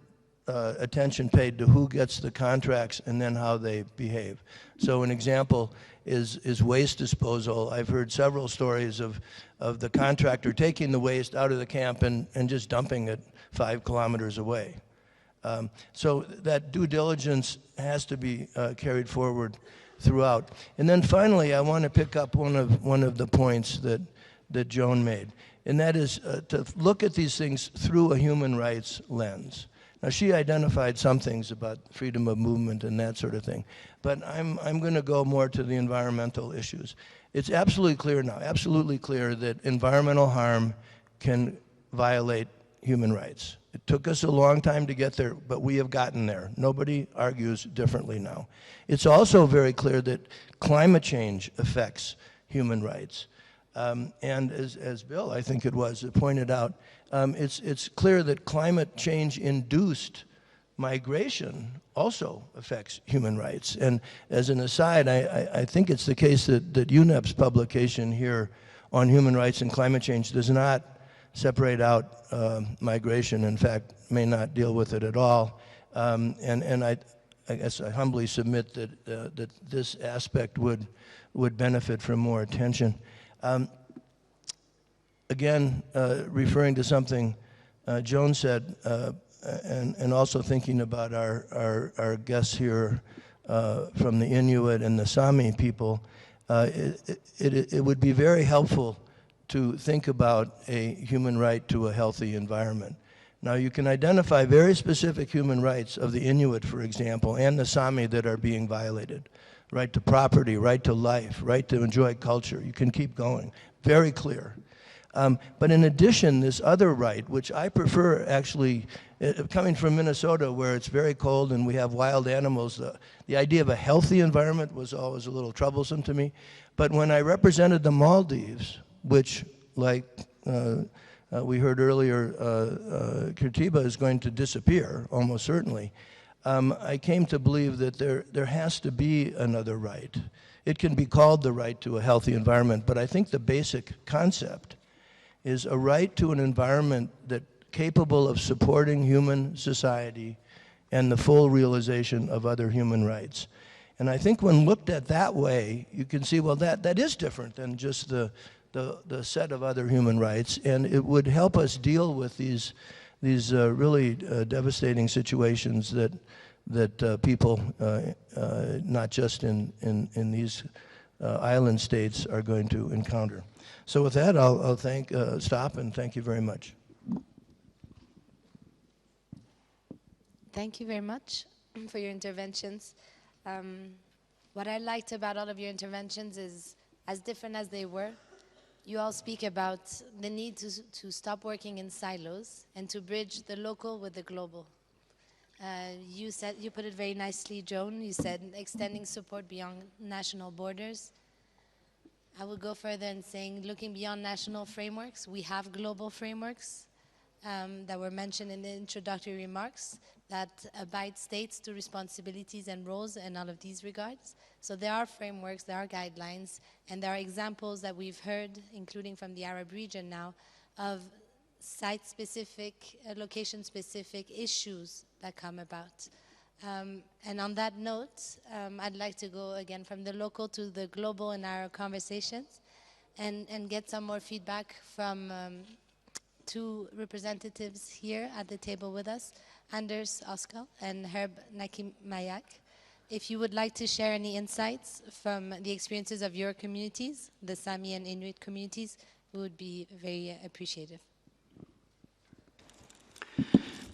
attention paid to who gets the contracts and then how they behave. So an example is waste disposal. I've heard several stories of the contractor taking the waste out of the camp and just dumping it 5 kilometers away. So that due diligence has to be carried forward throughout. And then finally, I want to pick up one of the points that Joan made, and that is to look at these things through a human rights lens. Now, she identified some things about freedom of movement and that sort of thing, but I'm going to go more to the environmental issues. It's absolutely clear now, absolutely clear that environmental harm can violate human rights. It took us a long time to get there, but we have gotten there. Nobody argues differently now. It's also very clear that climate change affects human rights. And as Bill, I think it was, pointed out, it's clear that climate change-induced migration also affects human rights. And as an aside, I think it's the case that UNEP's publication here on human rights and climate change does not separate out migration. In fact, may not deal with it at all. And I guess I humbly submit that this aspect would benefit from more attention. Again, referring to something Joan said, and also thinking about our guests here from the Inuit and the Sami people, it would be very helpful to think about a human right to a healthy environment. Now, you can identify very specific human rights of the Inuit, for example, and the Sami that are being violated. Right to property, right to life, right to enjoy culture. You can keep going. Very clear. But in addition, this other right, which I prefer actually, coming from Minnesota where it's very cold and we have wild animals, the idea of a healthy environment was always a little troublesome to me. But when I represented the Maldives, which, like we heard earlier, Kirtiba is going to disappear, almost certainly, I came to believe that there has to be another right. It can be called the right to a healthy environment, but I think the basic concept is a right to an environment that capable of supporting human society and the full realization of other human rights. And I think when looked at that way, you can see, well, that is different than just the set of other human rights, and it would help us deal with these really devastating situations that people, not just in these island states are going to encounter. So with that, I'll stop and thank you very much.
Thank you very much for your interventions. What I liked about all of your interventions is, as different as they were, you all speak about the need to stop working in silos and to bridge the local with the global. You put it very nicely, Joan. You said extending support beyond national borders. I would go further in saying, looking beyond national frameworks, we have global frameworks that were mentioned in the introductory remarks that abide states to responsibilities and roles in all of these regards. So there are frameworks, there are guidelines, and there are examples that we've heard, including from the Arab region now, of site-specific, location-specific issues that come about. And on that note, I'd like to go again from the local to the global in our conversations and get some more feedback from two representatives here at the table with us, Anders Oskal and Herb Nakimayak. If you would like to share any insights from the experiences of your communities, the Sami and Inuit communities, we would be very appreciative.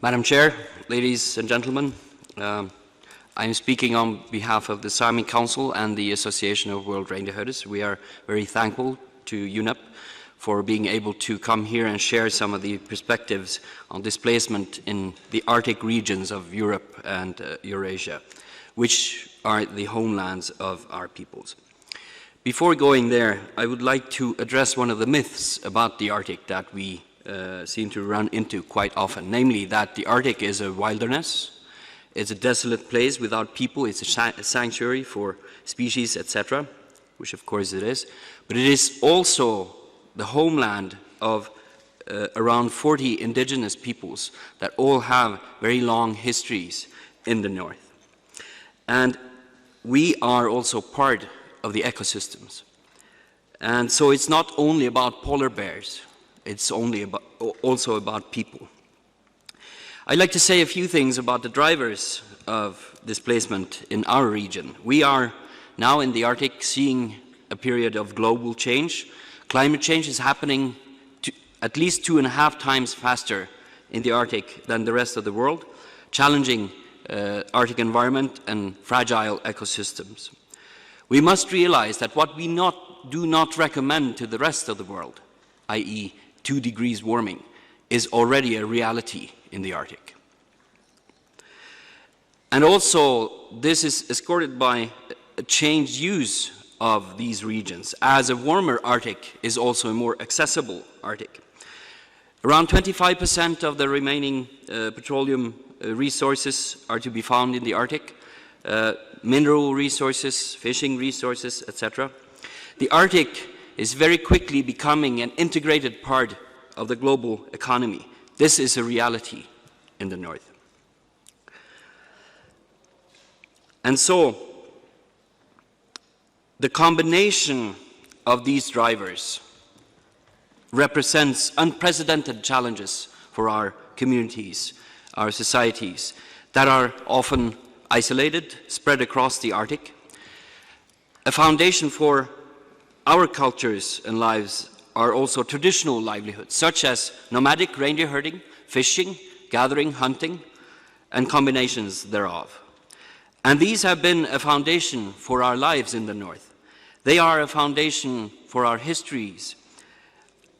Madam Chair, ladies and gentlemen, I'm speaking on behalf of the Sami Council and the Association of World Reindeer Herders. We are very thankful to UNEP for being able to come here and share some of the perspectives on displacement in the Arctic regions of Europe and Eurasia, which are the homelands of our peoples. Before going there, I would like to address one of the myths about the Arctic that we seem to run into quite often, namely that the Arctic is a wilderness, it's a desolate place without people, it's a sanctuary for species, etc., which of course it is, but it is also the homeland of around 40 indigenous peoples that all have very long histories in the north. And we are also part of the ecosystems. And so it's not only about polar bears, it's also about people. I'd like to say a few things about the drivers of displacement in our region. We are now in the Arctic seeing a period of global change. Climate change is happening at least 2.5 times faster in the Arctic than the rest of the world, challenging Arctic environment and fragile ecosystems. We must realize that what we do not recommend to the rest of the world, i.e. 2 degrees warming, is already a reality in the Arctic. And also, this is escorted by a changed use of these regions, as a warmer Arctic is also a more accessible Arctic. Around 25% of the remaining petroleum resources are to be found in the Arctic, mineral resources, fishing resources, etc. The Arctic is very quickly becoming an integrated part of the global economy. This is a reality in the north. And so, the combination of these drivers represents unprecedented challenges for our communities, our societies, that are often isolated, spread across the Arctic. A foundation for our cultures and lives are also traditional livelihoods, such as nomadic reindeer herding, fishing, gathering, hunting, and combinations thereof. And these have been a foundation for our lives in the north. They are a foundation for our histories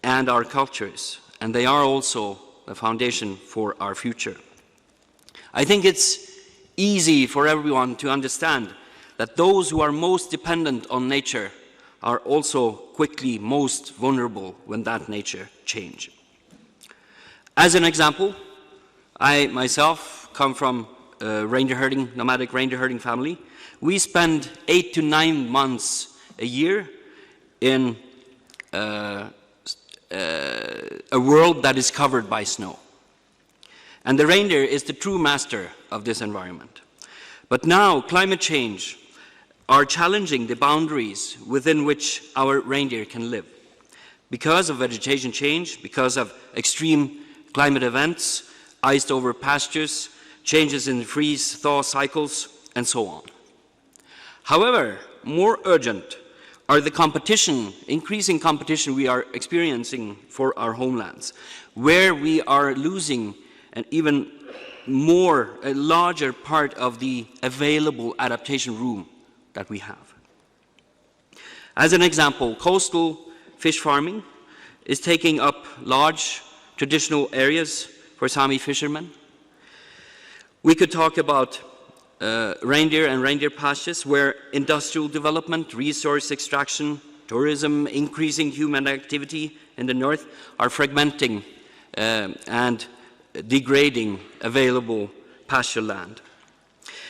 and our cultures, and they are also a foundation for our future. I think it's easy for everyone to understand that those who are most dependent on nature are also quickly most vulnerable when that nature changes. As an example, I myself come from a nomadic reindeer herding family. We spend 8 to 9 months a year in a world that is covered by snow. And the reindeer is the true master of this environment. But now climate change are challenging the boundaries within which our reindeer can live. Because of vegetation change, because of extreme climate events, iced over pastures, changes in freeze-thaw cycles, and so on. However, more urgent are the competition, increasing competition we are experiencing for our homelands, where we are losing an even more, a larger part of the available adaptation room that we have. As an example, coastal fish farming is taking up large traditional areas for Sami fishermen. We could talk about reindeer and reindeer pastures, where industrial development, resource extraction, tourism, increasing human activity in the north are fragmenting and degrading available pasture land.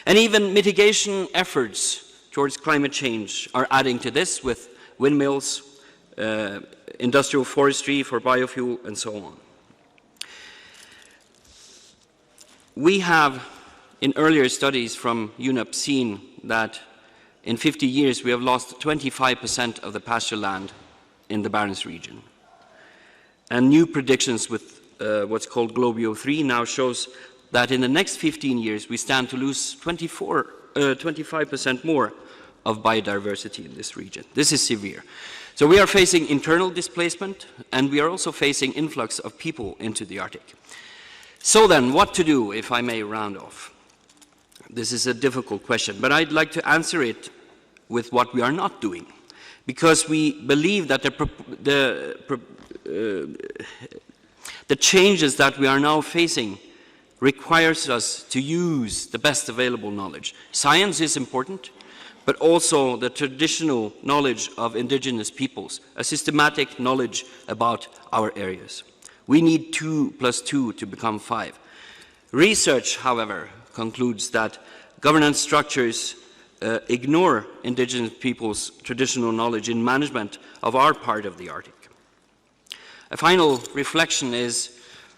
And even mitigation efforts towards climate change are adding to this, with windmills, industrial forestry for biofuel, and so on. We have, in earlier studies from UNEP, seen that in 50 years we have lost 25% of the pasture land in the Barents region. And new predictions with what's called Globio 3 now shows that in the next 15 years we stand to lose 25% more of biodiversity in this region. This is severe. So we are facing internal displacement, and we are also facing influx of people into the Arctic. So then, what to do, if I may round off? This is a difficult question, but I'd like to answer it with what we are not doing, because we believe that the changes that we are now facing requires us to use the best available knowledge. Science is important, but also the traditional knowledge of indigenous peoples, a systematic knowledge about our areas. We need 2 + 2 to become 5. Research, however, concludes that governance structures ignore indigenous peoples' traditional knowledge in management of our part of the Arctic. A final reflection is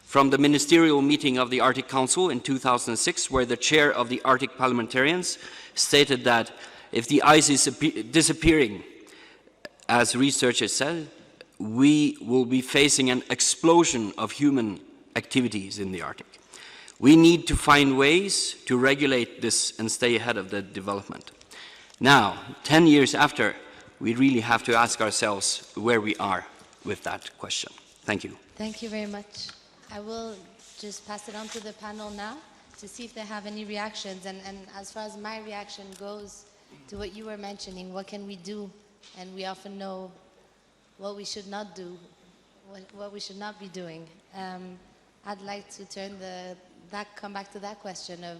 from the ministerial meeting of the Arctic Council in 2006, where the chair of the Arctic parliamentarians stated that if the ice is disappearing, as researchers said, we will be facing an explosion of human activities in the Arctic. We need to find ways to regulate this and stay ahead of the development. Now, 10 years after, we really have to ask ourselves where we are with that question. Thank you.
Thank you very much. I will just pass it on to the panel now to see if they have any reactions. And as far as my reaction goes to what you were mentioning, what can we do? And we often know what we should not do, what we should not be doing. I'd like to come back to that question of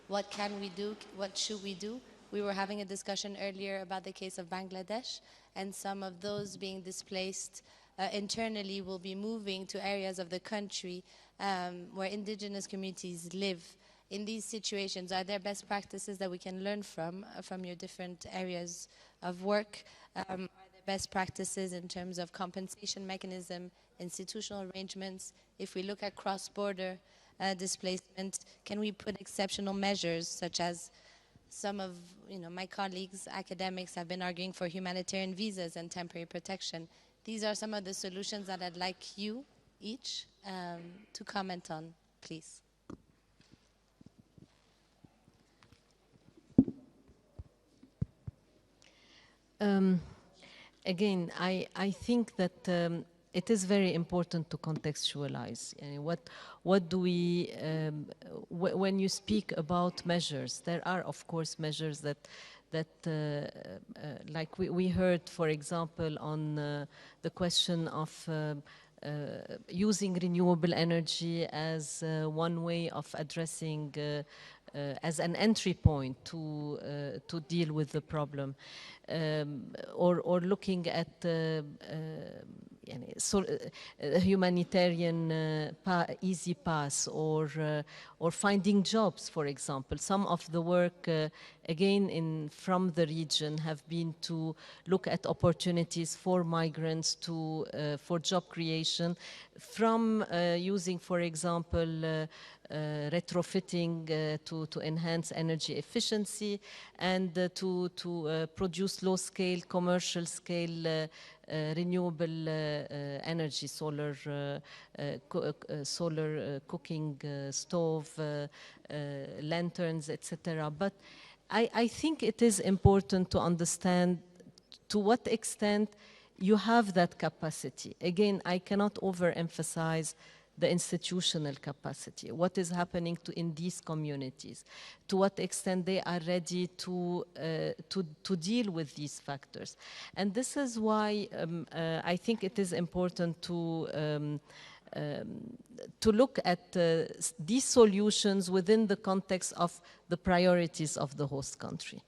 what can we do, what should we do? We were having a discussion earlier about the case of Bangladesh, and some of those being displaced internally will be moving to areas of the country where indigenous communities live. In these situations, are there best practices that we can learn from your different areas of work? Are there best practices in terms of compensation mechanism, institutional arrangements? If we look at cross-border displacement, can we put exceptional measures, such as some of my colleagues, academics, have been arguing for humanitarian visas and temporary protection? These are some of the solutions that I'd like you each to comment on, please.
Again, I think that it is very important to contextualize. What do we, when you speak about measures, there are of course measures that like we heard, for example, on the question of using renewable energy as one way of addressing, as an entry point to deal with the problem, or looking at humanitarian easy pass, or finding jobs, for example. Some of the work, again, from the region have been to look at opportunities for migrants for job creation, from using, for example, retrofitting to enhance energy efficiency, and to produce low-scale, commercial-scale renewable energy, solar cooking stove, lanterns, etc. But I think it is important to understand to what extent you have that capacity. Again, I cannot overemphasize the institutional capacity, what is happening in these communities, to what extent they are ready to deal with these factors. And this is why I think it is important to look at these solutions within the context of the priorities of the host country.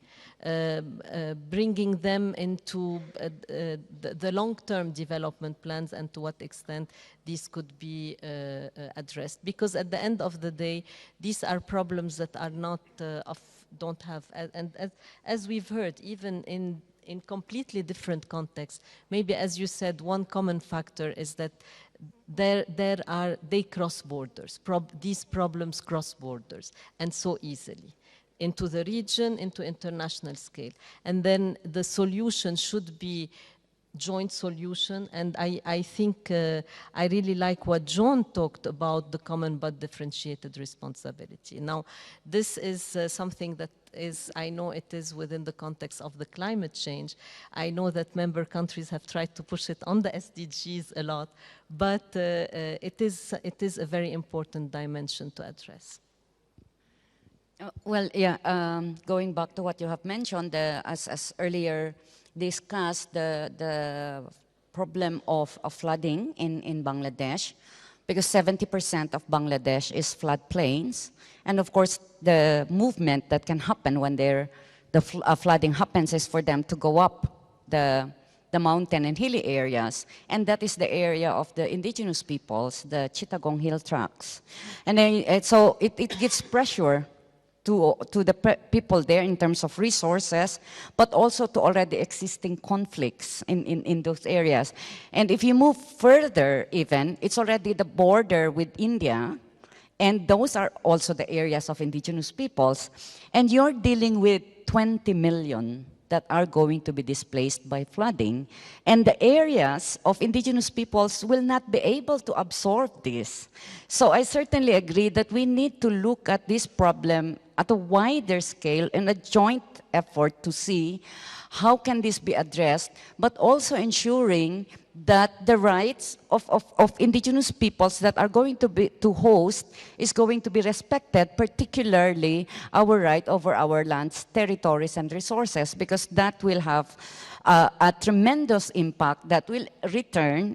Bringing them into the long-term development plans and to what extent these could be addressed. Because at the end of the day, these are problems that are not, don't have, and as we've heard, even in completely different contexts, maybe as you said, one common factor is that they cross borders. These problems cross borders, and so easily, into the region, into international scale. And then the solution should be joint solution, and I think I really like what John talked about, the common but differentiated responsibility. Now, this is something that is, I know it is within the context of the climate change. I know that member countries have tried to push it on the SDGs a lot, but it is a very important dimension to address.
Well, yeah, going back to what you have mentioned, as earlier discussed, the problem of flooding in Bangladesh, because 70% of Bangladesh is floodplains. And of course, the movement that can happen when the flooding happens is for them to go up the mountain and hilly areas. And that is the area of the indigenous peoples, the Chittagong Hill Tracts. And so it gives pressure to the people there in terms of resources, but also to already existing conflicts in those areas. And if you move further even, it's already the border with India, and those are also the areas of indigenous peoples. And you're dealing with 20 million that are going to be displaced by flooding. And the areas of indigenous peoples will not be able to absorb this. So I certainly agree that we need to look at this problem at a wider scale and a joint effort to see how can this be addressed, but also ensuring that the rights of indigenous peoples that are going to host is going to be respected, particularly our right over our lands, territories, and resources, because that will have a tremendous impact that will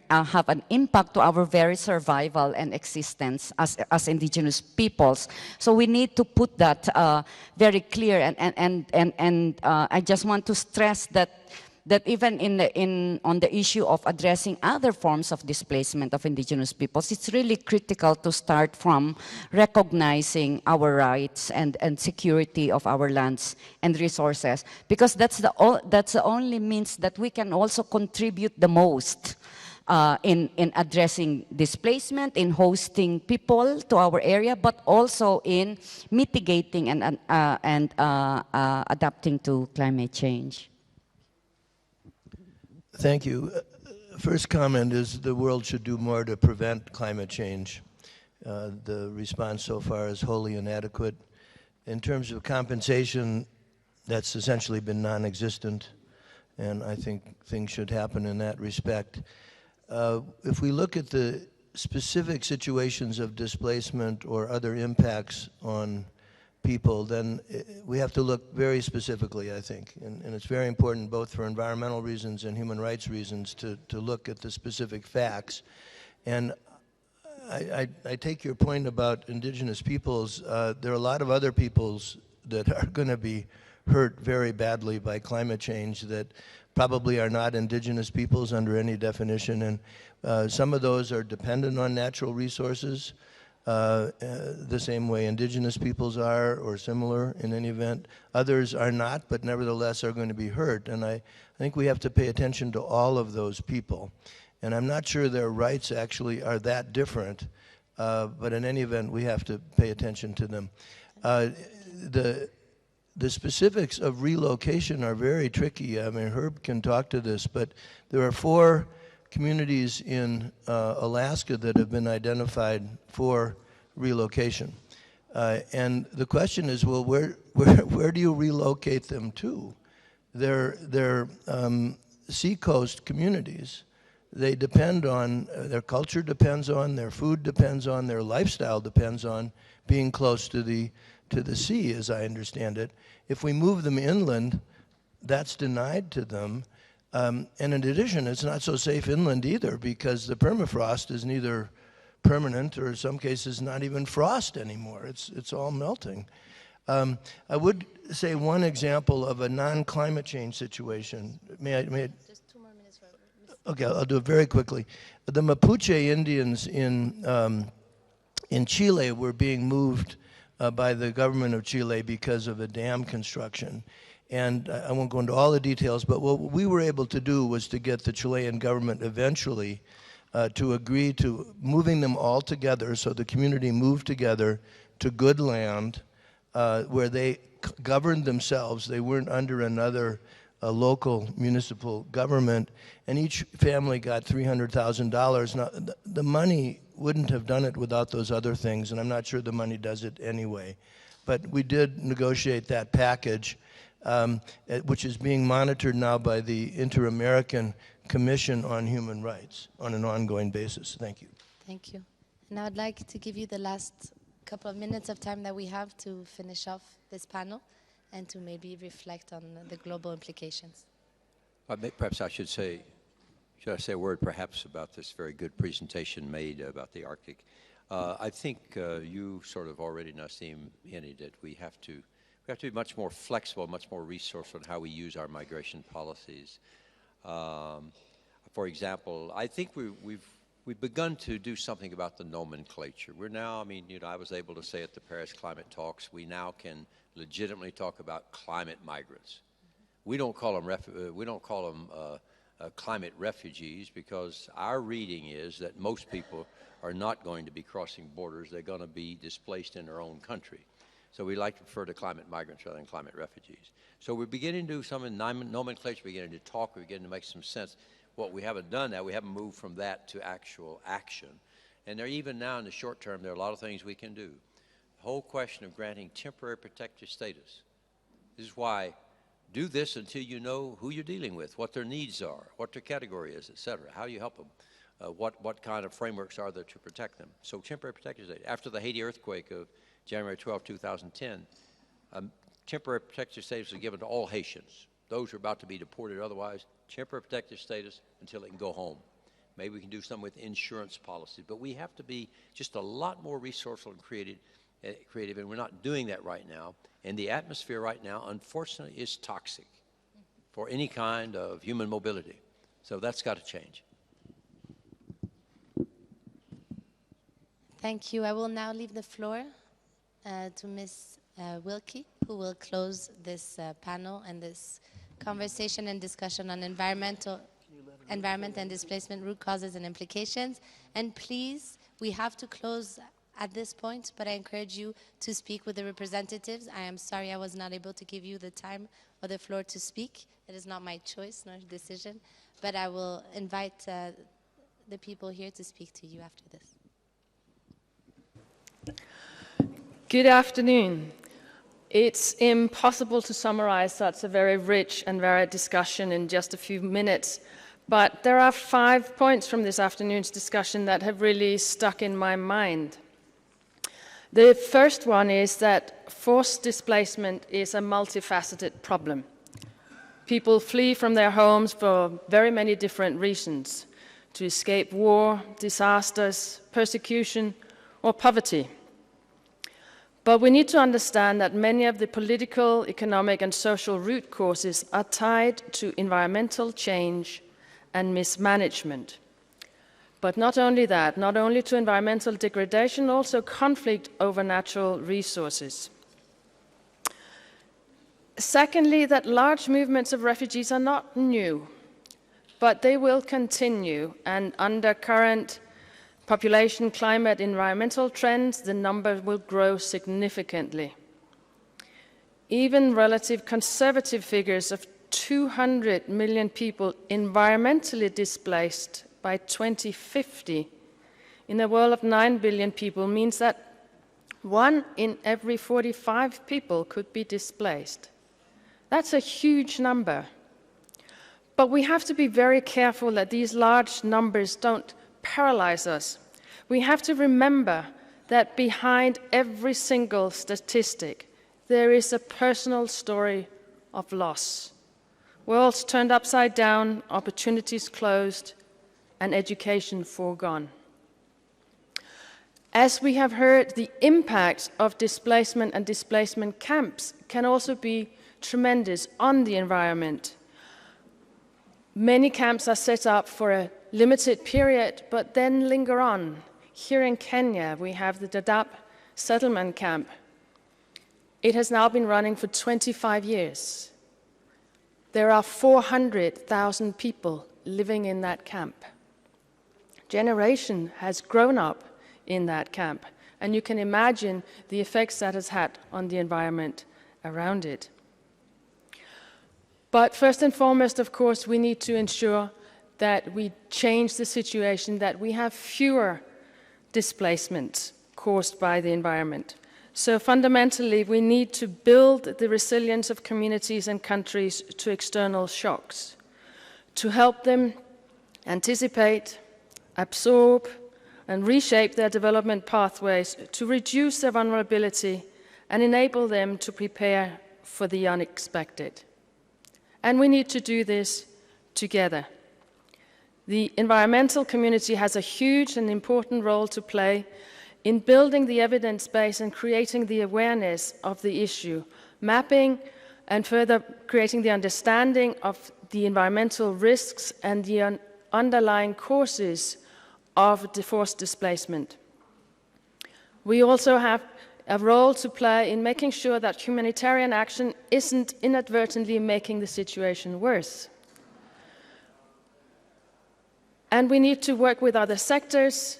have an impact to our very survival and existence as indigenous peoples. So we need to put that very clear, and I just want to stress that even on the issue of addressing other forms of displacement of indigenous peoples, it's really critical to start from recognizing our rights and security of our lands and resources, because that's the only means that we can also contribute the most in addressing displacement, in hosting people to our area, but also in mitigating and adapting to climate change.
Thank you. First comment is the world should do more to prevent climate change. The response so far is wholly inadequate. In terms of compensation, that's essentially been non-existent, and I think things should happen in that respect. If we look at the specific situations of displacement or other impacts on people, then we have to look very specifically, I think. And it's very important both for environmental reasons and human rights reasons to look at the specific facts. And I take your point about indigenous peoples. There are a lot of other peoples that are going to be hurt very badly by climate change that probably are not indigenous peoples under any definition. And some of those are dependent on natural resources, the same way indigenous peoples are, or similar in any event. Others are not, but nevertheless are going to be hurt. And I think we have to pay attention to all of those people. And I'm not sure their rights actually are that different, but in any event, we have to pay attention to them. The specifics of relocation are very tricky. I mean, Herb can talk to this, but there are 4 communities in Alaska that have been identified for relocation. And the question is, well, where do you relocate them to? They're seacoast communities, they depend on, their culture depends on, their food depends on, their lifestyle depends on being close to the sea, as I understand it. If we move them inland, that's denied to them. And in addition, it's not so safe inland either, because the permafrost is neither permanent or in some cases not even frost anymore. It's all melting. I would say one example of a non-climate change situation. May I?
Just 2 more minutes for
Okay, I'll do it very quickly. The Mapuche Indians in Chile were being moved by the government of Chile because of a dam construction. And I won't go into all the details, but what we were able to do was to get the Chilean government eventually to agree to moving them all together, so the community moved together to good land where they governed themselves. They weren't under another local municipal government, and each family got $300,000. Now, the money wouldn't have done it without those other things, and I'm not sure the money does it anyway. But we did negotiate that package, which is being monitored now by the Inter-American Commission on Human Rights on an ongoing basis. Thank you.
Thank you. And I would like to give you the last couple of minutes of time that we have to finish off this panel and to maybe reflect on the global implications.
Perhaps I should say a word perhaps about this very good presentation made about the Arctic. I think you sort of already, Nassim, hinted that we have to be much more flexible, much more resourceful in how we use our migration policies. For example, I think we've begun to do something about the nomenclature. We're now, I was able to say at the Paris climate talks, we now can legitimately talk about climate migrants. We don't call them climate refugees, because our reading is that most people are not going to be crossing borders. They're going to be displaced in their own country. So we like to refer to climate migrants rather than climate refugees. So we're beginning to do some in nomenclature, beginning to talk, we're beginning to make some sense. What we haven't done now, we haven't moved from that to actual action. And there, even now in the short term, there are a lot of things we can do. The whole question of granting temporary protective status. This is why do this until you know who you're dealing with, what their needs are, what their category is, et cetera. How do you help them? What kind of frameworks are there to protect them? So temporary protective status. After the Haiti earthquake of January 12, 2010, temporary protective status was given to all Haitians. Those who are about to be deported otherwise, temporary protective status until they can go home. Maybe we can do something with insurance policies, but we have to be just a lot more resourceful and creative, and we're not doing that right now. And the atmosphere right now, unfortunately, is toxic for any kind of human mobility. So that's got to change.
Thank you. I will now leave the floor to Ms. Wilkie, who will close this panel and this conversation and discussion on environment and displacement, root causes and implications. And please, we have to close at this point, but I encourage you to speak with the representatives. I am sorry I was not able to give you the time or the floor to speak. It is not my choice nor decision, but I will invite the people here to speak to you after this.
Good afternoon. It's impossible to summarize such a very rich and varied discussion in just a few minutes, but there are 5 points from this afternoon's discussion that have really stuck in my mind. The first one is that forced displacement is a multifaceted problem. People flee from their homes for very many different reasons: to escape war, disasters, persecution, or poverty. But we need to understand that many of the political, economic, and social root causes are tied to environmental change and mismanagement. But not only that, not only to environmental degradation, also conflict over natural resources. Secondly, that large movements of refugees are not new, but they will continue, and under current population, climate, environmental trends, the number will grow significantly. Even relative conservative figures of 200 million people environmentally displaced by 2050 in a world of 9 billion people means that 1 in every 45 people could be displaced. That's a huge number. But we have to be very careful that these large numbers don't paralyze us. We have to remember that behind every single statistic, there is a personal story of loss. Worlds turned upside down, opportunities closed, and education foregone. As we have heard, the impact of displacement and displacement camps can also be tremendous on the environment. Many camps are set up for a limited period, but then linger on. Here in Kenya, we have the Dadaab settlement camp. It has now been running for 25 years. There are 400,000 people living in that camp. Generation has grown up in that camp, and you can imagine the effects that has had on the environment around it. But first and foremost, of course, we need to ensure that we change the situation, that we have fewer displacements caused by the environment. So fundamentally, we need to build the resilience of communities and countries to external shocks, to help them anticipate, absorb, and reshape their development pathways to reduce their vulnerability and enable them to prepare for the unexpected. And we need to do this together. The environmental community has a huge and important role to play in building the evidence base and creating the awareness of the issue, mapping and further creating the understanding of the environmental risks and the underlying causes of forced displacement. We also have a role to play in making sure that humanitarian action isn't inadvertently making the situation worse. And we need to work with other sectors,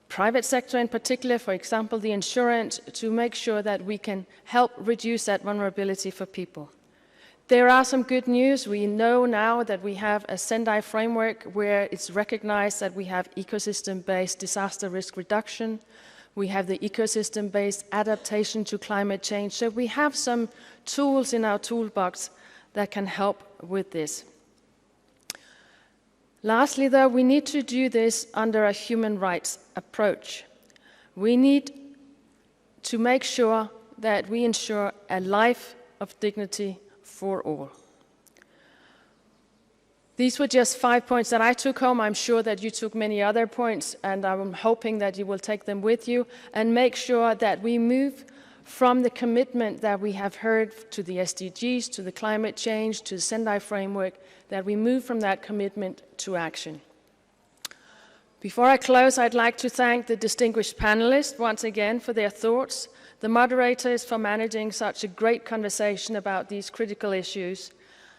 private sector in particular, for example, the insurance, to make sure that we can help reduce that vulnerability for people. There are some good news. We know now that we have a Sendai framework where it's recognized that we have ecosystem-based disaster risk reduction. We have the ecosystem-based adaptation to climate change. So we have some tools in our toolbox that can help with this. Lastly, though, we need to do this under a human rights approach. We need to make sure that we ensure a life of dignity for all. These were just 5 points that I took home. I'm sure that you took many other points, and I'm hoping that you will take them with you and make sure that we move from the commitment that we have heard to the SDGs, to the climate change, to the Sendai framework, that we move from that commitment to action. Before I close, I'd like to thank the distinguished panelists once again for their thoughts, the moderators for managing such a great conversation about these critical issues,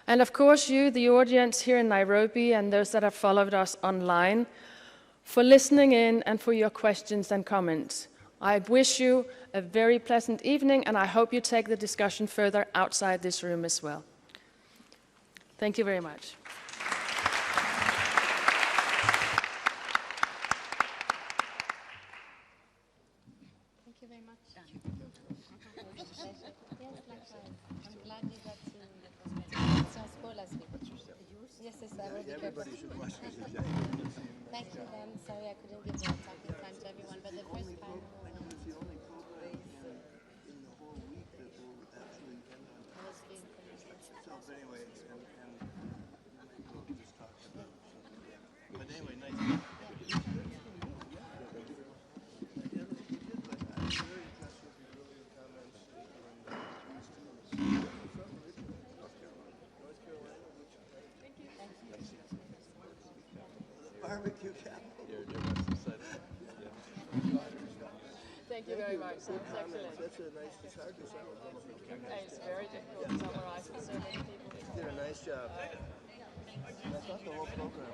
and of course you, the audience here in Nairobi, and those that have followed us online, for listening in and for your questions and comments. I wish you a very pleasant evening, and I hope you take the discussion further outside this room as well. Thank you very much.
Thank you very much. I'm glad you got to Sciences Po last week. Yes, I will be careful. Thank you, Dan. Sorry I couldn't give more talking time to everyone, but the first panel...
So anyway, we'll just talk about it. But anyway, nice. Barbecue capital.
Thank you very much. That's excellent.
That's a nice, it's hard to summarize.
It's very difficult to summarize for so many people.
You did a nice job. I thought the whole program